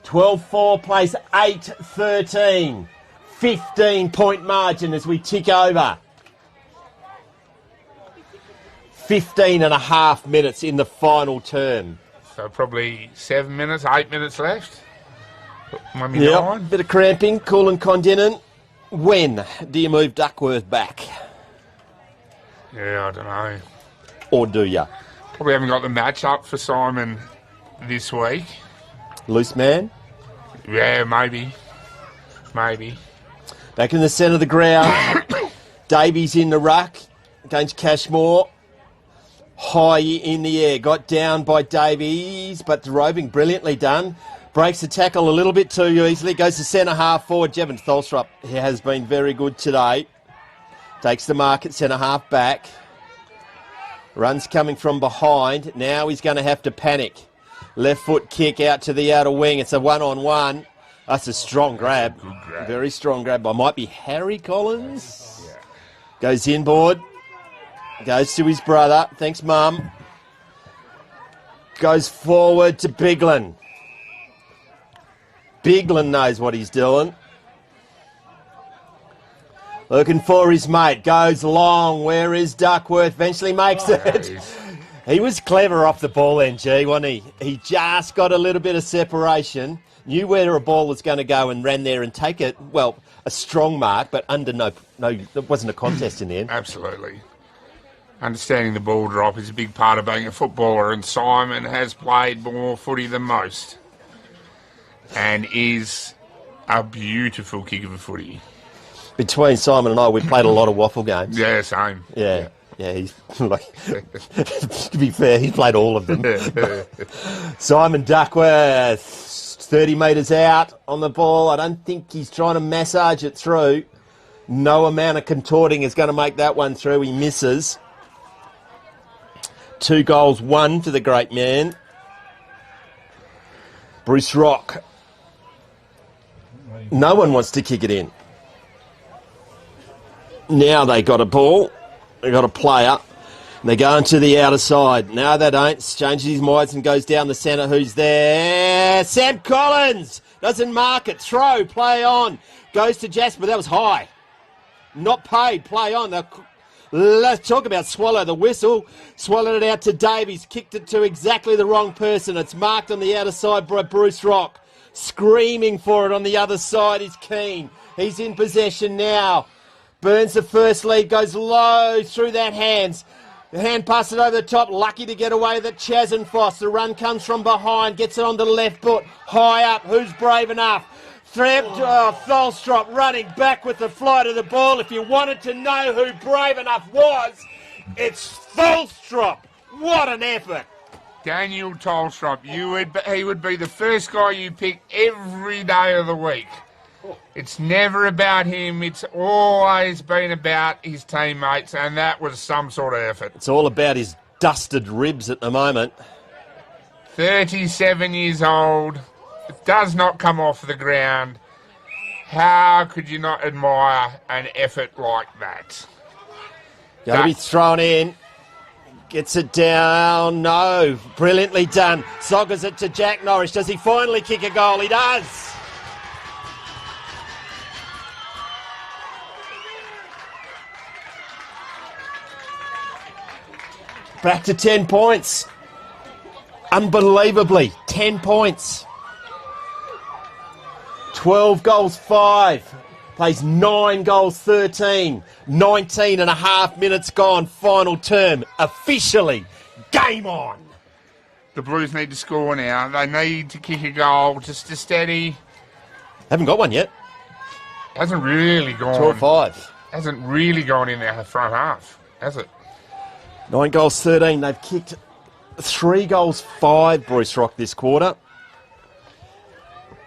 12-4 plays 8-13. 15-point margin as we tick over. 15 and a half minutes in the final term. So probably 7 minutes, 8 minutes left. Maybe 9. Bit of cramping. Kulin, Kondinin. When do you move Duckworth back? Yeah, I don't know. Or do you? Probably haven't got the match up for Simon this week. Loose man? Yeah, maybe. Maybe. Back in the centre of the ground. Davies in the ruck against Cashmore. High in the air. Got down by Davies, but roving brilliantly done. Breaks the tackle a little bit too easily. Goes to centre half forward. Jevon Tholstrup has been very good today. Takes the mark at centre half back. Runs coming from behind. Now he's going to have to panic. Left foot kick out to the outer wing. It's a one-on-one. That's a strong grab. Good grab. Very strong grab. Might be Harry Collins. Yeah. Goes inboard. Goes to his brother. Thanks, Mum. Goes forward to Biglin. Biglin knows what he's doing. Looking for his mate. Goes long. Where is Duckworth? Eventually makes it. He was clever off the ball, NG, wasn't he? He just got a little bit of separation. Knew where a ball was going to go and ran there and take it. Well, a strong mark, but under no, it wasn't a contest in the end. Absolutely. Understanding the ball drop is a big part of being a footballer, and Simon has played more footy than most. And is a beautiful kick of a footy. Between Simon and I, we played a lot of waffle games. Yeah, same. Yeah, he's like, to be fair, he's played all of them. Simon Duckworth, 30 metres out on the ball. I don't think he's trying to massage it through. No amount of contorting is going to make that one through. He misses. 2 goals, 1 for the great man. Bruce Rock. No one wants to kick it in. Now they got a ball. They got a player. They're going to the outer side. Now they don't. Changes his mind and goes down the centre. Who's there? Sam Collins. Doesn't mark it. Throw. Play on. Goes to Jasper. That was high. Not paid. Play on. Let's talk about swallow the whistle. Swallowed it out to Davies. Kicked it to exactly the wrong person. It's marked on the outer side by Bruce Rock. Screaming for it on the other side is Keane. He's in possession now. Burns the first lead. Goes low through that hands. The hand passes it over the top. Lucky to get away with it. Chazenfoss. The run comes from behind. Gets it on the left foot. High up. Who's brave enough? Tholstrup running back with the flight of the ball. If you wanted to know who brave enough was, it's Tholstrup. What an effort. Daniel Tholstrup, he would be the first guy you pick every day of the week. It's never about him. It's always been about his teammates, and that was some sort of effort. It's all about his dusted ribs at the moment. 37 years old. It does not come off the ground. How could you not admire an effort like that? Got to be thrown in. Gets it down. No. Brilliantly done. Soggers it to Jack Norris. Does he finally kick a goal? He does. Back to 10 points. Unbelievably, 10 points. 12 goals, 5. Plays 9 goals, 13. 19 and a half minutes gone. Final term. Officially, game on. The Blues need to score now. They need to kick a goal just to steady. Haven't got one yet. Hasn't really gone. 12-5. Hasn't really gone in their front half, has it? 9 goals, 13. They've kicked 3 goals, 5, Bruce Rock, this quarter.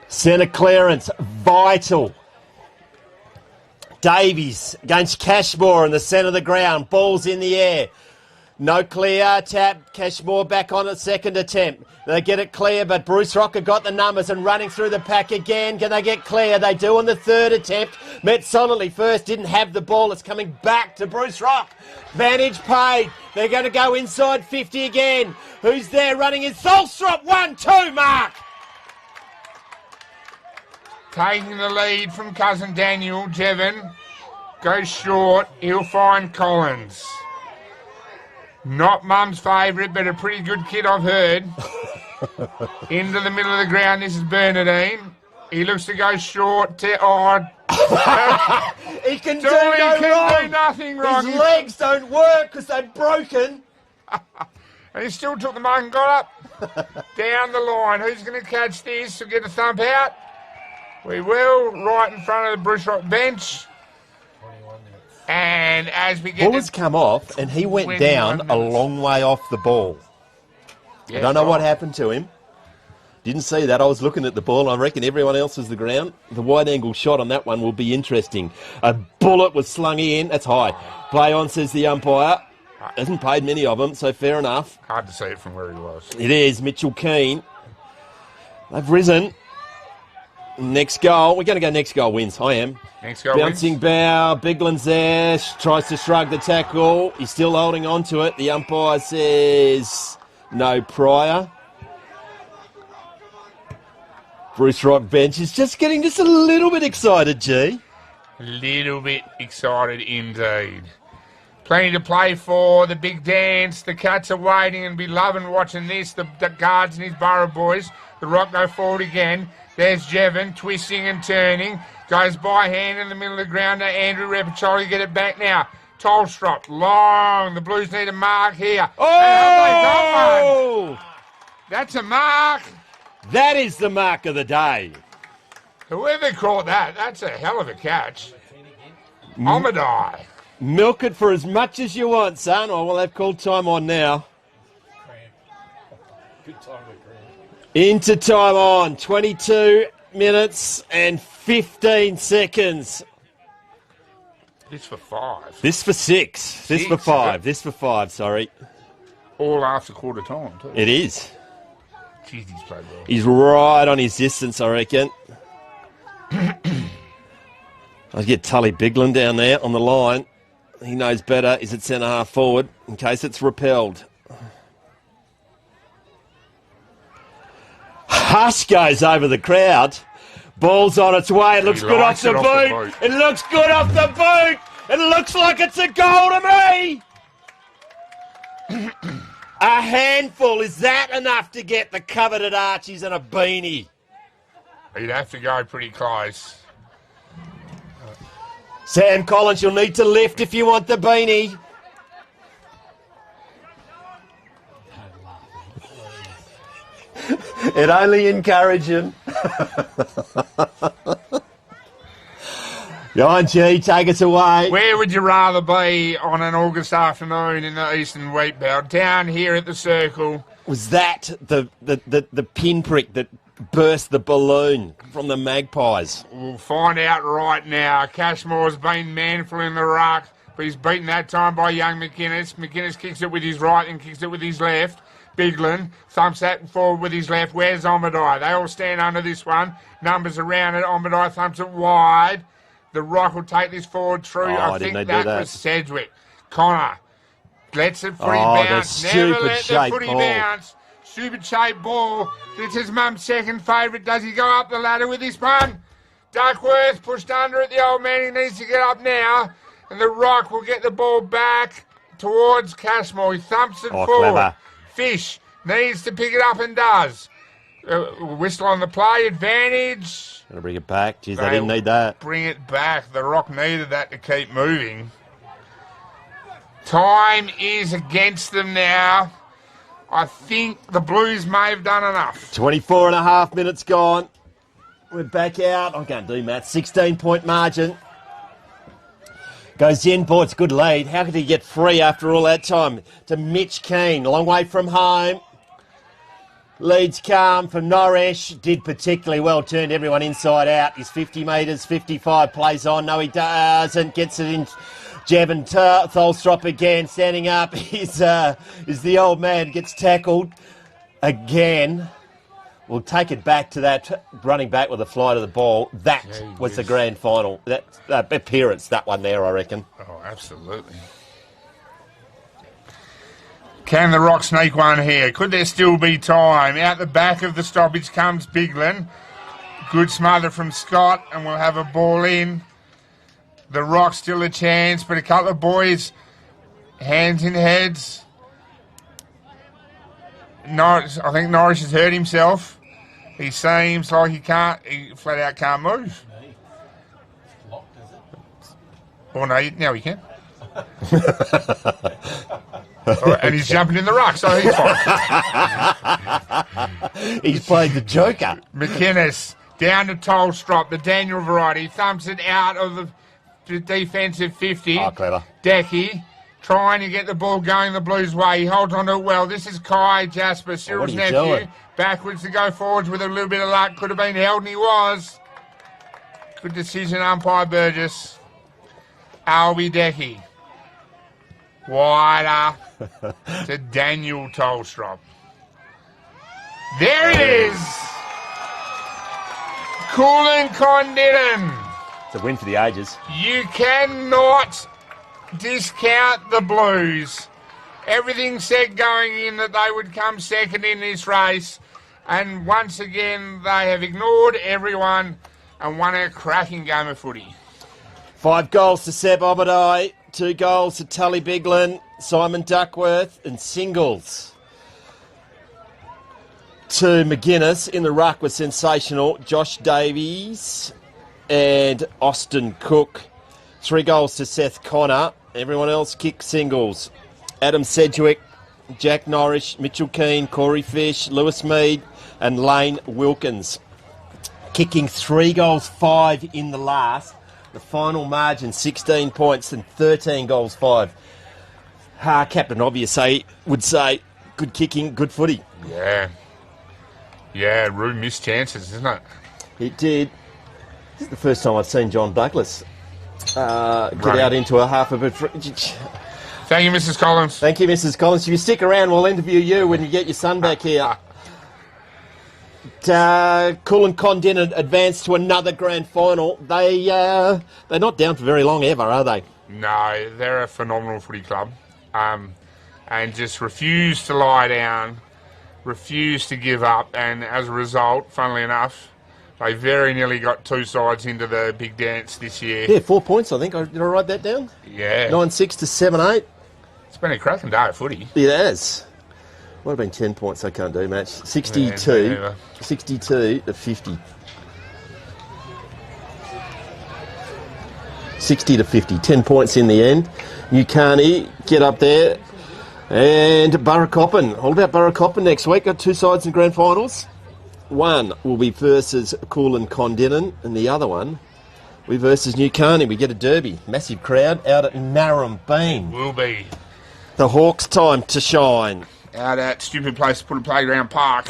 Centre clearance, vital. Davies against Cashmore in the centre of the ground. Ball's in the air. No clear, tap. Cashmore back on at second attempt. They get it clear, but Bruce Rock have got the numbers and running through the pack again. Can they get clear? They do on the third attempt. Met solidly first, didn't have the ball. It's coming back to Bruce Rock. Vantage paid. They're going to go inside 50 again. Who's there running in? Solstrop, 1-2, Mark. Taking the lead from cousin Daniel, Jevon goes short. He'll find Collins. Not Mum's favourite, but a pretty good kid I've heard. Into the middle of the ground, this is Bernadine. He looks to go short. He can do no wrong. Do nothing wrong. His legs don't work because they're broken. And he still took the mark and got up. Down the line. Who's going to catch this? We'll get a thump out. We will, right in front of the Bruce Rock bench. And as we get... Ball has come off, and he went down a long way off the ball. Yeah, I don't know what happened to him. Didn't see that. I was looking at the ball. I reckon everyone else was the ground. The wide-angle shot on that one will be interesting. A bullet was slung in. That's high. Play on, says the umpire. Hasn't paid many of them, so fair enough. Hard to see it from where he was. It is. Mitchell Keane. They've risen. Next goal. We're going to go next goal wins. I am. Next goal Bouncing wins. bow. Bigland's there. Tries to shrug the tackle. He's still holding on to it. The umpire says no prior. Bruce Rock bench is just getting just a little bit excited, G. A little bit excited indeed. Plenty to play for. The big dance. The Cats are waiting and be loving watching this. The guards and his Borough boys. The Rock go forward again. There's Jevon twisting and turning. Goes by hand in the middle of the ground. Now Andrew Repiccioli get it back now. Tolstrop, long. The Blues need a mark here. Oh! And have they got one? That's a mark. That is the mark of the day. Whoever caught that, that's a hell of a catch. Omadai. Milk it for as much as you want, son. Oh, well, they've called time on now. Good time with Graham. Into time on. 22 minutes and 15 seconds. This for 5. This for 6. This for 5. This for 5, sorry. All after quarter time, too. It is. Jeez, he's played well. He's right on his distance, I reckon. I'll get Tully Bigland down there on the line. He knows better. Is it centre half forward in case it's repelled? Hush goes over the crowd. Ball's on its way. It looks good off the boot. It looks good off the boot. It looks like it's a goal to me. A handful. Is that enough to get the coveted Archies and a beanie? He'd have to go pretty close. Sam Collins, you'll need to lift if you want the beanie. It only encouraging. Go on, G, take us away. Where would you rather be on an August afternoon in the Eastern Wheat Belt? Down here at the Circle. Was that the pinprick that burst the balloon from the Magpies? We'll find out right now. Cashmore's been manful in the ruck, but he's beaten that time by young McInnes. McInnes kicks it with his right and kicks it with his left. Bigland thumps that forward with his left. Where's Omadai? They all stand under this one. Numbers around it. Omadai thumps it wide. The Rock will take this forward through. I think that was Sedgwick. Connor lets the footy bounce. Never let the footy bounce. Stupid shaped ball. It's his mum's second favourite. Does he go up the ladder with this one? Duckworth pushed under it. The old man, he needs to get up now. And the Rock will get the ball back towards Cashmore. He thumps it forward. Clever. Fish needs to pick it up and does. Whistle on the play, advantage. Gonna bring it back. Jeez, they didn't need that. Bring it back. The Rock needed that to keep moving. Time is against them now. I think the Blues may have done enough. 24 and a half minutes gone. We're back out. I can't do math. 16-point margin. Goes in, boy, it's a good lead. How could he get free after all that time? To Mitch Keane, a long way from home. Leads calm for Norris. Did particularly well, turned everyone inside out. He's 50 metres, 55, plays on. No, he doesn't. Gets it in. Jeb and Tholstrop again, standing up. Is the old man, gets tackled again. We'll take it back to that running back with the flight of the ball. That was the grand final. That appearance, that one there, I reckon. Oh, absolutely. Can the Rock sneak one here? Could there still be time? Out the back of the stoppage comes Biglin. Good smother from Scott, and we'll have a ball in. The Rock still a chance, but a couple of boys, hands in heads. Norris, I think Norris has hurt himself. He seems like he flat out can't move. Oh, no, now he can. And he's jumping in the ruck, so he's fine. He's played the Joker. McInnes down to Tolstrop, the Daniel variety, thumps it out of the defensive 50. Oh, clever. Decky trying to get the ball going the Blues' way. He holds on to it well. This is Kai Jasper, Cyril's nephew. Doing? Backwards to go forwards with a little bit of luck. Could have been held, and he was. Good decision, umpire Burgess. Albie Decky. Wider to Daniel Tolstrop. There it is. Kulin Kondinin. It's a win for the ages. You cannot discount the Blues. Everything said going in that they would come second in this race. And once again, they have ignored everyone and won a cracking game of footy. 5 goals to Seb Obadai, 2 goals to Tully Biglin, Simon Duckworth, and singles to McGuinness. In the ruck was sensational. Josh Davies and Austin Cook. 3 goals to Seth Connor. Everyone else kicked singles. Adam Sedgwick, Jack Norris, Mitchell Keane, Corey Fish, Lewis Mead, and Lane Wilkins. Kicking 3 goals, 5 in the last. The final margin, 16 points and 13 goals, 5. Captain Obvious would say, good kicking, good footy. Yeah. Yeah, Rue missed chances, isn't it? It did. This is the first time I've seen John Douglas get out into a half of a... Thank you, Mrs. Collins. Thank you, Mrs. Collins. If you stick around, we'll interview you when you get your son back here. Kulin Kondinin advanced to another grand final. They're not down for very long ever, are they? No, they're a phenomenal footy club. And just refuse to lie down, refuse to give up, and as a result, funnily enough, they very nearly got 2 sides into the big dance this year. Yeah, 4 points, I think. Did I write that down? Yeah. 9-6 to 7-8. It's been a cracking day of footy. It has. Would have been 10 points. I can't do match. 62 to 50. 60 to 50. 10 points in the end. Newcarney, get up there. And Burracoppin. All about Burracoppin next week. Got 2 sides in grand finals. One will be versus Kulin Kondinin, and the other one will be versus Newcarney. We get a derby. Massive crowd out at Narrabeen. Will be. The Hawks' time to shine. Out at stupid place to put a playground park.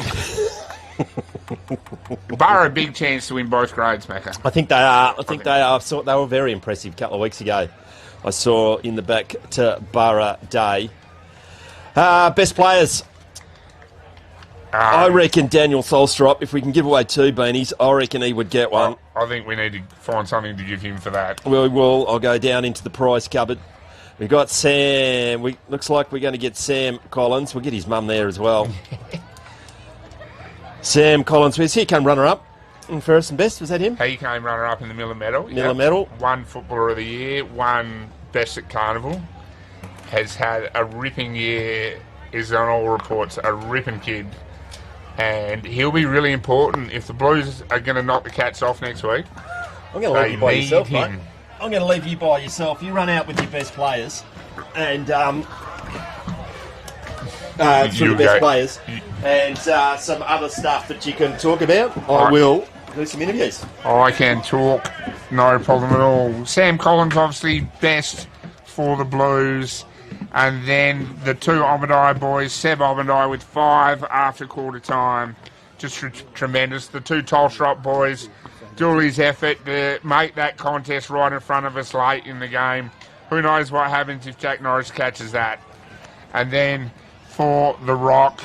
Borough a big chance to win both grades, Macca. I think they are. I think they are. They were very impressive a couple of weeks ago. I saw in the back to Borough Day. Best players. I reckon Daniel Tholstrop, if we can give away 2 beanies, I reckon he would get one. I think we need to find something to give him for that. We will. I'll go down into the prize cupboard. We've got Sam. Looks like we're going to get Sam Collins. We'll get his mum there as well. Sam Collins. Here came runner-up in first and best. Was that him? He came runner-up in the Miller Medal. Miller Medal. 1 Footballer of the Year, 1 Best at Carnival. Has had a ripping year, is on all reports a ripping kid. And he'll be really important if the Blues are going to knock the Cats off next week. I'm going to leave you by yourself, mate. I'm going to leave you by yourself. You run out with your best players. And through the best players, and some other stuff that you can talk about. I will do some interviews. I can talk, no problem at all. Sam Collins obviously best for the Blues, and then the two Omadai boys, Seb Omadai with 5 after quarter time, just tremendous. The two Tolstrop boys, Dooley's effort to make that contest right in front of us late in the game. Who knows what happens if Jack Norris catches that. And then for the Rock,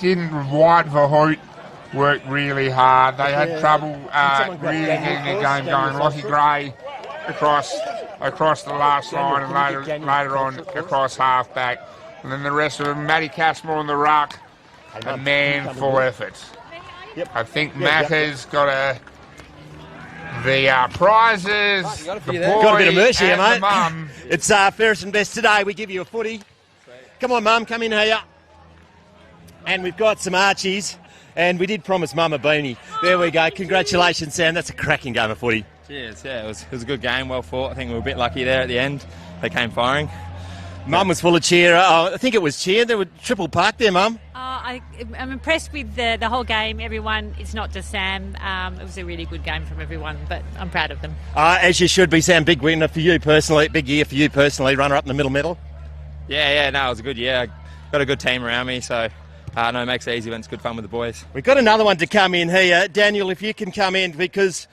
White Verhoot worked really hard. They had trouble really getting their game going. Lockie Gray across the last line, and later on across half back. And then the rest of them, Matty Cashmore on the ruck, a man full effort. I think Macca's got the prizes. Got a bit of mercy here, mate. It's Ferris and Best today. We give you a footy. Come on, Mum, come in here. And we've got some Archies, and we did promise Mum a beanie. There we go. Congratulations, Sam. That's a cracking game of footy. Cheers. Yeah, it was a good game, well fought. I think we were a bit lucky there at the end. They came firing. Mum was full of cheer. I think it was cheer. There were triple park there, Mum. I'm impressed with the whole game. Everyone, it's not just Sam. It was a really good game from everyone, but I'm proud of them. As you should be, Sam. Big winner for you personally. Big year for you personally. Runner-up in the middle medal. Yeah, no, it was a good year. Got a good team around me, so no, it makes it easy when it's good fun with the boys. We've got another one to come in here. Daniel, if you can come in, because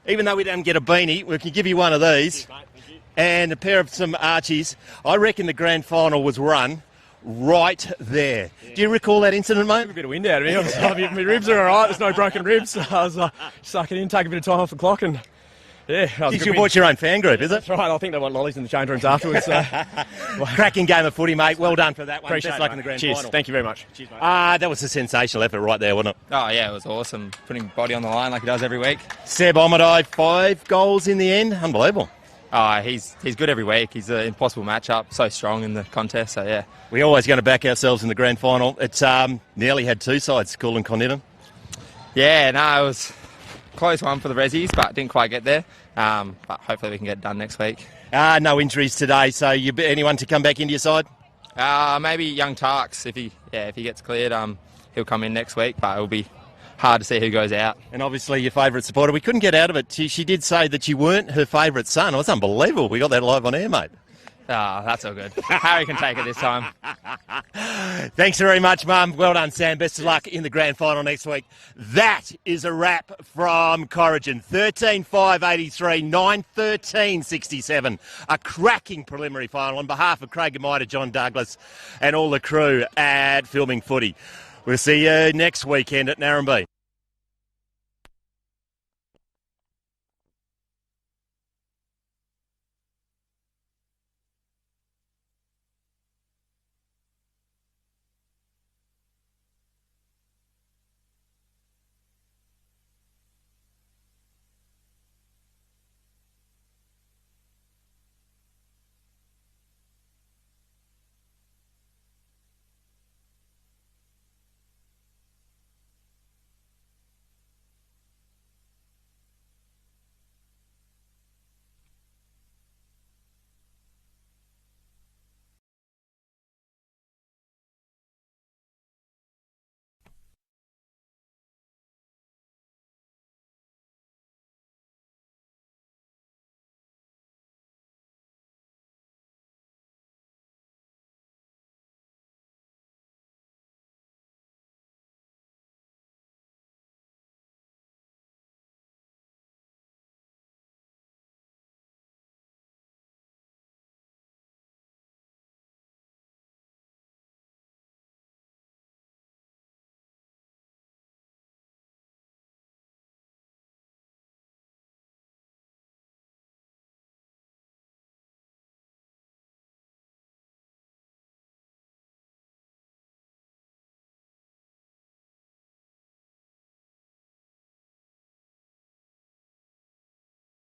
even though we don't get a beanie, we can give you one of these. And a pair of some Archies. I reckon the grand final was run right there. Yeah. Do you recall that incident, mate? A bit of wind out of me. My ribs are all right. There's no broken ribs. I was sucking in, taking a bit of time off the clock, and yeah. You bought your own fan group, is it? That's right. I think they want lollies in the change rooms afterwards. So. Cracking game of footy, mate. Well done for that one. Appreciate Best luck in the grand Cheers. final. Thank you very much. Cheers, mate. That was a sensational effort right there, wasn't it? Oh, yeah, it was awesome. Putting body on the line like he does every week. Seb Omadai, 5 goals in the end. Unbelievable. Oh, he's good every week. He's an impossible matchup, so strong in the contest, so yeah. We're always going to back ourselves in the grand final. It's nearly had 2 sides, Kulin, Kondinin. Yeah, no, it was a close one for the Rezzies, but didn't quite get there. But hopefully we can get it done next week. No injuries today, so anyone to come back into your side? Maybe young Tarks, if he gets cleared, he'll come in next week, but it'll be hard to see who goes out. And obviously your favourite supporter. We couldn't get out of it. She did say that you weren't her favourite son. It was unbelievable. We got that live on air, mate. That's all good. Harry can take it this time. Thanks very much, Mum. Well done, Sam. Best of luck in the grand final next week. That is a wrap from Corrigan. 13-5-83, 9-13-67. A cracking preliminary final on behalf of Craig Amida, John Douglas and all the crew at Filming Footy. We'll see you next weekend at Narrabee.